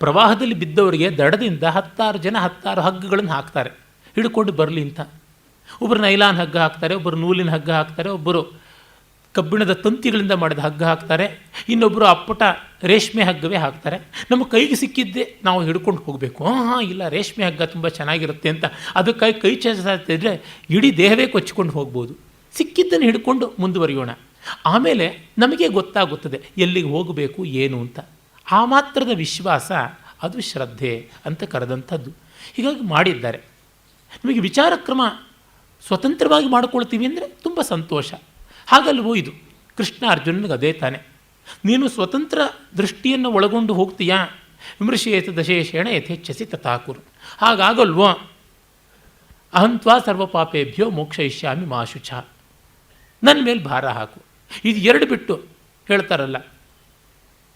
ಪ್ರವಾಹದಲ್ಲಿ ಬಿದ್ದವರಿಗೆ ದಡದಿಂದ 10 ಜನ 10 ಹಗ್ಗಗಳನ್ನು ಹಾಕ್ತಾರೆ ಹಿಡ್ಕೊಂಡು ಬರಲಿ ಅಂತ. ಒಬ್ಬರು ನೈಲಾನ್ ಹಗ್ಗ ಹಾಕ್ತಾರೆ, ಒಬ್ಬರು ನೂಲಿನ ಹಗ್ಗ ಹಾಕ್ತಾರೆ, ಒಬ್ಬರು ಕಬ್ಬಿಣದ ತಂತಿಗಳಿಂದ ಮಾಡಿದ ಹಗ್ಗ ಹಾಕ್ತಾರೆ, ಇನ್ನೊಬ್ಬರು ಅಪ್ಪಟ ರೇಷ್ಮೆ ಹಗ್ಗವೇ ಹಾಕ್ತಾರೆ. ನಮ್ಮ ಕೈಗೆ ಸಿಕ್ಕಿದ್ದೇ ನಾವು ಹಿಡ್ಕೊಂಡು ಹೋಗಬೇಕು. ಇಲ್ಲ ರೇಷ್ಮೆ ಹಗ್ಗ ತುಂಬ ಚೆನ್ನಾಗಿರುತ್ತೆ ಅಂತ ಅದಕ್ಕಾಗಿ ಕೈ ಚಾಚಿದ್ರೆ ಇಡೀ ದೇಹವೇ ಕೊಚ್ಚಿಕೊಂಡು ಹೋಗ್ಬೋದು. ಸಿಕ್ಕಿದ್ದನ್ನು ಹಿಡ್ಕೊಂಡು ಮುಂದುವರಿಯೋಣ. ಆಮೇಲೆ ನಮಗೆ ಗೊತ್ತಾಗುತ್ತದೆ ಎಲ್ಲಿಗೆ ಹೋಗಬೇಕು ಏನು ಅಂತ. ಆ ಮಾತ್ರದ ವಿಶ್ವಾಸ ಅದು ಶ್ರದ್ಧೆ ಅಂತ ಕರೆದಂಥದ್ದು. ಹೀಗಾಗಿ ಮಾಡಿದ್ದಾರೆ. ನಮಗೆ ವಿಚಾರ ಕ್ರಮ ಸ್ವತಂತ್ರವಾಗಿ ಮಾಡಿಕೊಳ್ತೀವಿ ಅಂದರೆ ತುಂಬ ಸಂತೋಷ. ಹಾಗಲ್ವೋ ಇದು ಕೃಷ್ಣ ಅರ್ಜುನನಿಗೆ ಅದೇ ತಾನೆ. ನೀನು ಸ್ವತಂತ್ರ ದೃಷ್ಟಿಯನ್ನು ಒಳಗೊಂಡು ಹೋಗ್ತೀಯಾ, ವಿಮರ್ಶೇತ ದಶೇಷೇಣ ಯಥೇಚ್ಛಸಿ ತಥಾಕುರು. ಹಾಗಾಗಲ್ವೋ ಅಹಂತ್ವಾ ಸರ್ವಪಾಪೇಭ್ಯೋ ಮೋಕ್ಷಯಿಷ್ಯಾಮಿ ಮಾ ಶುಚ, ನನ್ನ ಮೇಲೆ ಭಾರ ಹಾಕು. ಇದು 2 ಬಿಟ್ಟು ಹೇಳ್ತಾರಲ್ಲ,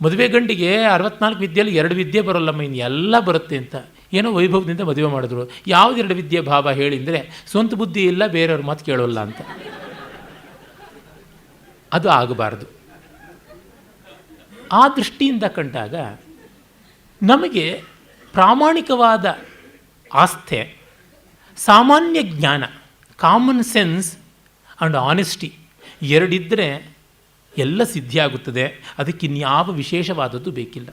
ಮದುವೆ ಗಂಡಿಗೆ 64 ವಿದ್ಯೆಯಲ್ಲಿ 2 ವಿದ್ಯೆ ಬರೋಲ್ಲಮ್ಮ, ಇನ್ನು ಎಲ್ಲ ಬರುತ್ತೆ ಅಂತ ಏನೋ ವೈಭವದಿಂದ ಮದುವೆ ಮಾಡಿದ್ರು. ಯಾವುದು 2 ವಿದ್ಯೆ ಭಾವ ಹೇಳಿ ಅಂದರೆ ಸ್ವಂತ ಬುದ್ಧಿ ಇಲ್ಲ, ಬೇರೆಯವ್ರ ಮಾತು ಕೇಳೋಲ್ಲ ಅಂತ. ಅದು ಆಗಬಾರ್ದು. ಆ ದೃಷ್ಟಿಯಿಂದ ಕಂಡಾಗ ನಮಗೆ ಪ್ರಾಮಾಣಿಕವಾದ ಆಸ್ಥೆ, ಸಾಮಾನ್ಯ ಜ್ಞಾನ, ಕಾಮನ್ ಸೆನ್ಸ್ ಆ್ಯಂಡ್ ಆನೆಸ್ಟಿ 2 ಇದ್ದರೆ ಎಲ್ಲ ಸಿದ್ಧಿಯಾಗುತ್ತದೆ. ಅದಕ್ಕಿನ್ಯಾವ ವಿಶೇಷವಾದದ್ದು ಬೇಕಿಲ್ಲ.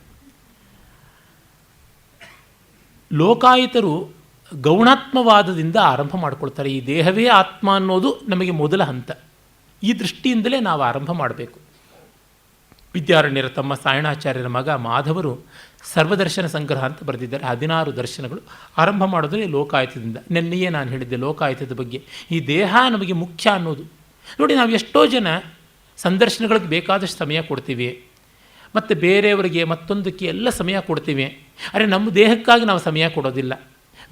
ಲೋಕಾಯತರು ಗೌಣಾತ್ಮವಾದದಿಂದ ಆರಂಭ ಮಾಡಿಕೊಳ್ತಾರೆ. ಈ ದೇಹವೇ ಆತ್ಮ ಅನ್ನೋದು ನಮಗೆ ಮೊದಲ ಹಂತ. ಈ ದೃಷ್ಟಿಯಿಂದಲೇ ನಾವು ಆರಂಭ ಮಾಡಬೇಕು. ವಿದ್ಯಾರಣ್ಯರ ತಮ್ಮ ಸಾಯಣಾಚಾರ್ಯರ ಮಗ ಮಾಧವರು ಸರ್ವದರ್ಶನ ಸಂಗ್ರಹ ಅಂತ ಬರೆದಿದ್ದಾರೆ. 16 ದರ್ಶನಗಳು. ಆರಂಭ ಮಾಡೋದ್ರೆ ಲೋಕಾಯತದಿಂದ. ನೆನ್ನೆಯೇ ನಾನು ಹೇಳಿದ್ದೆ ಲೋಕಾಯತದ ಬಗ್ಗೆ. ಈ ದೇಹ ನಮಗೆ ಮುಖ್ಯ ಅನ್ನೋದು ನೋಡಿ. ನಾವು ಎಷ್ಟೋ ಜನ ಸಂದರ್ಶನಗಳಿಗೆ ಬೇಕಾದಷ್ಟು ಸಮಯ ಕೊಡ್ತೀವಿ, ಮತ್ತು ಬೇರೆಯವರಿಗೆ ಮತ್ತೊಂದಕ್ಕೆ ಎಲ್ಲ ಸಮಯ ಕೊಡ್ತೀವಿ. ಆದರೆ ನಮ್ಮ ದೇಹಕ್ಕಾಗಿ ನಾವು ಸಮಯ ಕೊಡೋದಿಲ್ಲ.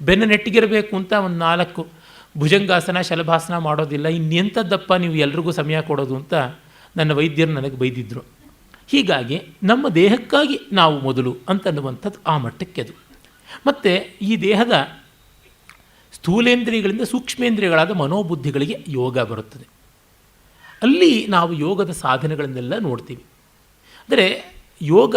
ಬೆನ್ನು ನೆಟ್ಟಿಗಿರಬೇಕು ಅಂತ ಒಂದು 4 ಭುಜಂಗಾಸನ ಶಲಭಾಸನ ಮಾಡೋದಿಲ್ಲ. ಇನ್ನೆಂಥದ್ದಪ್ಪ ನೀವು ಎಲ್ರಿಗೂ ಸಮಯ ಕೊಡೋದು ಅಂತ ನನ್ನ ವೈದ್ಯರು ನನಗೆ ಬೈದಿದ್ದರು. ಹೀಗಾಗಿ ನಮ್ಮ ದೇಹಕ್ಕಾಗಿ ನಾವು ಮೊದಲು ಅಂತನ್ನುವಂಥದ್ದು ಆ ಮಟ್ಟಕ್ಕೆ ಅದು. ಮತ್ತು ಈ ದೇಹದ ಸ್ಥೂಲೇಂದ್ರಿಯಗಳಿಂದ ಸೂಕ್ಷ್ಮೇಂದ್ರಿಯಗಳಾದ ಮನೋಬುದ್ಧಿಗಳಿಗೆ ಯೋಗ ಬರುತ್ತದೆ. ಅಲ್ಲಿ ನಾವು ಯೋಗದ ಸಾಧನೆಗಳನ್ನೆಲ್ಲ ನೋಡ್ತೀವಿ. ಅಂದರೆ ಯೋಗ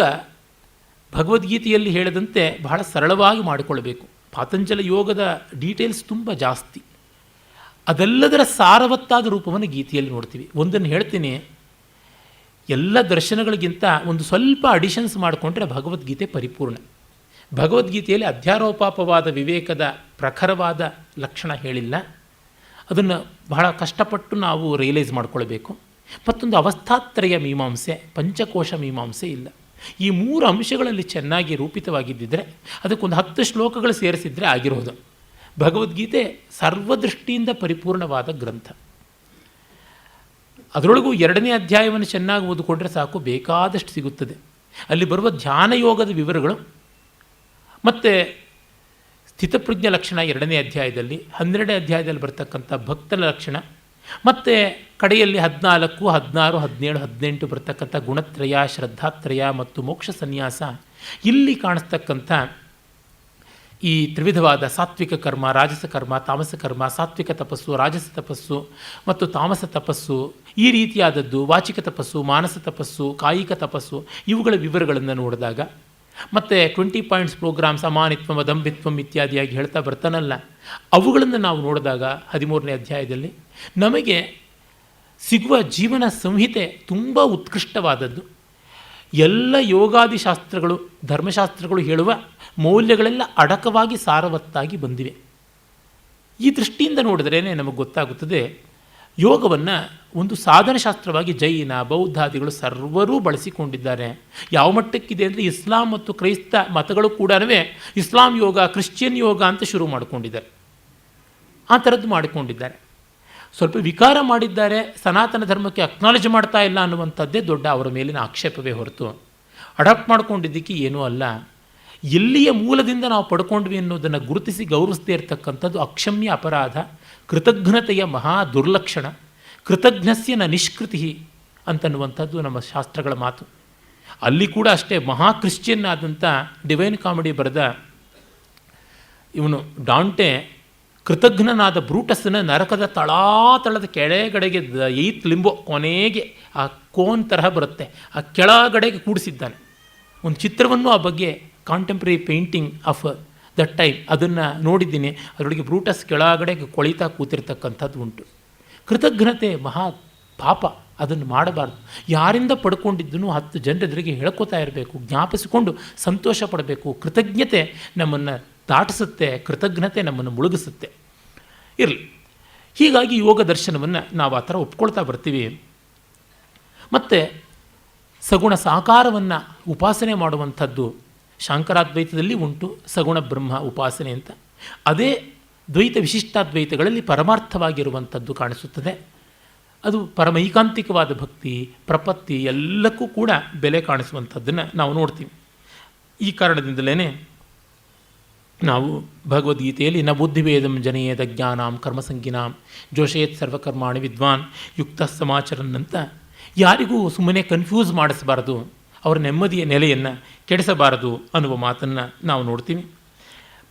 ಭಗವದ್ಗೀತೆಯಲ್ಲಿ ಹೇಳಿದಂತೆ ಬಹಳ ಸರಳವಾಗಿ ಮಾಡಿಕೊಳ್ಳಬೇಕು. ಪಾತಂಜಲ ಯೋಗದ ಡೀಟೇಲ್ಸ್ ತುಂಬ ಜಾಸ್ತಿ. ಅದೆಲ್ಲದರ ಸಾರವತ್ತಾದ ರೂಪವನ್ನು ಗೀತೆಯಲ್ಲಿ ನೋಡ್ತೀವಿ. ಒಂದನ್ನು ಹೇಳ್ತೀನಿ, ಎಲ್ಲ ದರ್ಶನಗಳಿಗಿಂತ ಒಂದು ಸ್ವಲ್ಪ ಅಡಿಷನ್ಸ್ ಮಾಡಿಕೊಂಡ್ರೆ ಭಗವದ್ಗೀತೆ ಪರಿಪೂರ್ಣ. ಭಗವದ್ಗೀತೆಯಲ್ಲಿ ಅಧ್ಯಾರೋಪಾಪವಾದ ವಿವೇಕದ ಪ್ರಖರವಾದ ಲಕ್ಷಣ ಹೇಳಿಲ್ಲ. ಅದನ್ನು ಬಹಳ ಕಷ್ಟಪಟ್ಟು ನಾವು ರಿಯಲೈಸ್ ಮಾಡಿಕೊಳ್ಬೇಕು. ಮತ್ತೊಂದು ಅವಸ್ಥಾತ್ರಯ ಮೀಮಾಂಸೆ, ಪಂಚಕೋಶ ಮೀಮಾಂಸೆ ಇಲ್ಲ. ಈ 3 ಅಂಶಗಳಲ್ಲಿ ಚೆನ್ನಾಗಿ ರೂಪಿತವಾಗಿದ್ದರೆ ಅದಕ್ಕೊಂದು 10 ಶ್ಲೋಕಗಳು ಸೇರಿಸಿದರೆ ಆಗಿರೋದು. ಭಗವದ್ಗೀತೆ ಸರ್ವದೃಷ್ಟಿಯಿಂದ ಪರಿಪೂರ್ಣವಾದ ಗ್ರಂಥ. ಅದರೊಳಗೂ 2ನೇ ಅಧ್ಯಾಯವನ್ನು ಚೆನ್ನಾಗಿ ಓದಿಕೊಂಡ್ರೆ ಸಾಕು, ಬೇಕಾದಷ್ಟು ಸಿಗುತ್ತದೆ. ಅಲ್ಲಿ ಬರುವ ಧ್ಯಾನ ಯೋಗದ ವಿವರಗಳು ಮತ್ತು ಸ್ಥಿತಪ್ರಜ್ಞ ಲಕ್ಷಣ 2ನೇ ಅಧ್ಯಾಯದಲ್ಲಿ, 12ನೇ ಅಧ್ಯಾಯದಲ್ಲಿ ಬರ್ತಕ್ಕಂಥ ಭಕ್ತನ ಲಕ್ಷಣ, ಮತ್ತು ಕಡೆಯಲ್ಲಿ 14, 16, 17, 18 ಬರ್ತಕ್ಕಂಥ ಗುಣತ್ರಯ, ಶ್ರದ್ಧಾತ್ರಯ ಮತ್ತು ಮೋಕ್ಷ ಸನ್ಯಾಸ. ಇಲ್ಲಿ ಕಾಣಿಸ್ತಕ್ಕಂಥ ಈ ತ್ರಿವಿಧವಾದ ಸಾತ್ವಿಕ ಕರ್ಮ, ರಾಜಸ ಕರ್ಮ, ತಾಮಸ ಕರ್ಮ, ಸಾತ್ವಿಕ ತಪಸ್ಸು, ರಾಜಸ ತಪಸ್ಸು ಮತ್ತು ತಾಮಸ ತಪಸ್ಸು, ಈ ರೀತಿಯಾದದ್ದು, ವಾಚಿಕ ತಪಸ್ಸು, ಮಾನಸ ತಪಸ್ಸು, ಕಾಯಿಕ ತಪಸ್ಸು, ಇವುಗಳ ವಿವರಗಳನ್ನು ನೋಡಿದಾಗ, ಮತ್ತು 20 ಪಾಯಿಂಟ್ಸ್ ಪ್ರೋಗ್ರಾಮ್, ಸಮಾನಿತ್ವಂ ಅದಂಬಿತ್ವಂ ಇತ್ಯಾದಿಯಾಗಿ ಹೇಳ್ತಾ ಬರ್ತಾನಲ್ಲ, ಅವುಗಳನ್ನು ನಾವು ನೋಡಿದಾಗ 13ನೇ ಅಧ್ಯಾಯದಲ್ಲಿ ನಮಗೆ ಸಿಗುವ ಜೀವನ ಸಂಹಿತೆ ತುಂಬ ಉತ್ಕೃಷ್ಟವಾದದ್ದು. ಎಲ್ಲ ಯೋಗಾದಿ ಶಾಸ್ತ್ರಗಳು, ಧರ್ಮಶಾಸ್ತ್ರಗಳು ಹೇಳುವ ಮೌಲ್ಯಗಳೆಲ್ಲ ಅಡಕವಾಗಿ ಸಾರವತ್ತಾಗಿ ಬಂದಿವೆ. ಈ ದೃಷ್ಟಿಯಿಂದ ನೋಡಿದ್ರೇ ನಮಗೆ ಗೊತ್ತಾಗುತ್ತದೆ ಯೋಗವನ್ನು ಒಂದು ಸಾಧನಶಾಸ್ತ್ರವಾಗಿ ಜೈನ, ಬೌದ್ಧಾದಿಗಳು ಸರ್ವರೂ ಬಳಸಿಕೊಂಡಿದ್ದಾರೆ. ಯಾವ ಮಟ್ಟಕ್ಕಿದೆ ಅಂದರೆ ಇಸ್ಲಾಂ ಮತ್ತು ಕ್ರೈಸ್ತ ಮತಗಳು ಕೂಡ ಇಸ್ಲಾಂ ಯೋಗ, ಕ್ರಿಶ್ಚಿಯನ್ ಯೋಗ ಅಂತ ಶುರು ಮಾಡಿಕೊಂಡಿದ್ದಾರೆ. ಆ ಥರದ್ದು ಮಾಡಿಕೊಂಡಿದ್ದಾರೆ. ಸ್ವಲ್ಪ ವಿಕಾರ ಮಾಡಿದ್ದಾರೆ, ಸನಾತನ ಧರ್ಮಕ್ಕೆ ಅಕ್ನಾಲೇಜ್ ಮಾಡ್ತಾ ಇಲ್ಲ ಅನ್ನುವಂಥದ್ದೇ ದೊಡ್ಡ ಅವರ ಮೇಲಿನ ಆಕ್ಷೇಪವೇ ಹೊರತು ಅಡಾಪ್ಟ್ ಮಾಡ್ಕೊಂಡಿದ್ದಕ್ಕೆ ಏನೂ ಅಲ್ಲ. ಎಲ್ಲಿಯ ಮೂಲದಿಂದ ನಾವು ಪಡ್ಕೊಂಡ್ವಿ ಅನ್ನೋದನ್ನು ಗುರುತಿಸಿ ಗೌರವಿಸದೇ ಇರತಕ್ಕಂಥದ್ದು ಅಕ್ಷಮ್ಯ ಅಪರಾಧ, ಕೃತಜ್ಞತೆಯ ಮಹಾ ದುರ್ಲಕ್ಷಣ, ಕೃತಜ್ಞಸ್ಯ ನ ನಿಷ್ಕೃತಿ ಅಂತನ್ನುವಂಥದ್ದು ನಮ್ಮ ಶಾಸ್ತ್ರಗಳ ಮಾತು. ಅಲ್ಲಿ ಕೂಡ ಅಷ್ಟೇ ಮಹಾ ಕ್ರಿಶ್ಚಿಯನ್ ಆದಂಥ ಡಿವೈನ್ ಕಾಮಿಡಿ ಬರೆದ ಇವನು ಡಾಂಟೆ ಕೃತಜ್ಞನಾದ ಬ್ರೂಟಸ್ನ ನರಕದ ತಳಾತಳದ ಕೆಳಗಡೆಗೆ 8 ಲಿಂಬೋ ಕೊನೆಗೆ ಆ ಕೋನ್ ತರಹ ಬರುತ್ತೆ, ಆ ಕೆಳಗಡೆಗೆ ಕೂಡಿಸಿದ್ದಾನೆ. ಒಂದು ಚಿತ್ರವನ್ನು ಆ ಬಗ್ಗೆ contemporary painting of that time ಅದನ್ನು ನೋಡಿದ್ದೀನಿ. ಅದರೊಳಗೆ ಬ್ರೂಟಸ್ ಕೆಳಗಡೆಗೆ ಕೊಳಿತಾ ಕೂತಿರ್ತಕ್ಕಂಥದ್ದು ಉಂಟು. ಕೃತಜ್ಞತೆ ಮಹಾ ಪಾಪ, ಅದನ್ನು ಮಾಡಬಾರ್ದು. ಯಾರಿಂದ ಪಡ್ಕೊಂಡಿದ್ದನ್ನು 10 ಜನರೆದುರಿಗೆ ಹೇಳ್ಕೋತಾ ಇರಬೇಕು, ಜ್ಞಾಪಿಸಿಕೊಂಡು ಸಂತೋಷ ಪಡಬೇಕು. ಕೃತಜ್ಞತೆ ನಮ್ಮನ್ನು ದಾಟಿಸುತ್ತೆ, ಕೃತಜ್ಞತೆ ನಮ್ಮನ್ನು ಮುಳುಗಿಸುತ್ತೆ. ಇರಲಿ, ಹೀಗಾಗಿ ಯೋಗ ದರ್ಶನವನ್ನು ನಾವು ಆ ಥರ ಒಪ್ಕೊಳ್ತಾ ಬರ್ತೀವಿ. ಮತ್ತು ಸಗುಣ ಸಾಕಾರವನ್ನು ಉಪಾಸನೆ ಮಾಡುವಂಥದ್ದು ಶಾಂಕರಾದ್ವೈತದಲ್ಲಿ ಉಂಟು, ಸಗುಣ ಬ್ರಹ್ಮ ಉಪಾಸನೆ ಅಂತ. ಅದೇ ದ್ವೈತ ವಿಶಿಷ್ಟಾದ್ವೈತಗಳಲ್ಲಿ ಪರಮಾರ್ಥವಾಗಿರುವಂಥದ್ದು ಕಾಣಿಸುತ್ತದೆ. ಅದು ಪರಮೈಕಾಂತಿಕವಾದ ಭಕ್ತಿ, ಪ್ರಪತ್ತಿ ಎಲ್ಲಕ್ಕೂ ಕೂಡ ಬೆಲೆ ಕಾಣಿಸುವಂಥದ್ದನ್ನು ನಾವು ನೋಡ್ತೀವಿ. ಈ ಕಾರಣದಿಂದಲೇ ನಾವು ಭಗವದ್ಗೀತೆಯಲ್ಲಿ ನ ಬುದ್ಧಿವೇದಂ ಜನಯೇದ ಜ್ಞಾನಾಂ ಕರ್ಮಸಂಗಿನಾಂ ಜೋಷಯೇತ್ ಸರ್ವಕರ್ಮಾಣಿ ವಿದ್ವಾನ್ ಯುಕ್ತ ಸಮಾಚರನ್ ಅಂತ ಯಾರಿಗೂ ಸುಮ್ಮನೆ ಕನ್ಫ್ಯೂಸ್ ಮಾಡಿಸಬಾರದು, ಅವರ ನೆಮ್ಮದಿಯ ನೆಲೆಯನ್ನು ಕೆಡಿಸಬಾರದು ಅನ್ನುವ ಮಾತನ್ನು ನಾವು ನೋಡ್ತೀವಿ.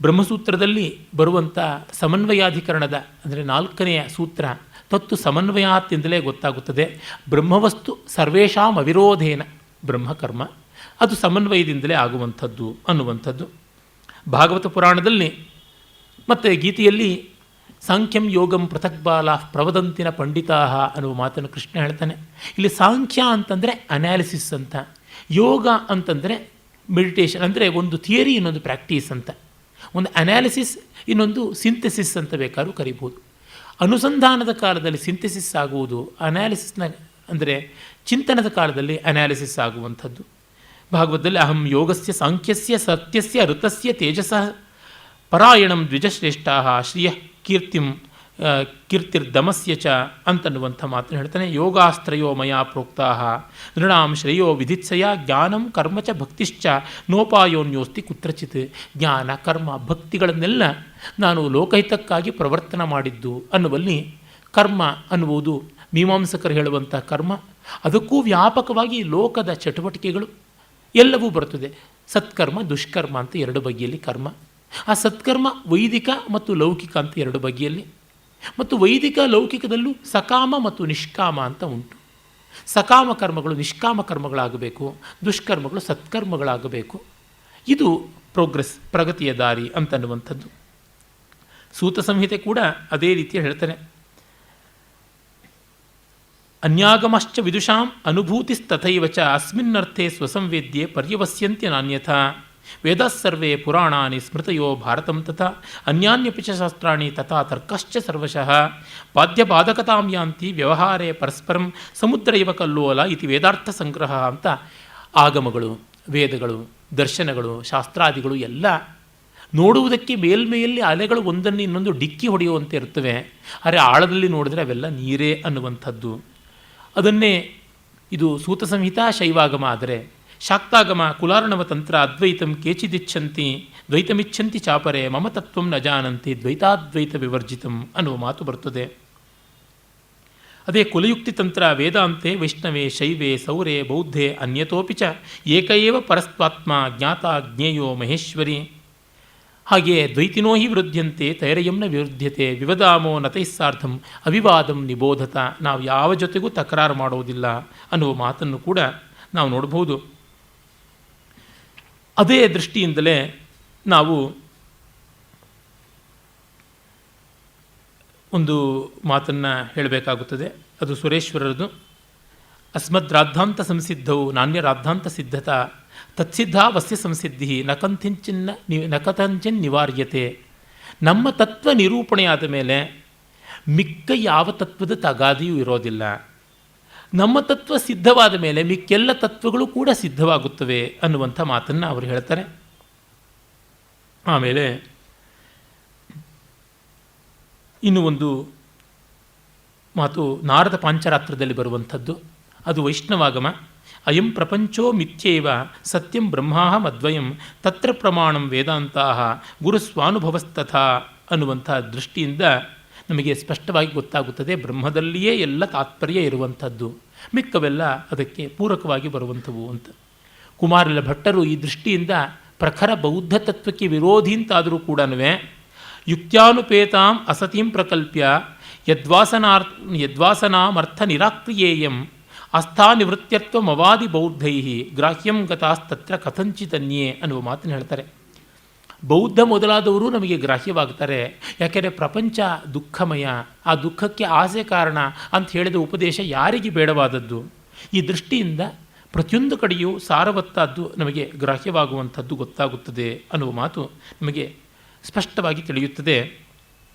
ಬ್ರಹ್ಮಸೂತ್ರದಲ್ಲಿ ಬರುವಂಥ ಸಮನ್ವಯಾಧಿಕರಣದ ಅಂದರೆ 4ನೆಯ ಸೂತ್ರ ತತ್ತು ಸಮನ್ವಯಾತ್ತೆಂದಲೇ ಗೊತ್ತಾಗುತ್ತದೆ. ಬ್ರಹ್ಮವಸ್ತು ಸರ್ವೇಷಾಂ ಅವಿರೋಧೇನ ಬ್ರಹ್ಮಕರ್ಮ, ಅದು ಸಮನ್ವಯದಿಂದಲೇ ಆಗುವಂಥದ್ದು ಅನ್ನುವಂಥದ್ದು. ಭಾಗವತ ಪುರಾಣದಲ್ಲಿ ಮತ್ತು ಗೀತೆಯಲ್ಲಿ ಸಾಂಖ್ಯಂ ಯೋಗಂ ಪೃಥಕ್ ಬಾಲ ಪ್ರವದಂತಿನ ಪಂಡಿತಾ ಅನ್ನುವ ಮಾತನ್ನು ಕೃಷ್ಣ ಹೇಳ್ತಾನೆ. ಇಲ್ಲಿ ಸಾಂಖ್ಯ ಅಂತಂದರೆ ಅನಾಲಿಸಿಸ್ ಅಂತ, ಯೋಗ ಅಂತಂದರೆ ಮೆಡಿಟೇಷನ್, ಅಂದರೆ ಒಂದು ಥಿಯರಿ ಇನ್ನೊಂದು ಪ್ರಾಕ್ಟೀಸ್ ಅಂತ. ಒಂದು ಅನಾಲಿಸಿಸ್, ಇನ್ನೊಂದು ಸಿಂಥೆಸಿಸ್ ಅಂತ ಬೇಕಾದ್ರೂ ಕರಿಬೋದು. ಅನುಸಂಧಾನದ ಕಾಲದಲ್ಲಿ ಸಿಂಥೆಸಿಸ್ ಆಗುವುದು, ಅನಾಲಿಸಿಸ್ನ ಅಂದರೆ ಚಿಂತನದ ಕಾಲದಲ್ಲಿ ಅನಾಲಿಸಿಸ್ ಆಗುವಂಥದ್ದು. ಭಾಗವತದಲ್ಲಿ ಅಹಂ ಯೋಗಸ್ಯ ಸಾಂಖ್ಯಸ್ಯ ಸತ್ಯಸ್ಯ ಋತಸ್ಯ ತೇಜಸಃ ಪರಾಯಣಂ ದ್ವಿಜಶ್ರೇಷ್ಠ ಶ್ರಿಯ ಕೀರ್ತಿರ್ದಮಸ್ಯ ಚ ಅಂತನ್ನುವಂಥ ಮಾತನ್ನು ಹೇಳ್ತಾನೆ. ಯೋಗಾಸ್ತ್ರಯೋ ಮಯಾ ಪ್ರೋಕ್ತಾ ನೃಣಾಂ ಶ್ರೇಯೋ ವಿಧಿತ್ಸಯ ಜ್ಞಾನಂ ಕರ್ಮ ಚ ಭಕ್ತಿಶ್ಚ ನೋಪಾಯೋನ್ಯೋಸ್ತಿ ಕುತ್ರಚಿತ್. ಜ್ಞಾನ ಕರ್ಮ ಭಕ್ತಿಗಳನ್ನೆಲ್ಲ ನಾನು ಲೋಕಹಿತಕ್ಕಾಗಿ ಪ್ರವರ್ತನ ಮಾಡಿದ್ದು ಅನ್ನುವಲ್ಲಿ ಕರ್ಮ ಅನ್ನುವುದು ಮೀಮಾಂಸಕರು ಹೇಳುವಂಥ ಕರ್ಮ, ಅದಕ್ಕೂ ವ್ಯಾಪಕವಾಗಿ ಲೋಕದ ಚಟುವಟಿಕೆಗಳು ಎಲ್ಲವೂ ಬರುತ್ತದೆ. ಸತ್ಕರ್ಮ ದುಷ್ಕರ್ಮ ಅಂತ ಎರಡು ಬಗೆಯಲ್ಲಿ ಕರ್ಮ. ಆ ಸತ್ಕರ್ಮ ವೈದಿಕ ಮತ್ತು ಲೌಕಿಕ ಅಂತ ಎರಡು ಬಗೆಯಲ್ಲಿ. ಮತ್ತು ವೈದಿಕ ಲೌಕಿಕದಲ್ಲೂ ಸಕಾಮ ಮತ್ತು ನಿಷ್ಕಾಮ ಅಂತ ಉಂಟು. ಸಕಾಮ ಕರ್ಮಗಳು ನಿಷ್ಕಾಮ ಕರ್ಮಗಳಾಗಬೇಕು, ದುಷ್ಕರ್ಮಗಳು ಸತ್ಕರ್ಮಗಳಾಗಬೇಕು. ಇದು ಪ್ರಗತಿಯ ದಾರಿ ಅಂತನ್ನುವಂಥದ್ದು. ಸೂತ ಸಂಹಿತೆ ಕೂಡ ಅದೇ ರೀತಿಯ ಹೇಳ್ತಾನೆ. ಅನ್ಯಾಗಮಶ್ಚ ವಿದುಷಾಂ ಅನುಭೂತಿಸ್ತಥೈವ ಚ ಅಸ್ಮಿನ್ನರ್ಥೆ ಸ್ವಸಂವೇದ್ಯೆ ಪರ್ಯವಸ್ಯಂತ್ಯ ನಾನ್ಯಥಾ ವೇದಾಸ್ಸರ್ವೇ ಪುರಾಣಾನಿ ಸ್ಮೃತಯೋ ಭಾರತಂ ತಥಾ ಅನ್ಯಾನ್ಯಪಿ ಚ ಶಾಸ್ತ್ರಾಣಿ ತಥಾ ತರ್ಕಶ್ಚ ಸರ್ವಶಃ ಪಾದ್ಯಪಾದಕತಾಂ ಯಾಂತಿ ವ್ಯವಹಾರೇ ಪರಸ್ಪರಂ ಸಮುದ್ರ ಇವ ಕಲ್ಲೋಲ ಇತಿ ವೇದಾರ್ಥ ಸಂಗ್ರಹ ಅಂತ ಆಗಮಗಳು, ವೇದಗಳು, ದರ್ಶನಗಳು, ಶಾಸ್ತ್ರಾದಿಗಳು ಎಲ್ಲ ನೋಡುವುದಕ್ಕೆ ಮೇಲ್ಮೆಯಲ್ಲಿ ಅಲೆಗಳು ಒಂದನ್ನು ಇನ್ನೊಂದು ಡಿಕ್ಕಿ ಹೊಡೆಯುವಂತೆ ಇರ್ತವೆ. ಆದರೆ ಆಳದಲ್ಲಿ ನೋಡಿದ್ರೆ ಅವೆಲ್ಲ ನೀರೇ ಅನ್ನುವಂಥದ್ದು. ಅದನ್ನೇ ಇದು ಸೂತ ಸಂಹಿತಾ ಶೈವಾಗಮ. ಆದರೆ ಶಾಕ್ತಾಗಮ ಕುಲಾರ್ಣವ ತಂತ್ರ ಅದ್ವೈತಂ ಕೇಚಿದಿಚ್ಛಂತಿ ದ್ವೈತಮಿಚ್ಛಂತಿ ಚಾಪರೆ ಮಮ ತತ್ವಂ ನ ಜಾನಂತಿ ದ್ವೈತಾದ್ವೈತ ವಿವರ್ಜಿತಂ ಅನ್ನುವ ಮಾತು ಬರ್ತದೆ. ಅದೇ ಕುಲಯುಕ್ತಿ ತಂತ್ರ ವೇದಾಂತೆ ವೈಷ್ಣವೇ ಶೈವೇ ಸೌರೇ ಬೌದ್ಧೇ ಅನ್ಯತೋಪಿ ಚ ಏಕಏವ ಪರಸ್ತ್ವಾತ್ಮ ಜ್ಞಾತ ಜ್ಞೇಯೋ ಮಹೇಶ್ವರಿ. ಹಾಗೆಯೇ ದ್ವೈತಿನೋ ಹಿ ವಿರುದ್ಧಂತೆ ತೈರಯಂನ ವಿರುದ್ಧತೆ ವಿವದಾಮೋ ನತೈಸ್ಸಾರ್ಧಂ ಅವಿವಾದಂ ನಿಬೋಧತ. ನಾವು ಯಾವ ಜೊತೆಗೂ ತಕರಾರು ಮಾಡುವುದಿಲ್ಲ ಅನ್ನುವ ಮಾತನ್ನು ಕೂಡ ನಾವು ನೋಡಬಹುದು. ಅದೇ ದೃಷ್ಟಿಯಿಂದಲೇ ನಾವು ಒಂದು ಮಾತನ್ನು ಹೇಳಬೇಕಾಗುತ್ತದೆ. ಅದು ಸುರೇಶ್ವರರದು. ಅಸ್ಮದ್ರಾದ್ಧಾಂತ ಸಂಸಿದ್ಧವು ನಾಣ್ಯರಾದ್ಧಾಂತ ಸಿದ್ಧತಾ ತತ್ಸಿದ್ಧಾ ವಸ್ಯ ಸಂಸಿದ್ಧಿ ನಕಥಂಚಿನ್ ನಿವಾರ್ಯತೆ. ನಮ್ಮ ತತ್ವ ನಿರೂಪಣೆಯಾದ ಮೇಲೆ ಮಿಕ್ಕ ಯಾವ ತತ್ವದ ತಗಾದಿಯೂ ಇರೋದಿಲ್ಲ. ನಮ್ಮ ತತ್ವ ಸಿದ್ಧವಾದ ಮೇಲೆ ಮಿಕ್ಕೆಲ್ಲ ತತ್ವಗಳು ಕೂಡ ಸಿದ್ಧವಾಗುತ್ತವೆ ಅನ್ನುವಂಥ ಮಾತನ್ನು ಅವರು ಹೇಳ್ತಾರೆ. ಆಮೇಲೆ ಇನ್ನು ಒಂದು ಮಾತು ನಾರದ ಪಾಂಚರಾತ್ರದಲ್ಲಿ ಬರುವಂಥದ್ದು. ಅದು ವೈಷ್ಣವಾಗಮ. ಅಯಂ ಪ್ರಪಂಚೋ ಮಿಥ್ಯೇವ ಸತ್ಯಂ ಬ್ರಹ್ಮಾಹಮದ್ವಯಂ ತತ್ರ ಪ್ರಮಾಣಂ ವೇದಾಂತಾಹ ಗುರುಸ್ವಾನುಭವಸ್ತಥಾ ಅನ್ನುವಂಥ ದೃಷ್ಟಿಯಿಂದ ನಮಗೆ ಸ್ಪಷ್ಟವಾಗಿ ಗೊತ್ತಾಗುತ್ತದೆ. ಬ್ರಹ್ಮದಲ್ಲಿಯೇ ಎಲ್ಲ ತಾತ್ಪರ್ಯ ಇರುವಂಥದ್ದು, ಮಿಕ್ಕವೆಲ್ಲ ಅದಕ್ಕೆ ಪೂರಕವಾಗಿ ಬರುವಂಥವು ಅಂತ. ಕುಮಾರಲ ಭಟ್ಟರು ಈ ದೃಷ್ಟಿಯಿಂದ ಪ್ರಖರ ಬೌದ್ಧ ತತ್ವಕ್ಕೆ ವಿರೋಧಿ ಅಂತಾದರೂ ಕೂಡ ಯುಕ್ತ್ಯಾನುಪೇತಾಂ ಅಸತಿಂ ಪ್ರಕಲ್ಪ್ಯ ಯದ್ವಾಸನಾಮರ್ಥ ನಿರಾಕ್ರಿಯೇಯಂ ಆಸ್ಥಾನಿವೃತ್ಯತ್ವಮವಾದಿ ಬೌದ್ಧೈ ಗ್ರಾಹ್ಯಂ ಗತಾಸ್ತತ್ರ ಕಥಂಚಿತನ್ಯೇ ಅನ್ನುವ ಮಾತನ್ನು ಹೇಳ್ತಾರೆ. ಬೌದ್ಧ ಮೊದಲಾದವರು ನಮಗೆ ಗ್ರಾಹ್ಯವಾಗ್ತಾರೆ. ಯಾಕೆಂದರೆ ಪ್ರಪಂಚ ದುಃಖಮಯ, ಆ ದುಃಖಕ್ಕೆ ಆಸೆ ಕಾರಣ ಅಂತ ಹೇಳಿದ ಉಪದೇಶ ಯಾರಿಗೆ ಬೇಡವಾದದ್ದು? ಈ ದೃಷ್ಟಿಯಿಂದ ಪ್ರತಿಯೊಂದು ಕಡೆಯೂ ಸಾರವತ್ತಾದ್ದು ನಮಗೆ ಗ್ರಾಹ್ಯವಾಗುವಂಥದ್ದು ಗೊತ್ತಾಗುತ್ತದೆ ಅನ್ನುವ ಮಾತು ನಮಗೆ ಸ್ಪಷ್ಟವಾಗಿ ತಿಳಿಯುತ್ತದೆ.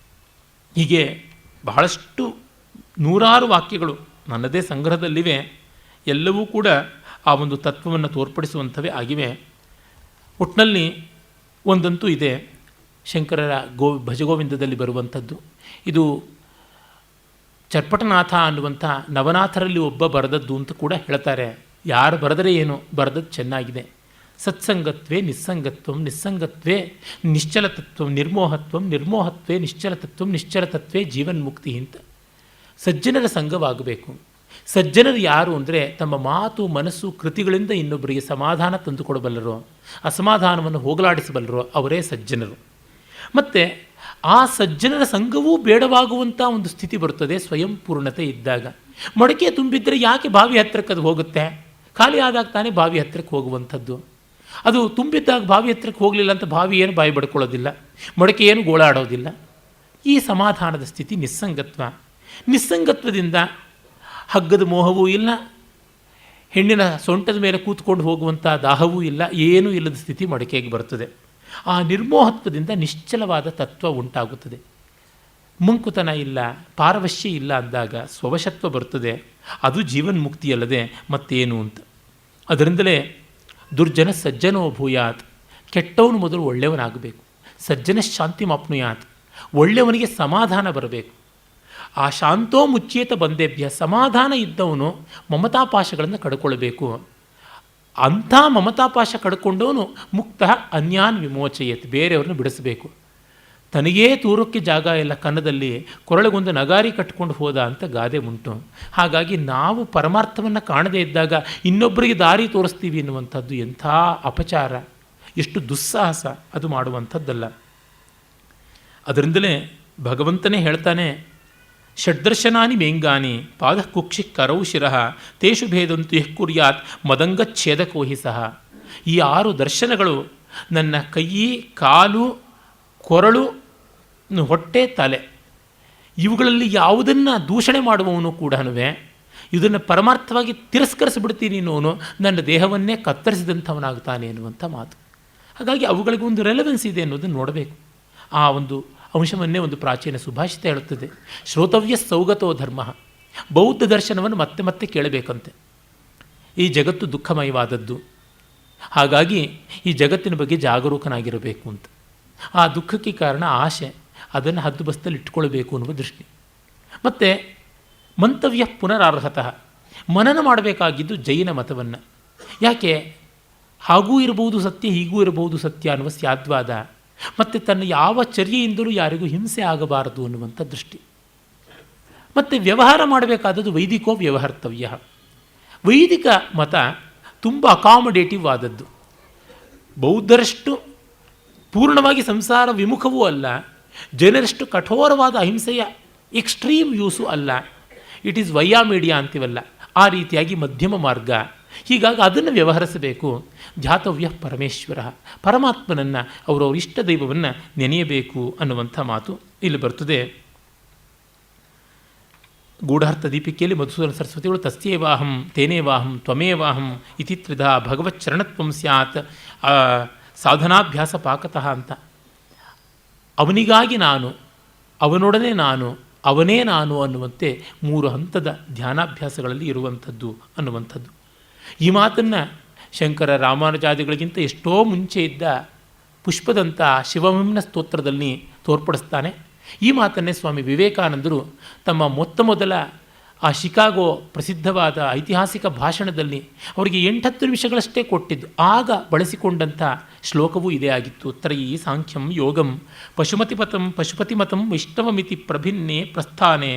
ಹೀಗೆ ಬಹಳಷ್ಟು ನೂರಾರು ವಾಕ್ಯಗಳು ನನ್ನದೇ ಸಂಗ್ರಹದಲ್ಲಿವೆ. ಎಲ್ಲವೂ ಕೂಡ ಆ ಒಂದು ತತ್ವವನ್ನು ತೋರ್ಪಡಿಸುವಂಥವೇ ಆಗಿವೆ. ಒಟ್ಟಿನಲ್ಲಿ ಒಂದಂತೂ ಇದೆ, ಶಂಕರರ ಭಜಗೋವಿಂದದಲ್ಲಿ ಬರುವಂಥದ್ದು. ಇದು ಚರ್ಪಟನಾಥ ಅನ್ನುವಂಥ ನವನಾಥರಲ್ಲಿ ಒಬ್ಬ ಬರೆದದ್ದು ಅಂತ ಕೂಡ ಹೇಳ್ತಾರೆ. ಯಾರು ಬರೆದರೆ ಏನು, ಬರೆದದ್ದು ಚೆನ್ನಾಗಿದೆ. ಸತ್ಸಂಗತ್ವೇ ನಿಸ್ಸಂಗತ್ವಂ ನಿಸ್ಸಂಗತ್ವೇ ನಿಶ್ಚಲತತ್ವಂ ನಿರ್ಮೋಹತ್ವಂ ನಿರ್ಮೋಹತ್ವೇ ನಿಶ್ಚಲತತ್ವಂ ನಿಶ್ಚಲತತ್ವೇ ಜೀವನ್ಮುಕ್ತಿ ಅಂತ. ಸಜ್ಜನರ ಸಂಘವಾಗಬೇಕು. ಸಜ್ಜನರು ಯಾರು ಅಂದರೆ ತಮ್ಮ ಮಾತು ಮನಸ್ಸು ಕೃತಿಗಳಿಂದ ಇನ್ನೊಬ್ಬರಿಗೆ ಸಮಾಧಾನ ತಂದುಕೊಡಬಲ್ಲರೋ, ಅಸಮಾಧಾನವನ್ನು ಹೋಗಲಾಡಿಸಬಲ್ಲರೋ ಅವರೇ ಸಜ್ಜನರು. ಮತ್ತು ಆ ಸಜ್ಜನರ ಸಂಘವೂ ಬೇಡವಾಗುವಂಥ ಒಂದು ಸ್ಥಿತಿ ಬರುತ್ತದೆ ಸ್ವಯಂ ಪೂರ್ಣತೆ ಇದ್ದಾಗ. ಮೊಡಕೆ ತುಂಬಿದ್ದರೆ ಯಾಕೆ ಬಾವಿ ಹತ್ತಿರಕ್ಕೆ ಅದು ಹೋಗುತ್ತೆ? ಖಾಲಿ ಆದಾಗ ತಾನೇ ಬಾವಿ ಹತ್ತಿರಕ್ಕೆ ಹೋಗುವಂಥದ್ದು. ಅದು ತುಂಬಿದ್ದಾಗ ಬಾವಿ ಹತ್ತಿರಕ್ಕೆ ಹೋಗಲಿಲ್ಲ ಅಂತ ಬಾವಿ ಏನು ಬಾಯಿ ಬಡ್ಕೊಳ್ಳೋದಿಲ್ಲ, ಮೊಡಕೆ ಏನು ಗೋಳಾಡೋದಿಲ್ಲ. ಈ ಸಮಾಧಾನದ ಸ್ಥಿತಿ ನಿಸ್ಸಂಗತ್ವ. ನಿಸ್ಸಂಗತ್ವದಿಂದ ಹಗ್ಗದ ಮೋಹವೂ ಇಲ್ಲ, ಹೆಣ್ಣಿನ ಸೊಂಟದ ಮೇಲೆ ಕೂತ್ಕೊಂಡು ಹೋಗುವಂಥ ದಾಹವೂ ಇಲ್ಲ, ಏನೂ ಇಲ್ಲದ ಸ್ಥಿತಿ ಮಡಿಕೆಗೆ ಬರ್ತದೆ. ಆ ನಿರ್ಮೋಹತ್ವದಿಂದ ನಿಶ್ಚಲವಾದ ತತ್ವ ಉಂಟಾಗುತ್ತದೆ. ಮುಂಕುತನ ಇಲ್ಲ, ಪಾರವಶ್ಯ ಇಲ್ಲ ಅಂದಾಗ ಸ್ವವಶತ್ವ ಬರ್ತದೆ. ಅದು ಜೀವನ್ಮುಕ್ತಿಯಲ್ಲದೆ ಮತ್ತೇನು ಅಂತ. ಅದರಿಂದಲೇ ದುರ್ಜನ ಸಜ್ಜನೋ ಭೂಯಾತ್, ಕೆಟ್ಟವನು ಮೊದಲು ಒಳ್ಳೆಯವನಾಗಬೇಕು. ಸಜ್ಜನ ಶಾಂತಿ ಮಾಪ್ನುಯಾತ್, ಒಳ್ಳೆಯವನಿಗೆ ಸಮಾಧಾನ ಬರಬೇಕು. ಆ ಶಾಂತೋ ಮುಚ್ಚೇತ ಬಂದೇಭ್ಯ, ಸಮಾಧಾನ ಇದ್ದವನು ಮಮತಾಪಾಶಗಳನ್ನು ಕಡ್ಕೊಳ್ಬೇಕು. ಅಂಥ ಮಮತಾಪಾಶ ಕಡ್ಕೊಂಡವನು ಮುಕ್ತ ಅನ್ಯಾನ್ ವಿಮೋಚಯತ್, ಬೇರೆಯವ್ರನ್ನ ಬಿಡಿಸಬೇಕು. ತನಗೇ ತೂರಕ್ಕೆ ಜಾಗ ಇಲ್ಲ ಕನ್ನದಲ್ಲಿ, ಕೊರಳಿಗೊಂದು ನಗಾರಿ ಕಟ್ಕೊಂಡು ಹೋದ ಅಂತ ಗಾದೆ ಉಂಟು. ಹಾಗಾಗಿ ನಾವು ಪರಮಾರ್ಥವನ್ನು ಕಾಣದೇ ಇದ್ದಾಗ ಇನ್ನೊಬ್ಬರಿಗೆ ದಾರಿ ತೋರಿಸ್ತೀವಿ ಎನ್ನುವಂಥದ್ದು ಎಂಥ ಅಪಚಾರ, ಎಷ್ಟು ದುಸ್ಸಾಹಸ, ಅದು ಮಾಡುವಂಥದ್ದಲ್ಲ. ಅದರಿಂದಲೇ ಭಗವಂತನೇ ಹೇಳ್ತಾನೆ, ಷಡ್ದರ್ಶನಾನಿ ಮೇಂಗಾನಿ ಪಾದ ಕುಕ್ಷಿ ಕರೌ ಶಿರಃ ತೇಷು ಭೇದಂತು ಯಃ ಕುರ್ಯಾತ್ ಮದಂಗಚ್ಛೇದಕೋಹಿ ಸಹ. ಈ 6 ದರ್ಶನಗಳು ನನ್ನ ಕೈ, ಕಾಲು, ಕೊರಳು, ಹೊಟ್ಟೆ, ತಲೆ, ಇವುಗಳಲ್ಲಿ ಯಾವುದನ್ನು ದೂಷಣೆ ಮಾಡುವವನು ಕೂಡ ಇದನ್ನು ಪರಮಾರ್ಥವಾಗಿ ತಿರಸ್ಕರಿಸಿಬಿಡ್ತೀನಿ ಅನ್ನೋನು ನನ್ನ ದೇಹವನ್ನೇ ಕತ್ತರಿಸಿದಂಥವನಾಗ್ತಾನೆ ಎನ್ನುವಂಥ ಮಾತು. ಹಾಗಾಗಿ ಅವುಗಳಿಗೆ ಒಂದು ರೆಲೆವೆನ್ಸ್ ಇದೆ ಅನ್ನೋದನ್ನು ನೋಡಬೇಕು. ಆ ಒಂದು ಅಂಶವನ್ನೇ ಒಂದು ಪ್ರಾಚೀನ ಸುಭಾಷಿತ ಹೇಳುತ್ತದೆ, ಶ್ರೋತವ್ಯ ಸೌಗತೋ ಧರ್ಮ. ಬೌದ್ಧ ದರ್ಶನವನ್ನು ಮತ್ತೆ ಮತ್ತೆ ಕೇಳಬೇಕಂತೆ. ಈ ಜಗತ್ತು ದುಃಖಮಯವಾದದ್ದು, ಹಾಗಾಗಿ ಈ ಜಗತ್ತಿನ ಬಗ್ಗೆ ಜಾಗರೂಕನಾಗಿರಬೇಕು ಅಂತ. ಆ ದುಃಖಕ್ಕೆ ಕಾರಣ ಆಶೆ, ಅದನ್ನು ಹದ್ದುಬಸ್ತಲ್ಲಿ ಇಟ್ಕೊಳ್ಬೇಕು ಅನ್ನುವ ದೃಷ್ಟಿ. ಮತ್ತು ಮಂತವ್ಯ ಪುನರಾರ್ಹತಃ, ಮನನ ಮಾಡಬೇಕಾಗಿದ್ದು ಜೈನ ಮತವನ್ನು. ಯಾಕೆ ಹಾಗೂ ಇರಬಹುದು ಸತ್ಯ, ಹೀಗೂ ಇರಬಹುದು ಸತ್ಯ ಅನ್ನುವ ಸ್ಯಾದ್ವಾದ, ಮತ್ತು ತನ್ನ ಯಾವ ಚರ್ಯೆಯಿಂದಲೂ ಯಾರಿಗೂ ಹಿಂಸೆ ಆಗಬಾರದು ಅನ್ನುವಂಥ ದೃಷ್ಟಿ. ಮತ್ತು ವ್ಯವಹಾರ ಮಾಡಬೇಕಾದದ್ದು ವೈದಿಕೋ ವ್ಯವಹರ್ತವ್ಯ. ವೈದಿಕ ಮತ ತುಂಬ ಅಕಾಮಡೇಟಿವ್ ಆದದ್ದು. ಬೌದ್ಧರಷ್ಟು ಪೂರ್ಣವಾಗಿ ಸಂಸಾರ ವಿಮುಖವೂ ಅಲ್ಲ, ಜನರಷ್ಟು ಕಠೋರವಾದ ಅಹಿಂಸೆಯ ಎಕ್ಸ್ಟ್ರೀಮ್ ಯೂಸು ಅಲ್ಲ. ಇಟ್ ಈಸ್ ವಯ್ಯಾ ಮೀಡಿಯಾ ಅಂತೀವಲ್ಲ, ಆ ರೀತಿಯಾಗಿ ಮಧ್ಯಮ ಮಾರ್ಗ. ಹೀಗಾಗಿ ಅದನ್ನು ವ್ಯವಹರಿಸಬೇಕು. ಧ್ಯಾತವ್ಯ ಪರಮೇಶ್ವರ, ಪರಮಾತ್ಮನನ್ನು, ಅವರವ್ರ ಇಷ್ಟ ದೈವವನ್ನು ನೆನೆಯಬೇಕು ಅನ್ನುವಂಥ ಮಾತು ಇಲ್ಲಿ ಬರ್ತದೆ. ಗೂಢಾರ್ಥ ದೀಪಿಕೆಯಲ್ಲಿ ಮಧುಸೂದನ ಸರಸ್ವತಿಗಳು ತಸ್ಯೇವಾಹಂ ತೇನೇವಾಹಂ ತ್ವಮೇವಾಹಂ ಇತಿ ತ್ರಿಧಾ ಭಗವಚ್ಚರಣತ್ವಂ ಸ್ಯಾತ್ ಸಾಧನಾಭ್ಯಾಸ ಪಾಕತಃ ಅಂತ. ಅವನಿಗಾಗಿ ನಾನು, ಅವನೊಡನೆ ನಾನು, ಅವನೇ ನಾನು ಅನ್ನುವಂತೆ 3 ಹಂತದ ಧ್ಯಾನಾಭ್ಯಾಸಗಳಲ್ಲಿ ಇರುವಂಥದ್ದು ಅನ್ನುವಂಥದ್ದು. ಈ ಮಾತನ್ನು ಶಂಕರ ರಾಮಾನುಜಾದಿಗಳಿಗಿಂತ ಎಷ್ಟೋ ಮುಂಚೆ ಇದ್ದ ಪುಷ್ಪದಂಥ ಶಿವಮಂನ ಸ್ತೋತ್ರದಲ್ಲಿ ತೋರ್ಪಡಿಸ್ತಾನೆ. ಈ ಮಾತನ್ನೇ ಸ್ವಾಮಿ ವಿವೇಕಾನಂದರು ತಮ್ಮ ಮೊದಲ ಆ ಶಿಕಾಗೋ ಪ್ರಸಿದ್ಧವಾದ ಐತಿಹಾಸಿಕ ಭಾಷಣದಲ್ಲಿ ಅವರಿಗೆ 8-10 ನಿಮಿಷಗಳಷ್ಟೇ ಕೊಟ್ಟಿದ್ದು. ಆಗ ಬಳಸಿಕೊಂಡಂಥ ಶ್ಲೋಕವೂ ಇದೇ ಆಗಿತ್ತು. ತ್ರಯೀ ಸಾಂಖ್ಯಂ ಯೋಗಂ ಪಶುಮತಿಪಥಂ ಪಶುಪತಿಮತಂ ವೈಷ್ಣವಮಿತಿ ಪ್ರಭಿನ್ನೆ ಪ್ರಸ್ಥಾನೆ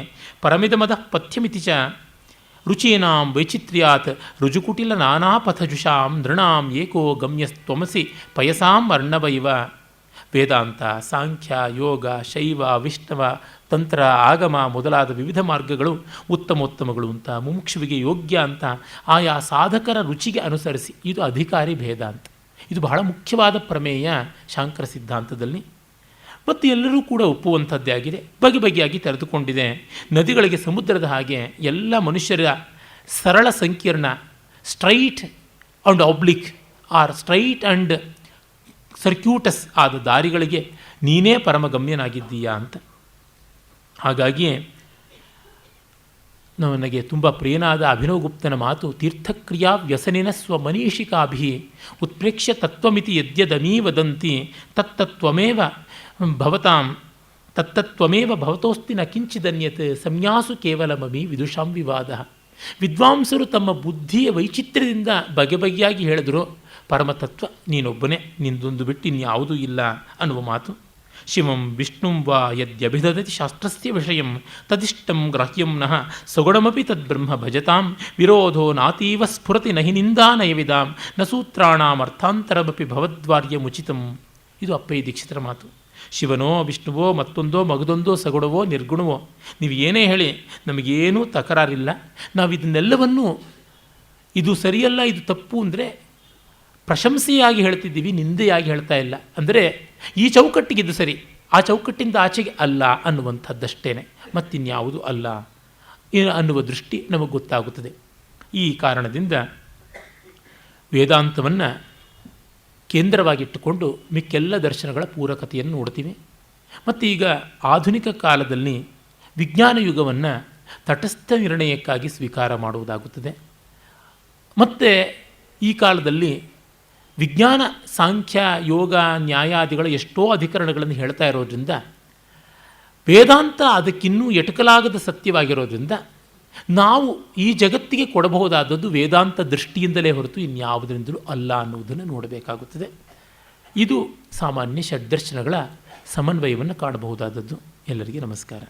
ಪರಮಿದಮದ ಪಥ್ಯಮಿತಿ ಚ ರುಚೀನಾಂ ವೈಚಿತ್ರ್ಯಾತ್ ರುಜುಕುಟಿಲ ನಾನಾಪಥಜುಷಾಂ ನೃಣಾಂ ಏಕೋ ಗಮ್ಯಸ್ತ್ವಮಸಿ ಪಯಸಾಂ ಅರ್ಣವೈವ. ವೇದಾಂತ, ಸಾಂಖ್ಯ, ಯೋಗ, ಶೈವ, ವಿಷ್ಣವ, ತಂತ್ರ, ಆಗಮ ಮೊದಲಾದ ವಿವಿಧ ಮಾರ್ಗಗಳು ಉತ್ತಮೋತ್ತಮಗಳು ಅಂತ, ಮುಮುಕ್ಷುವಿಗೆ ಯೋಗ್ಯ ಅಂತ ಆಯಾ ಸಾಧಕರ ರುಚಿಗೆ ಅನುಸರಿಸಿ, ಇದು ಅಧಿಕಾರಿ ಭೇದ ಅಂತ. ಇದು ಬಹಳ ಮುಖ್ಯವಾದ ಪ್ರಮೇಯ ಶಾಂಕರ ಸಿದ್ಧಾಂತದಲ್ಲಿ. ಮತ್ತು ಎಲ್ಲರೂ ಕೂಡ ಒಪ್ಪುವಂಥದ್ದೇ ಆಗಿದೆ. ಬಗೆ ಬಗೆಯಾಗಿ ತೆರೆದುಕೊಂಡಿದೆ. ನದಿಗಳಿಗೆ ಸಮುದ್ರದ ಹಾಗೆ ಎಲ್ಲ ಮನುಷ್ಯರ ಸರಳ ಸಂಕೀರ್ಣ, straight and oblique or straight and circuitous ಆದ ದಾರಿಗಳಿಗೆ ನೀನೇ ಪರಮಗಮ್ಯನಾಗಿದ್ದೀಯಾ ಅಂತ. ಹಾಗಾಗಿ ನನಗೆ ತುಂಬ ಪ್ರಿಯನಾದ ಅಭಿನವಗುಪ್ತನ ಮಾತು, ತೀರ್ಥಕ್ರಿಯಾ ವ್ಯಸನಿನ ಸ್ವಮನೀಷಿಕಾಭಿ ಉತ್ಪ್ರೇಕ್ಷ್ಯ ತತ್ವಮಿತಿ ಯದ್ಯದಮೀ ವದಂತಿ ತತ್ತತ್ವಮೇವ ಭವತಾಂ ತತ್ತತ್ವಮೇವ ಭವತೋಸ್ತಿ ನ ಕಿಂಚಿದನ್ಯತ್ ಸಂನ್ಯಾಸು ಕೇವಲಮಮಿ ವಿದುಷಾಂ ವಿವಾದ. ವಿದ್ವಾಂಸರು ತಮ್ಮ ಬುದ್ಧಿಯ ವೈಚಿತ್ರ್ಯದಿಂದ ಬಗೆ ಬಗೆಯಾಗಿ ಹೇಳಿದ್ರು, ಪರಮತತ್ವ ನೀನೊಬ್ಬನೇ, ನಿಂದೊಂದು ಬಿಟ್ಟು ಇನ್ಯಾವುದೂ ಇಲ್ಲ ಅನ್ನುವ ಮಾತು. ಶಿವಂ ವಿಷ್ಣುಂ ವಾ ಯದ್ಯಭಿದದತಿ ಶಾಸ್ತ್ರಸ್ಯ ವಿಷಯಂ ತದಿಷ್ಟಂ ಗ್ರಾಹ್ಯಂ ನಃ ಸಗುಣಮಪಿ ತದ್ಬ್ರಹ್ಮ ಭಜತಾಂ ವಿರೋಧೋ ನಾತೀವ ಸ್ಫುರತಿ ನಹಿ ನಿಂದಾ ನಯವಿದಾಂ ನ ಸೂತ್ರಾಣಾಂ ಅರ್ಥಾಂತರಮಪಿ ಭವದ್ವಾರ್ಯಮುಚಿತಂ. ಇದು ಅಪ್ಪಯ್ಯ ದೀಕ್ಷಿತರ ಮಾತು. ಶಿವನೋ ವಿಷ್ಣುವೋ ಮತ್ತೊಂದೋ ಮಗದೊಂದೋ ಸಗುಣವೋ ನಿರ್ಗುಣವೋ ನೀವು ಏನೇ ಹೇಳಿ ನಮಗೇನೂ ತಕರಾರಿಲ್ಲ. ನಾವು ಇದನ್ನೆಲ್ಲವನ್ನೂ ಇದು ಸರಿಯಲ್ಲ ಇದು ತಪ್ಪು ಅಂದರೆ ಪ್ರಶಂಸೆಯಾಗಿ ಹೇಳ್ತಿದ್ದೀವಿ, ನಿಂದೆಯಾಗಿ ಹೇಳ್ತಾ ಇಲ್ಲ. ಅಂದರೆ ಈ ಚೌಕಟ್ಟಿಗೆ ಇದು ಸರಿ, ಆ ಚೌಕಟ್ಟಿಂದ ಆಚೆಗೆ ಅಲ್ಲ ಅನ್ನುವಂಥದ್ದಷ್ಟೇ, ಮತ್ತಿನ್ಯಾವುದು ಅಲ್ಲ ಅನ್ನುವ ದೃಷ್ಟಿ ನಮಗೆ ಗೊತ್ತಾಗುತ್ತದೆ. ಈ ಕಾರಣದಿಂದ ವೇದಾಂತವನ್ನು ಕೇಂದ್ರವಾಗಿಟ್ಟುಕೊಂಡು ಮಿಕ್ಕೆಲ್ಲ ದರ್ಶನಗಳ ಪೂರಕತೆಯನ್ನು ನೋಡ್ತೀವಿ. ಮತ್ತು ಈಗ ಆಧುನಿಕ ಕಾಲದಲ್ಲಿ ವಿಜ್ಞಾನ ಯುಗವನ್ನು ತಟಸ್ಥ ನಿರ್ಣಯಕ್ಕಾಗಿ ಸ್ವೀಕಾರ ಮಾಡುವುದಾಗುತ್ತದೆ. ಮತ್ತು ಈ ಕಾಲದಲ್ಲಿ ವಿಜ್ಞಾನ, ಸಾಂಖ್ಯ, ಯೋಗ, ನ್ಯಾಯಾದಿಗಳ ಎಷ್ಟೋ ಅಧಿಕರಣಗಳನ್ನು ಹೇಳ್ತಾ ಇರೋದ್ರಿಂದ ವೇದಾಂತ ಅದಕ್ಕಿನ್ನೂ ಎಟಕಲಾಗದ ಸತ್ಯವಾಗಿರೋದ್ರಿಂದ ನಾವು ಈ ಜಗತ್ತಿಗೆ ಕೊಡಬಹುದಾದದ್ದು ವೇದಾಂತ ದೃಷ್ಟಿಯಿಂದಲೇ ಹೊರತು ಇನ್ಯಾವುದರಿಂದಲೂ ಅಲ್ಲ ಅನ್ನುವುದನ್ನು ನೋಡಬೇಕಾಗುತ್ತದೆ. ಇದು ಸಾಮಾನ್ಯ ಷಡ್ದರ್ಶನಗಳ ಸಮನ್ವಯವನ್ನು ಕಾಣಬಹುದಾದದ್ದು. ಎಲ್ಲರಿಗೆ ನಮಸ್ಕಾರ.